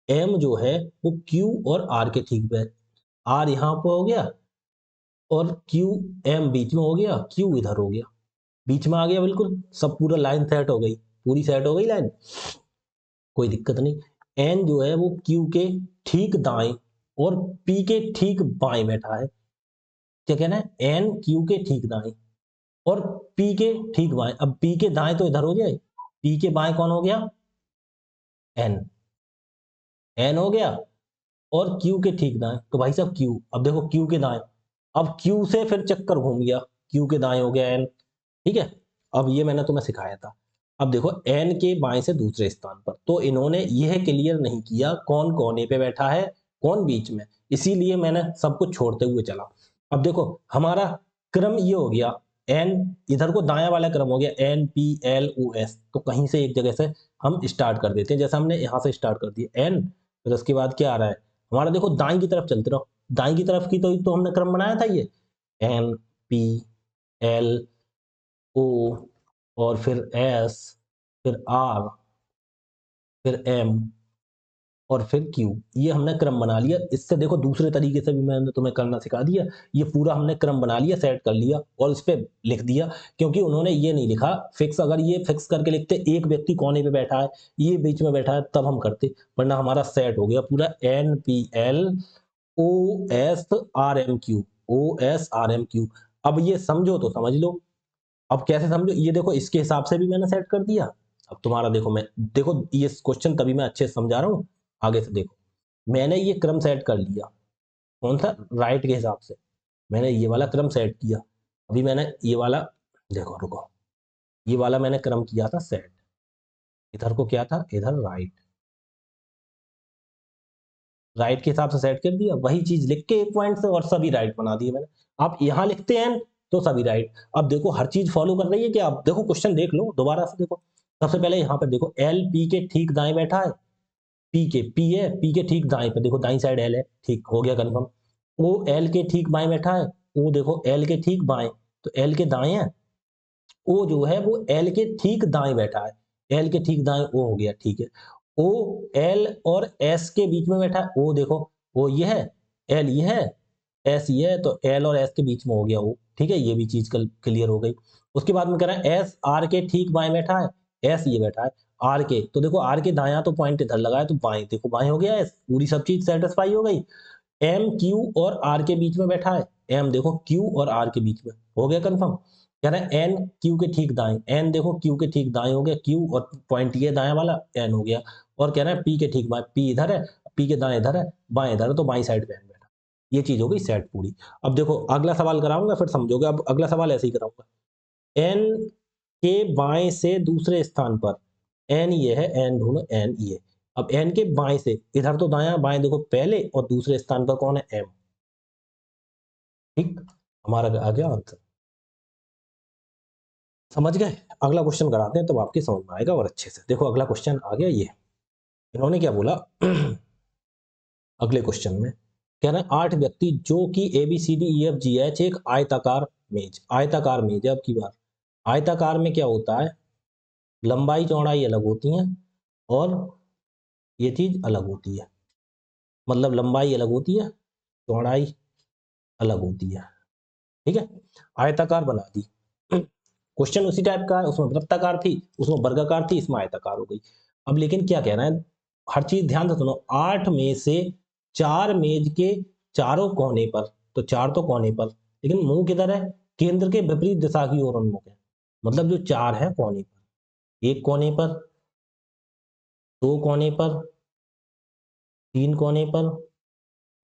एम जो है वो क्यू और आर के ठीक बैठ, आर यहाँ पे हो गया और क्यू एम बीच में हो गया, क्यू इधर हो गया, बीच में आ गया बिल्कुल, सब पूरा लाइन सेट हो गई, पूरी सेट हो गई लाइन, कोई दिक्कत नहीं। एन जो है वो क्यू के ठीक दाएं और पी के ठीक बाएं बैठा है, क्या कहना है, एन क्यू के ठीक दाएं और पी के ठीक बाएं, अब पी के दाएं तो इधर हो जाए, पी के बाएं कौन हो गया, एन, एन हो गया, और क्यू के ठीक दाएं तो भाई साहब क्यू, अब देखो क्यू के दाएं, अब क्यू से फिर चक्कर घूम गया, क्यू के दाएं हो गया एन, ठीक है, अब ये मैंने तुम्हें सिखाया था। अब देखो एन के बाएं से दूसरे स्थान पर, तो इन्होंने यह क्लियर नहीं किया कौन कोने पे बैठा है कौन बीच में, इसीलिए मैंने सब कुछ छोड़ते हुए चला। अब देखो हमारा क्रम ये हो गया, एन इधर को दायां वाला क्रम हो गया NPLOS, तो कहीं से एक जगह से हम स्टार्ट कर देते हैं, जैसे हमने यहाँ से स्टार्ट कर दिया N, फिर उसके बाद क्या आ रहा है हमारा, देखो दाएं की तरफ चलते रहो, दाएं की तरफ की तो हमने क्रम बनाया था, ये NPLO और फिर S, फिर R, फिर M और फिर Q, ये हमने क्रम बना लिया। इससे देखो दूसरे तरीके से भी मैंने तुम्हें करना सिखा दिया, ये पूरा हमने क्रम बना लिया, सेट कर लिया और इस पे लिख दिया, क्योंकि उन्होंने ये नहीं लिखा फिक्स, अगर ये फिक्स करके लिखते एक व्यक्ति कोने पे बैठा है, ये बीच में बैठा है, तब हम करते, वरना हमारा सेट हो गया पूरा NPLOSRMQ। अब ये समझो तो समझ लो, अब कैसे समझो, ये देखो इसके हिसाब से भी मैंने सेट कर दिया। अब तुम्हारा देखो, मैं देखो ये क्वेश्चन तभी मैं अच्छे से समझा रहा हूँ, आगे से देखो, मैंने ये क्रम सेट कर लिया, कौन सा, राइट के हिसाब से मैंने ये वाला क्रम सेट किया। अभी मैंने ये वाला, देखो रुको, ये वाला मैंने क्रम किया था सेट, इधर को क्या था, इधर राइट, राइट के हिसाब से सेट कर दिया, वही चीज लिख के एक पॉइंट से और सभी राइट बना दिए मैंने। आप यहाँ लिखते हैं तो सभी राइट। अब देखो हर चीज फॉलो कर रही है कि आप देखो क्वेश्चन देख लो दोबारा से, देखो सबसे पहले यहाँ पर देखो L P के ठीक दाएं बैठा है, P है, P के ठीक दाएं पे देखो, दाईं साइड L है, ठीक हो गया कंफर्म। O L के ठीक बाएं बैठा है, O देखो L के ठीक बाएं, तो L के दाएं है, O जो है वो L के ठीक दाएं बैठा है, L के ठीक दाएं O हो गया, ठीक है। O L और S के बीच में बैठा है, O देखो, O ये है, L ये है, S ये है, तो L और S के बीच में हो गया O, ठीक है, ये भी चीज क्लियर हो गई। उसके बाद में कह रहा है S R के ठीक बाएं बैठा है, S ये बैठा है R के, तो देखो R के दायां तो पॉइंट इधर लगा है, तो बाएं देखो, बाएं हो गया S, पूरी सब चीज सेटिस्फाई हो गई। M Q और R के बीच में बैठा है, M देखो Q और R के बीच में हो गया कंफर्म। कह रहा है N Q के ठीक दाएं, N देखो Q के ठीक दाएं हो गया, Q और पॉइंट ये दाएं वाला N हो गया। और कह रहा है P के ठीक बाएं, P इधर है, P के दाएं इधर है, बाएं इधर है, तो बाएं साइड पे N बैठा। ये चीज हो गई सेट पूरी। अब देखो अगला सवाल कराऊंगा फिर समझोगे, अब अगला सवाल ऐसे ही कराऊंगा। N के बाएं से दूसरे स्थान पर, N ये है, N ढूंढो, N ये, अब N के बाएं से, इधर तो दायां, बाएं देखो पहले, और दूसरे स्थान पर कौन है, M, ठीक, हमारा आ गया आंसर। समझ गए? अगला क्वेश्चन कराते हैं तब आपके समझ में आएगा और अच्छे से। देखो अगला क्वेश्चन आ गया, ये इन्होंने क्या बोला अगले क्वेश्चन में कह रहे हैं 8 व्यक्ति जो कि ABCDEFGH एक आयताकार मेज है। अब की बार आयताकार में क्या होता है, लंबाई चौड़ाई अलग होती है और ये चीज अलग होती है, मतलब लंबाई अलग होती है, चौड़ाई अलग होती है, ठीक है। आयताकार बना दी, क्वेश्चन उसी टाइप का है, उसमें वृत्ताकार थी, उसमें वर्गाकार थी, इसमें आयताकार हो गई। अब लेकिन क्या कह रहा है, हर चीज ध्यान से सुनो, 8 में से 4 मेज के चारों कोने पर, तो 4 तो कोने पर, लेकिन मुंह किधर है, केंद्र के विपरीत दिशा की ओर उन्मुख है, मतलब जो 4 है कोने पर, एक कोने पर, 2 कोने पर, 3 कोने पर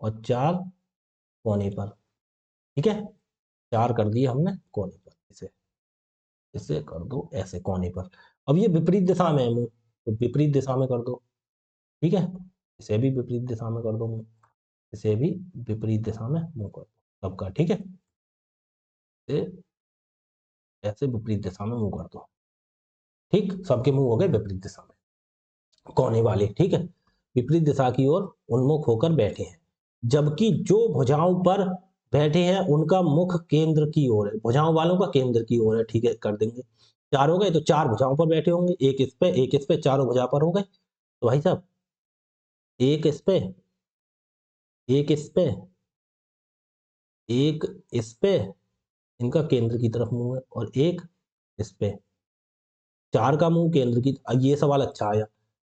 और 4 कोने पर, ठीक है, 4 कर दिए हमने कोने पर, इसे इसे कर दो ऐसे कोने पर। अब ये विपरीत दिशा में है मुंह, तो विपरीत दिशा में कर दो, ठीक है, इसे भी विपरीत दिशा में कर दो मुंह, इसे भी विपरीत दिशा में मुंह कर दो सबका, ठीक है, इसे ऐसे विपरीत दिशा में मुंह कर दो, ठीक, सबके मुंह हो गए विपरीत दिशा में कोने वाले, ठीक है, विपरीत दिशा की ओर उन्मुख होकर बैठे हैं, जबकि जो भुजाओं पर बैठे हैं उनका मुख केंद्र की ओर है, भुजाओं वालों का केंद्र की ओर है, ठीक है, कर देंगे। 4 हो गए, तो 4 भुजाओं पर बैठे होंगे, एक इस पे, एक इस पे, चारों भुजा पर हो गए, तो भाई साहब एक इस पे, एक इस पे, एक इस पे, इनका केंद्र की तरफ मुंह है, और एक इस पे, 4 का मुंह केंद्र की, ये सवाल अच्छा आया,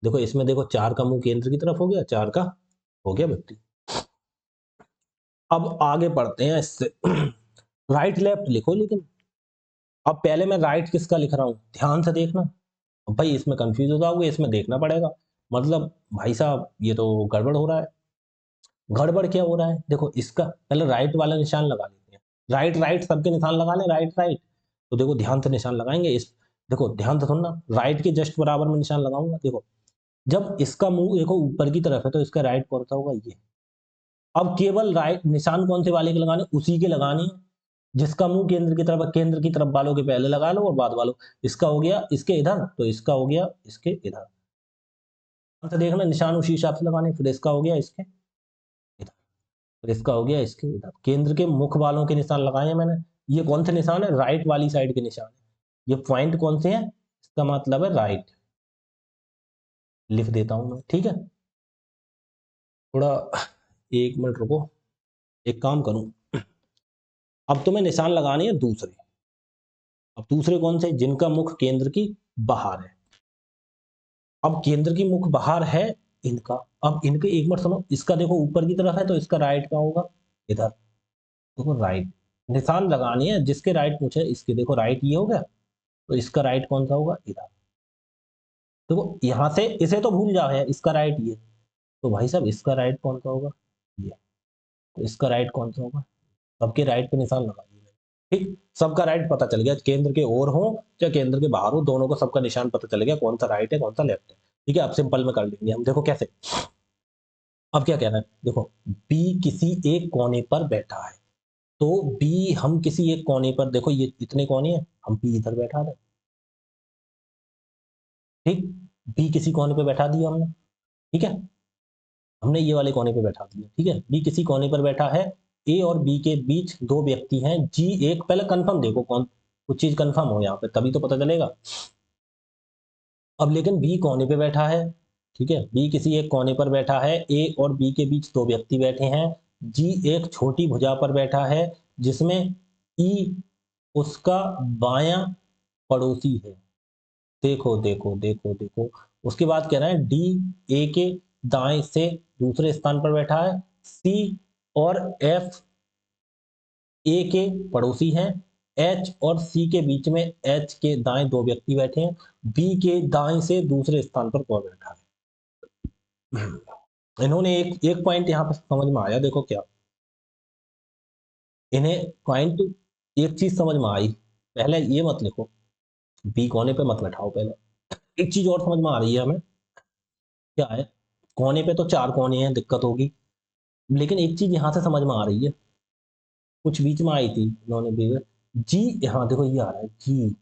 देखो इसमें देखो 4 का मुंह केंद्र की तरफ हो गया, 4 का हो गया विपरीत। अब आगे बढ़ते हैं इससे राइट लेफ्ट लिखो, लेकिन अब पहले मैं राइट किसका लिख रहा हूं, ध्यान से देखना। अब भाई इसमें कंफ्यूज हो जाओगे, इसमें देखना पड़ेगा, मतलब भाई साहब ये तो गड़बड़ हो रहा है। गड़बड़ क्या हो रहा है, देखो इसका पहले राइट वाला निशान लगा लेते हैं, राइट राइट सबके निशान लगा लें, राइट राइट, तो देखो ध्यान से निशान लगाएंगे, इस देखो ध्यान से सुनना, राइट के जस्ट बराबर में निशान लगाऊंगा, देखो जब इसका मुंह देखो ऊपर की तरफ है तो इसका राइट कौन सा होगा, ये। अब केवल राइट निशान कौन से वाले के लगाने, उसी के लगाने, जिसका मुंह केंद्र की तरफ वालों के पहले लगा लो और बाद वालों, इसका हो गया इसके इधर, तो इसका हो गया इसके इधर। तो देखना निशान उसी हिसाब से लगाने, फिर इसका हो गया इसके इधर, फिर इसका हो गया इसके इधर। केंद्र के मुख वालों के निशान लगाए हैं मैंने। ये कौन से निशान है? राइट वाली साइड के निशान है। ये पॉइंट कौन से हैं? इसका मतलब है राइट। लिख देता हूं मैं, ठीक है। थोड़ा 1 मिनट रुको, एक काम करूं, अब तुम्हें निशान लगाने हैं दूसरे। अब दूसरे कौन से? जिनका मुख केंद्र की बाहर है। अब केंद्र की मुख बाहर है इनका। अब इनके एक मिनट सुनो, इसका देखो ऊपर की तरफ है तो इसका राइट कहाँ होगा? इधर। देखो राइट निशान लगानी है, जिसके राइट मुझे इसके, देखो राइट ये हो गया, तो इसका राइट कौन सा होगा? इधर। देखो यहां से इसे तो भूल जाओ है, इसका राइट ये, तो भाई साहब इसका राइट कौन सा होगा? ये। तो इसका राइट कौन सा होगा? सबके राइट पे निशान लगा दिया। ठीक, सबका राइट पता चल गया, केंद्र के ओर हो या केंद्र के बाहर हो, दोनों को सबका निशान पता चल गया, कौन सा राइट है कौन सा लेफ्ट है। ठीक है, अब सिंपल में कर लेंगे हम, देखो कैसे। अब क्या कह रहा है, देखो बी किसी एक कोने पर बैठा है, तो बी हम किसी एक कोने पर, देखो ये इतने कोने हैं, हम बी इधर बैठा दें। ठीक, बी किसी कोने पे बैठा दिया हमने, ठीक है, हमने ये वाले कोने पे बैठा दिया, ठीक है। बी किसी कोने पर बैठा है, ए और बी के बीच दो व्यक्ति हैं, जी एक, पहले कंफर्म देखो कौन कुछ चीज कंफर्म हो यहाँ पे, तभी तो पता चलेगा। अब लेकिन बी कोने पे बैठा है, ठीक है, बी किसी एक कोने पर बैठा है, ए और बी के बीच दो व्यक्ति बैठे हैं, जी एक छोटी भुजा पर बैठा है जिसमें ई उसका बायां पड़ोसी है। देखो देखो देखो देखो, उसके बाद कह रहा है डी ए के दाएं से दूसरे स्थान पर बैठा है, सी और एफ ए के पड़ोसी हैं, एच और सी के बीच में एच के दाएं दो व्यक्ति बैठे हैं, बी के दाएं से दूसरे स्थान पर कौन बैठा है? इन्होंने एक एक पॉइंट यहाँ पर समझ में आया, देखो क्या इन्हें पॉइंट, एक चीज समझ में आई। पहले ये मत लिखो, बी कोने पे मत बैठाओ, पहले एक चीज और समझ में आ रही है हमें, क्या है, कोने पे तो चार कोने हैं, दिक्कत होगी, लेकिन एक चीज यहां से समझ में आ रही है, कुछ बीच में आई थी इन्होंने भी। जी, यहाँ देखो ये आ रहा है जी,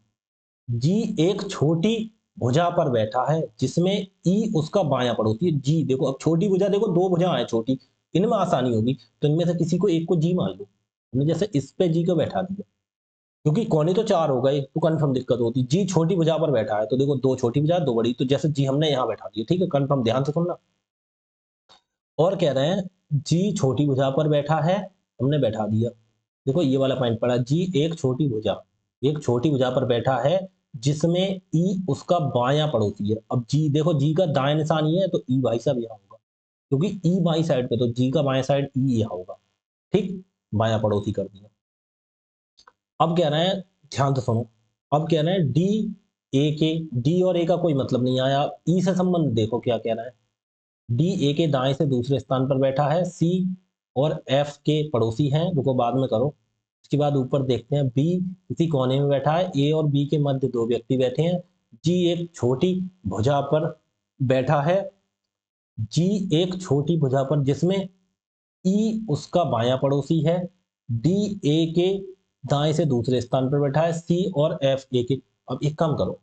जी एक छोटी भुजा पर बैठा है जिसमें ई उसका बायां पड़ोसी है। जी देखो, अब छोटी भुजा देखो, दो भुजा है छोटी, इनमें आसानी होगी, तो इनमें से किसी को एक को जी मान लो। हमने जैसे इस पे जी को बैठा दिया, क्योंकि कोने तो चार हो गए तो कंफर्म दिक्कत होती, जी छोटी भुजा पर बैठा है, तो देखो दो छोटी भुजा दो बड़ी, तो जैसे जी हमने यहाँ बैठा दिया, ठीक है, कंफर्म, ध्यान से सुनना। और कह रहे हैं जी छोटी भुजा पर बैठा है, हमने बैठा दिया, देखो ये वाला पॉइंट पड़ा, जी एक छोटी भुजा पर बैठा है जिसमें ई उसका बायां पड़ोसी है। अब जी देखो, जी का दाएं निशान ये है, तो ई भाई साहब यहाँ होगा, क्योंकि ई बाई साइड पे, तो जी का बाएं साइड ई यहाँ होगा। ठीक, बायां पड़ोसी कर दिया। अब कह रहे हैं, ध्यान से सुनो, अब कह रहे हैं डी ए के, डी और ए का कोई मतलब नहीं आया, ई से संबंध देखो क्या कह रहा है, डी ए के दाएं से दूसरे स्थान पर बैठा है, सी और एफ के पड़ोसी हैं, रुको बाद में करो। उसके बाद ऊपर देखते हैं, बी किसी कोने में बैठा है, ए और बी के मध्य दो व्यक्ति बैठे हैं, जी एक छोटी भुजा पर बैठा है, जी एक छोटी भुजा पर जिसमें ई उसका बायां पड़ोसी है, डी ए के दाएं से दूसरे स्थान पर बैठा है, सी और एफ ए के। अब एक काम करो,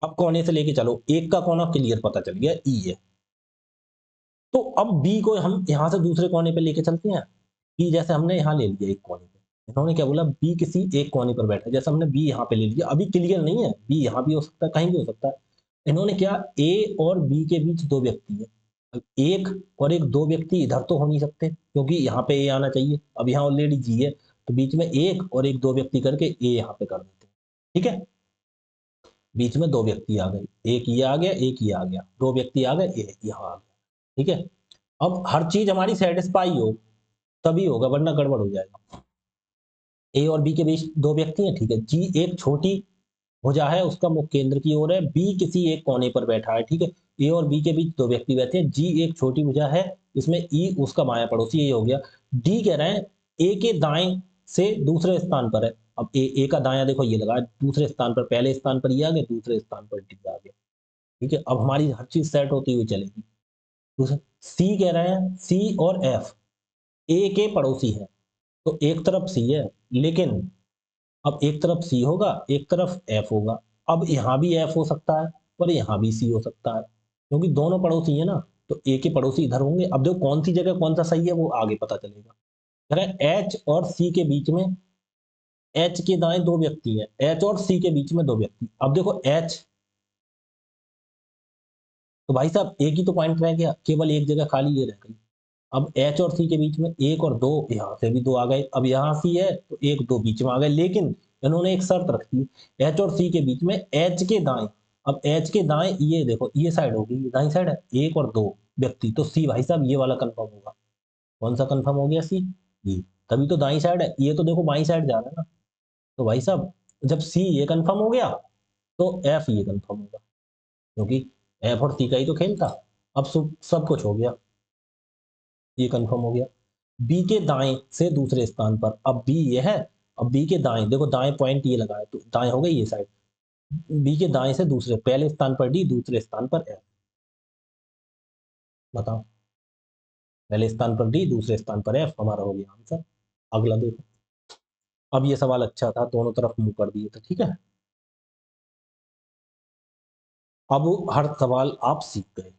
अब कोने से लेके चलो, एक का कोना क्लियर पता चल गया, ई है, तो अब बी को हम यहां से दूसरे कोने पे लेके चलते हैं। बी जैसे हमने यहाँ ले लिया एक कोने पे, इन्होंने क्या बोला, बी किसी एक कोने पर बैठा है, जैसे हमने बी यहाँ पे ले लिया, अभी क्लियर नहीं है, बी यहाँ भी हो सकता है कहीं भी हो सकता है। इन्होंने क्या, ए और बी के बीच दो व्यक्ति है, अब एक और एक, दो व्यक्ति इधर तो हो नहीं सकते क्योंकि यहाँ पे ए आना चाहिए, अब यहाँ ऑलरेडी जी है, तो बीच में एक और एक दो व्यक्ति करके ए यहाँ पे कर देते हैं, ठीक है, बीच में दो व्यक्ति आ गए, एक ये आ गया एक ये आ गया, दो व्यक्ति आ गए, ए यहाँ आ गया, ठीक है। अब हर चीज हमारी सेटिस्फाई हो तभी होगा, वरना गड़बड़ हो जाएगा। ए और बी के बीच दो व्यक्ति हैं, ठीक है, जी एक छोटी भुजा है, उसका मुख केंद्र की ओर है, बी किसी एक कोने पर बैठा है, ठीक है, ए और बी के बीच दो व्यक्ति बैठे हैं, जी एक छोटी भुजा है, इसमें ई उसका बायां पड़ोसी, ये हो गया। डी कह रहे हैं ए के दाएं से दूसरे स्थान पर है, अब ए का दायां देखो ये लगा, दूसरे स्थान पर, पहले स्थान पर ये आ गया, दूसरे स्थान पर डी आ गया, ठीक है, अब हमारी हर चीज सेट होती हुई चलेगी। दूसरा सी कह रहे हैं, सी और एफ ए के पड़ोसी हैं, तो एक तरफ सी है, लेकिन अब एक तरफ सी होगा, एक तरफ एफ होगा। अब यहाँ भी एफ हो सकता है और यहाँ भी सी हो सकता है, क्योंकि दोनों पड़ोसी है ना, तो ए के पड़ोसी इधर होंगे। अब देखो कौन सी जगह कौन सा सही है वो आगे पता चलेगा। अगर एच और सी के बीच में, एच के दाएं दो व्यक्ति हैं, एच और सी के बीच में दो व्यक्ति। अब देखो एच, तो भाई साहब एक ही तो पॉइंट रह गया, केवल एक जगह खाली ये रह गई। अब एच और सी के बीच में एक और दो, यहाँ से भी दो आ गए। अब यहाँ सी है तो एक दो बीच में आ गए, लेकिन इन्होंने एक शर्त रख दी, एच और सी के बीच में एच के दाएं। अब एच के दाएं ये देखो, ये साइड होगी, ये दाई साइड है, एक और दो व्यक्ति, तो सी भाई साहब ये वाला कंफर्म होगा। कौन सा कंफर्म हो गया? सी। ये तभी तो दाई साइड है, ये तो देखो बाई साइड जा रहा है ना। तो भाई साहब जब सी ये कंफर्म हो गया तो एफ ये कंफर्म होगा, क्योंकि एफ और सी का ही तो खेल था। अब सब कुछ हो गया, ये कंफर्म हो गया। बी के दाएं से दूसरे स्थान पर, अब बी ये है, अब बी के दाएं देखो, दाएं पॉइंट ये लगा है तो दाएं हो गई ये साइड। बी के दाएं से दूसरे, पहले स्थान पर डी, दूसरे स्थान पर एफ। बताओ, पहले स्थान पर डी, दूसरे स्थान पर एफ, हमारा हो गया आंसर। अगला देखो। अब ये सवाल अच्छा था, दोनों तरफ मुंह कर दिए थे, ठीक है। अब हर सवाल आप सीख गए।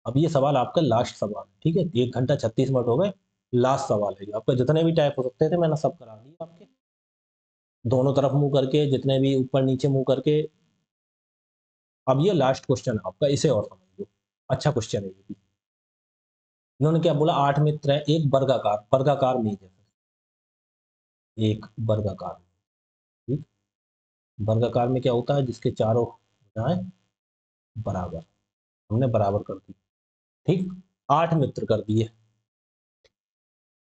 अब ये सवाल आपका लास्ट सवाल है, ठीक है। 1 घंटा 36 मिनट हो गए, लास्ट सवाल है आपका। जितने भी टाइप हो सकते थे मैंने सब करा दिए आपके, दोनों तरफ मुंह करके, जितने भी ऊपर नीचे मुंह करके। अब ये लास्ट क्वेश्चन है आपका, इसे और समझ लो, अच्छा क्वेश्चन है ये भी। इन्होंने क्या बोला, 8 मित्र है, एक वर्गाकार वर्गाकार मेज है, एक वर्गाकार, ठीक। वर्गाकार में क्या होता है, जिसके चारों भुजाएं बराबर, हमने बराबर कर दी, ठीक। 8 मित्र कर दिए।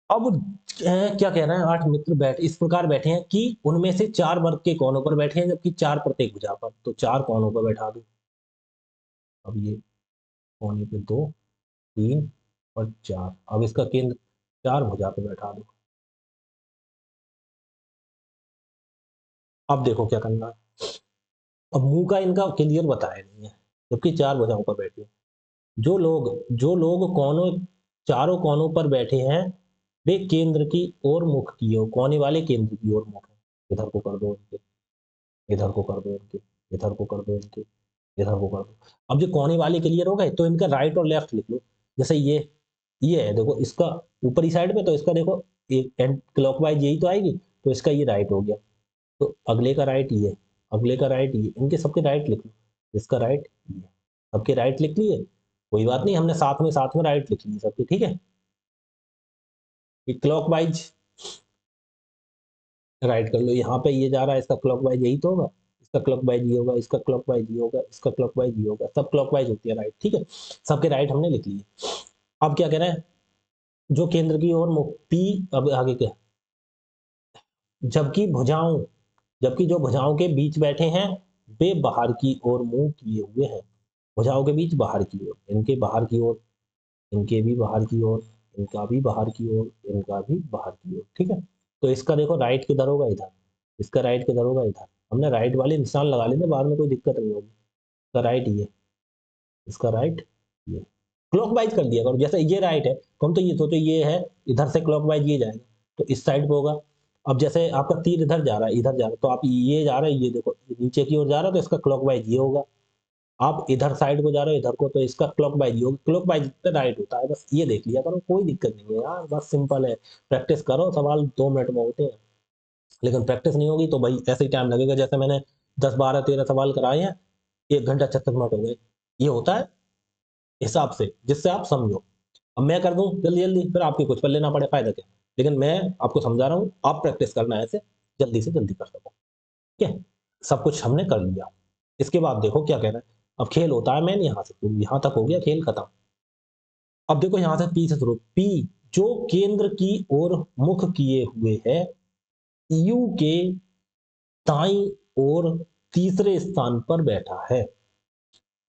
अब क्या कह रहे हैं, 8 मित्र बैठ इस प्रकार बैठे हैं कि उनमें से 4 वर्ग के कोनों पर बैठे हैं, जबकि 4 प्रत्येक भुजा पर, तो 4 कोनों पर बैठा दो। अब ये कोने पे 2, 3 और 4, अब इसका केंद्र 4 भुजा पे बैठा दो। अब देखो क्या करना है। अब मुंह का इनका क्लियर बताया नहीं है, जबकि 4 भुजाओं पर बैठे हैं। जो लोग कोनों, चारों कोनों पर बैठे हैं, वे केंद्र की ओर मुख किए हो, कोने वाले केंद्र की ओर मुख है। इधर को कर दो इनके, इधर को कर दो इनके, इधर को कर दो इनके, इधर को कर दो। अब जो कोने वाले क्लियर हो गए, तो इनका राइट और लेफ्ट लिख लो। जैसे ये है देखो, इसका ऊपरी साइड पे, तो इसका देखो एक एंड क्लॉकवाइज यही तो आएगी, तो इसका ये राइट हो गया। तो अगले का राइट ये, अगले का राइट ये, इनके सबके राइट लिख लो। इसका राइट ये, सबके राइट लिख लिए। कोई बात नहीं, हमने साथ में राइट लिख लिए सबके, ठीक है। ये क्लॉकवाइज राइट कर लो, यहाँ पे ये जा रहा है, इसका क्लॉकवाइज यही तो होगा, इसका क्लॉकवाइज ये होगा, इसका क्लॉकवाइज ये होगा, इसका क्लॉकवाइज ये होगा, सब क्लॉकवाइज होती है राइट, ठीक है। सबके राइट हमने लिख लिए। अब क्या कह रहे हैं, जो केंद्र की ओर मुख पी, अब आगे क्या, जबकि भुजाओं, जबकि जो भुजाओं के बीच बैठे हैं, वे बाहर की ओर मुंह किए हुए हैं। भुजाओं के बीच बाहर की ओर, इनके बाहर की ओर, इनके भी बाहर की ओर, इनका भी बाहर की ओर, इनका भी बाहर की ओर, ठीक है। तो इसका देखो राइट किधर होगा, इधर। इसका राइट किधर होगा, इधर। हमने राइट वाले निशान लगा लेते, बाद में कोई दिक्कत नहीं होगी। इसका राइट ये, इसका राइट ये, क्लॉकवाइज कर दिया करो। जैसे ये राइट है, तो हम तो ये सोचो ये है, इधर से क्लॉकवाइज ये जाएगा, तो इस साइड पे होगा। अब जैसे आपका तीर इधर जा रहा है, इधर जा रहा है, तो आप ये जा रहा है, ये देखो नीचे की ओर जा रहा है, तो इसका क्लॉकवाइज ये होगा। आप इधर साइड को जा रहे हो, इधर को, तो इसका क्लॉकवाइज ये होगा। क्लॉकवाइज पे राइट होता है, बस ये देख लिया करो, कोई दिक्कत नहीं है यार, बस सिंपल है। प्रैक्टिस करो, सवाल 2 मिनट में होते हैं। लेकिन प्रैक्टिस नहीं होगी तो भाई ऐसे ही टाइम लगेगा। जैसे मैंने 10 12 13 सवाल कराए हैं, 1 घंटा 36 मिनट हो गए। ये होता है हिसाब से, जिससे आप समझो। अब मैं कर दूं जल्दी जल्दी, फिर आपके कुछ पर लेना पड़े, फायदा क्या। लेकिन मैं आपको समझा रहा हूँ, आप प्रैक्टिस करना है ऐसे, जल्दी से जल्दी कर सको, ठीक है। सब कुछ हमने कर लिया। इसके बाद देखो क्या कह रहा है। अब खेल होता है मैन, यहाँ से यहाँ तक हो गया खेल खत्म। अब देखो यहाँ से पी से शुरू, पी जो केंद्र की ओर मुख किए हुए है, यू के दाईं ओर तीसरे स्थान पर बैठा है।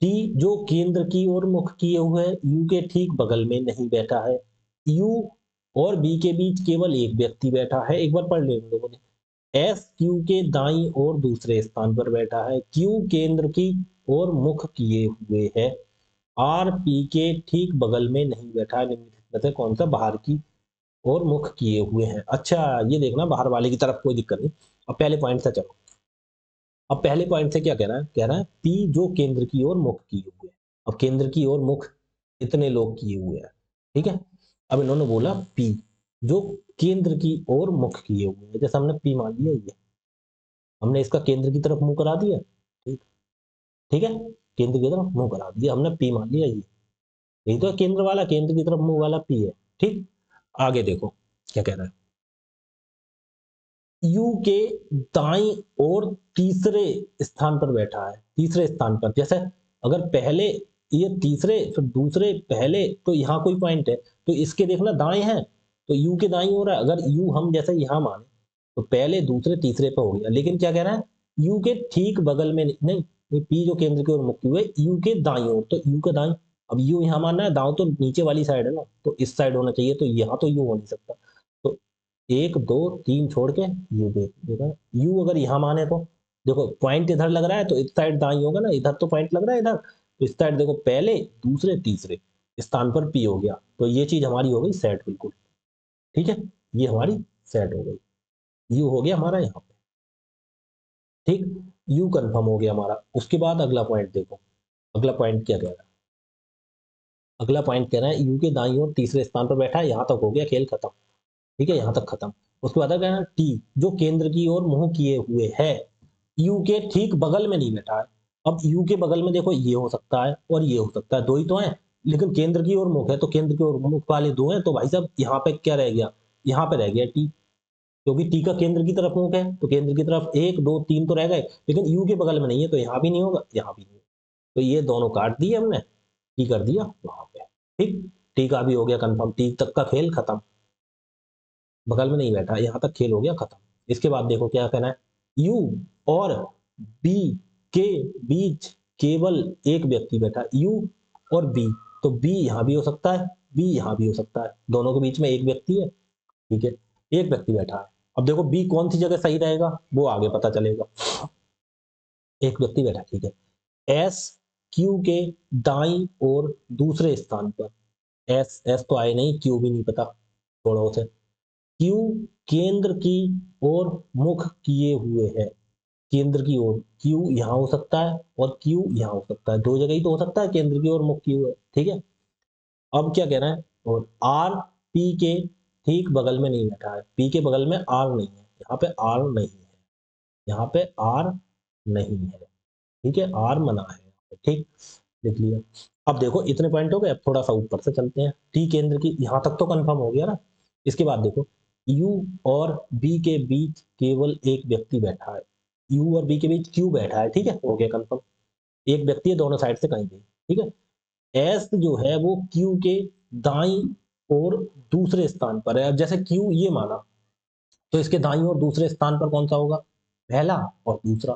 टी जो केंद्र की ओर मुख किए हुए यू के ठीक बगल में नहीं बैठा है। यू और बी के बीच केवल एक व्यक्ति बैठा है, एक बार पढ़ लेंगे लोगों ने। एस क्यू के दाईं ओर दूसरे स्थान पर बैठा है। क्यू केंद्र की ओर मुख किए हुए है। आर पी के ठीक बगल में नहीं बैठा है। निम्नलिखित में से कौन सा बाहर की और मुख किए हुए हैं। अच्छा ये देखना बाहर वाले की तरफ कोई दिक्कत नहीं। अब पहले पॉइंट से चलो। अब पहले पॉइंट से क्या कह रहा है पी जो केंद्र की ओर मुख किए हुए हैं। अब केंद्र की ओर मुख इतने लोग किए हुए हैं, ठीक है। अब इन्होंने बोला पी जो केंद्र की ओर मुख किए हुए हैं, जैसे हमने पी मान लिया, ये हमने इसका केंद्र की तरफ मुंह करा दिया, ठीक ठीक है। केंद्र की तरफ मुंह करा दिया हमने, पी मान लिया, ये यही तो है केंद्र वाला, केंद्र की तरफ मुंह वाला पी है, ठीक। आगे देखो क्या कह रहा है, यू के दाईं ओर तीसरे स्थान पर बैठा है, तीसरे स्थान पर। जैसे अगर पहले ये तीसरे फिर दूसरे पहले, तो यहाँ कोई पॉइंट है तो इसके देखना दाएं है, तो यू के दाईं ओर है। अगर यू हम जैसे यहाँ माने तो पहले दूसरे तीसरे पे हो गया, लेकिन क्या कह रहा है यू के ठीक बगल में नहीं, ये पी जो केंद्र की ओर मुक्ति हुए यू के दाईं ओर, तो यू के दाईं। अब यू यहाँ मानना है, दाओ तो नीचे वाली साइड है ना, तो इस साइड होना चाहिए, तो यहाँ तो यू हो नहीं सकता। तो एक दो तीन छोड़ के यू देखा, यू अगर यहाँ माने तो देखो पॉइंट इधर लग रहा है तो इस साइड दाई होगा ना, इधर तो पॉइंट लग रहा है इधर, तो इस साइड देखो पहले दूसरे तीसरे स्थान पर पी हो गया, तो ये चीज हमारी हो गई सेट बिल्कुल, ठीक है। ये हमारी सेट हो गई, यू हो गया हमारा यहाँ पे, ठीक। यू कंफर्म हो गया हमारा। उसके बाद अगला पॉइंट देखो, अगला पॉइंट क्या कह रहा है, अगला पॉइंट कह रहा है यू के दाईं ओर तीसरे स्थान पर बैठा है, यहाँ तक हो गया खेल खत्म, ठीक है, यहाँ तक खत्म। उसके बाद कहना टी जो केंद्र की ओर मुंह किए हुए है, यू के ठीक बगल में नहीं बैठा है। अब यू के बगल में देखो ये हो सकता है और ये हो सकता है, दो ही तो है, लेकिन केंद्र की ओर मुख है तो केंद्र की ओर मुख वाले दो हैं, तो भाई साहब यहाँ पे क्या रह गया, यहाँ पे रह गया टी, क्योंकि टी का केंद्र की तरफ मुख है तो केंद्र की तरफ एक दो तीन तो रह गए, लेकिन यू के बगल में नहीं है तो यहाँ भी नहीं होगा, यहाँ भी नहीं, तो ये दोनों काट दिए हमने, टी कर दिया वहां पे, ठीक। टी का भी हो गया कंफर्म, टी तक का खेल खत्म, बगल में नहीं बैठा, यहां तक खेल हो गया खत्म। इसके बाद देखो क्या कहना है, यू और बी के बीच केवल एक व्यक्ति बैठा, यू और बी, तो बी यहां भी हो सकता है, बी यहां भी हो सकता है, दोनों के बीच में एक व्यक्ति है, ठीक है, एक व्यक्ति बैठा है। अब देखो बी कौन सी जगह सही रहेगा वो आगे पता चलेगा, एक व्यक्ति बैठा, ठीक है। एस क्यू के दाई और दूसरे स्थान पर, एस एस तो आए नहीं, क्यू भी नहीं पता, थोड़ा उसे, क्यू केंद्र की ओर मुख किए हुए है, केंद्र की ओर, क्यू यहाँ हो सकता है और क्यू यहाँ हो सकता है, दो जगह ही तो हो सकता है केंद्र की ओर मुख किए हुए, ठीक है। अब क्या कह रहा है, और आर पी के ठीक बगल में नहीं बैठा है, पी के बगल में आर नहीं है, यहाँ पे आर नहीं है, यहाँ पे आर नहीं है, ठीक है, आर मना है, ठीक, लिख लिया। अब देखो इतने पॉइंट हो गए, अब थोड़ा सा ऊपर से चलते हैं, टी केंद्र की यहाँ तक तो कंफर्म हो गया ना। इसके बाद देखो यू और बी के बीच केवल एक व्यक्ति बैठा है, यू और बी के बीच क्यू बैठा है, ठीक है, हो गया कंफर्म, एक व्यक्ति है दोनों साइड से कहीं भी, ठीक है। एस जो है वो क्यू के दाई और दूसरे स्थान पर है। अब जैसे क्यू ये माना तो इसके दाई और दूसरे स्थान पर कौन सा होगा, पहला और दूसरा,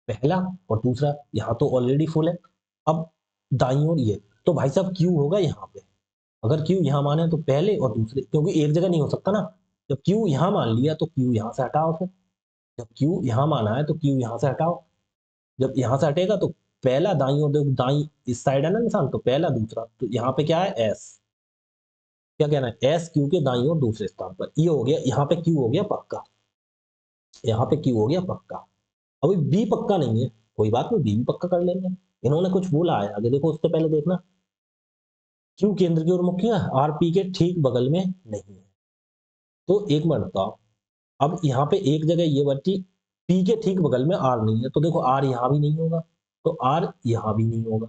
पहला और दूसरा, यहाँ तो ऑलरेडी फुल है। अब दाई और ये, तो भाई साहब क्यू होगा यहाँ पे, अगर क्यू यहाँ माने तो पहले और दूसरे, क्योंकि एक जगह नहीं हो सकता ना, जब क्यू यहाँ मान लिया तो क्यू यहाँ से हटाओ, फिर जब क्यू यहाँ माना है तो क्यू यहाँ से हटाओ, जब यहाँ से हटेगा तो पहला दाई और देखो दाई इस साइड है ना निशान, तो पहला दूसरा, तो यहाँ पे क्या है एस, क्या कहना है एस क्यू के दाई और दूसरे स्थान पर, ये हो गया, यहाँ पे क्यू हो गया पक्का, यहाँ पे क्यू हो गया पक्का। अभी बी पक्का नहीं है, कोई बात नहीं, बी भी पक्का कर लेंगे, इन्होंने कुछ बोला है आगे देखो, उससे पहले देखना, क्यू केंद्र की ओर मुख किया, आरपी के ठीक बगल में नहीं है, तो एक मिनट बताओ, अब यहाँ पे एक जगह ये बची, पी के ठीक बगल में आर नहीं है, तो देखो आर यहाँ भी नहीं होगा, तो आर यहाँ भी नहीं होगा,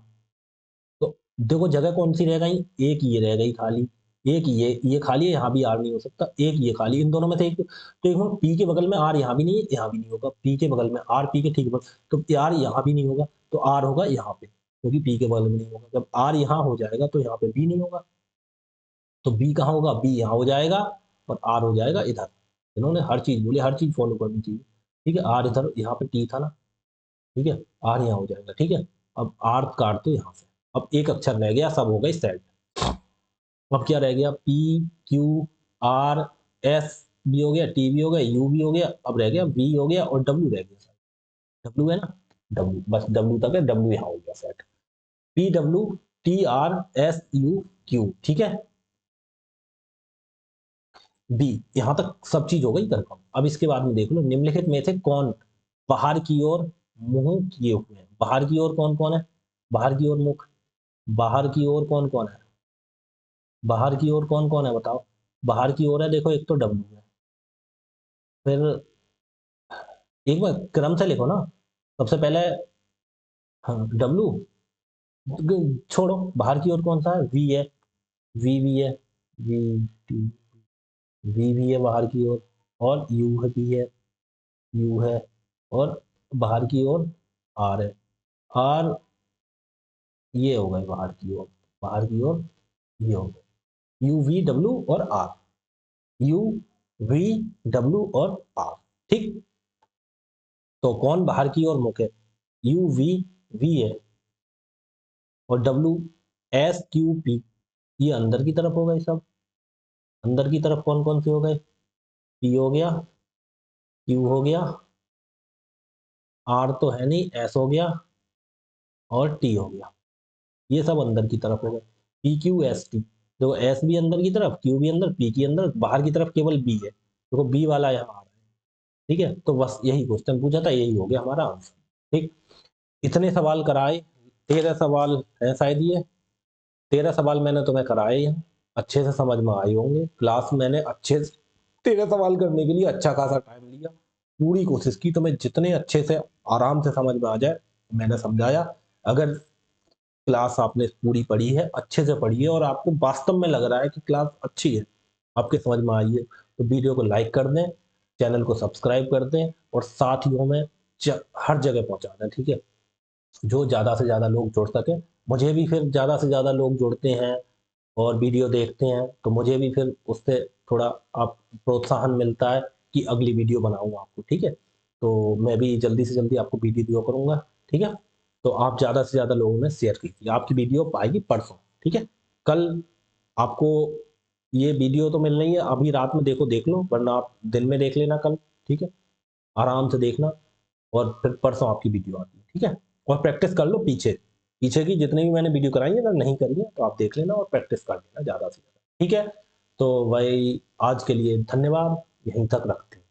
तो देखो जगह कौन सी रह गई, एक ये रह गई खाली, एक ये खाली है, यहाँ भी आर नहीं हो सकता, एक ये खाली, इन दोनों में से एक, तो एक पी के बगल में आर यहाँ भी नहीं है, यहाँ भी नहीं होगा, पी के बगल में आर, पी के ठीक बगल, तो आर यहाँ भी नहीं होगा, तो आर होगा यहाँ पे, क्योंकि पी के बगल में नहीं होगा, जब आर यहाँ हो जाएगा तो यहाँ पे बी नहीं होगा, तो बी कहाँ होगा, बी यहाँ हो जाएगा और आर हो जाएगा इधर, इन्होंने हर चीज बोली, हर चीज फॉलो करनी चाहिए, ठीक है। आर इधर यहाँ पे टी था ना, ठीक है, आर यहाँ हो जाएगा, ठीक है। अब आर काट दो यहाँ से, अब एक अक्षर रह गया, सब हो गई सेट। अब क्या रह गया, पी क्यू आर एस भी हो गया, टी भी हो गया, यू भी हो गया, अब रह गया वी हो गया और डब्ल्यू रह गया, डब्ल्यू है ना, डब्ल्यू बस, डब्ल्यू तक है, डब्ल्यू यहाँ हो गया set, P W T R S U Q, ठीक है। बी, यहाँ तक सब चीज हो गई कंफर्म। अब इसके बाद में देख लो, निम्नलिखित में से कौन बाहर की ओर मुंह किए हुए हैं? बाहर की ओर कौन कौन है? बाहर की ओर मुख, बाहर की ओर कौन कौन है? बाहर की ओर कौन कौन है बताओ? बाहर की ओर है, देखो एक तो डब्लू है, फिर एक बार क्रम से लिखो ना, सबसे पहले हाँ डब्लू, छोड़ो, बाहर की ओर कौन सा है? वी है, वी भी है, वी टी, वी भी है बाहर की ओर, और यू है भी है, यू है, और बाहर की ओर आर है, आर, ये हो गए बाहर की ओर, बाहर की ओर ये हो गए यू वी डब्ल्यू और आर, यू वी डब्ल्यू और आर। ठीक, तो कौन बाहर की ओर मुख है? यू वी, वी है, और डब्ल्यू एस क्यू पी, ये अंदर की तरफ हो गए सब। अंदर की तरफ कौन कौन से हो गए? पी हो गया, क्यू हो गया, आर तो है नहीं, एस हो गया, और टी हो गया। ये सब अंदर की तरफ हो गए, पी क्यू एस टी। देखो एस भी अंदर की तरफ, क्यू भी अंदर, पी की अंदर, बाहर की तरफ केवल बी है, देखो बी वाला यहाँ आ रहा है। ठीक है, तो बस यही क्वेश्चन पूछा था, यही हो गया हमारा आंसर। ठीक, इतने सवाल कराए, 13 सवाल है शायद ये, 13 सवाल मैंने तुम्हें कराए हैं, अच्छे से समझ में आए होंगे। क्लास मैंने अच्छे से 13 सवाल करने के लिए अच्छा खासा टाइम लिया, पूरी कोशिश की तुम्हें जितने अच्छे से आराम से समझ में आ जाए मैंने समझाया। अगर क्लास आपने पूरी पढ़ी है, अच्छे से पढ़ी है, और आपको वास्तव में लग रहा है कि क्लास अच्छी है, आपके समझ में आई है, तो वीडियो को लाइक कर दें, चैनल को सब्सक्राइब कर दें, और साथियों में हर जगह पहुंचा दें। ठीक है, जो ज़्यादा से ज़्यादा लोग जुड़ सकें, मुझे भी फिर ज़्यादा से ज़्यादा लोग जुड़ते हैं और वीडियो देखते हैं तो मुझे भी फिर उससे थोड़ा आप प्रोत्साहन मिलता है कि अगली वीडियो बनाऊँ आपको। ठीक है, तो मैं भी जल्दी से जल्दी आपको वीडियो दिया करूँगा। ठीक है, तो आप ज़्यादा से ज़्यादा लोगों में शेयर कीजिए, आपकी वीडियो पाएगी परसों। ठीक है, कल आपको ये वीडियो तो मिल रही है, अभी रात में देखो देख लो, वरना आप दिन में देख लेना कल। ठीक है, आराम से देखना, और फिर परसों आपकी वीडियो आती है। ठीक है, और प्रैक्टिस कर लो पीछे पीछे की जितनी भी मैंने वीडियो कराई है, अगर नहीं करी है तो आप देख लेना और प्रैक्टिस कर लेना ज़्यादा से ज़्यादा। ठीक है, तो भाई आज के लिए धन्यवाद, यहीं तक रखते हैं।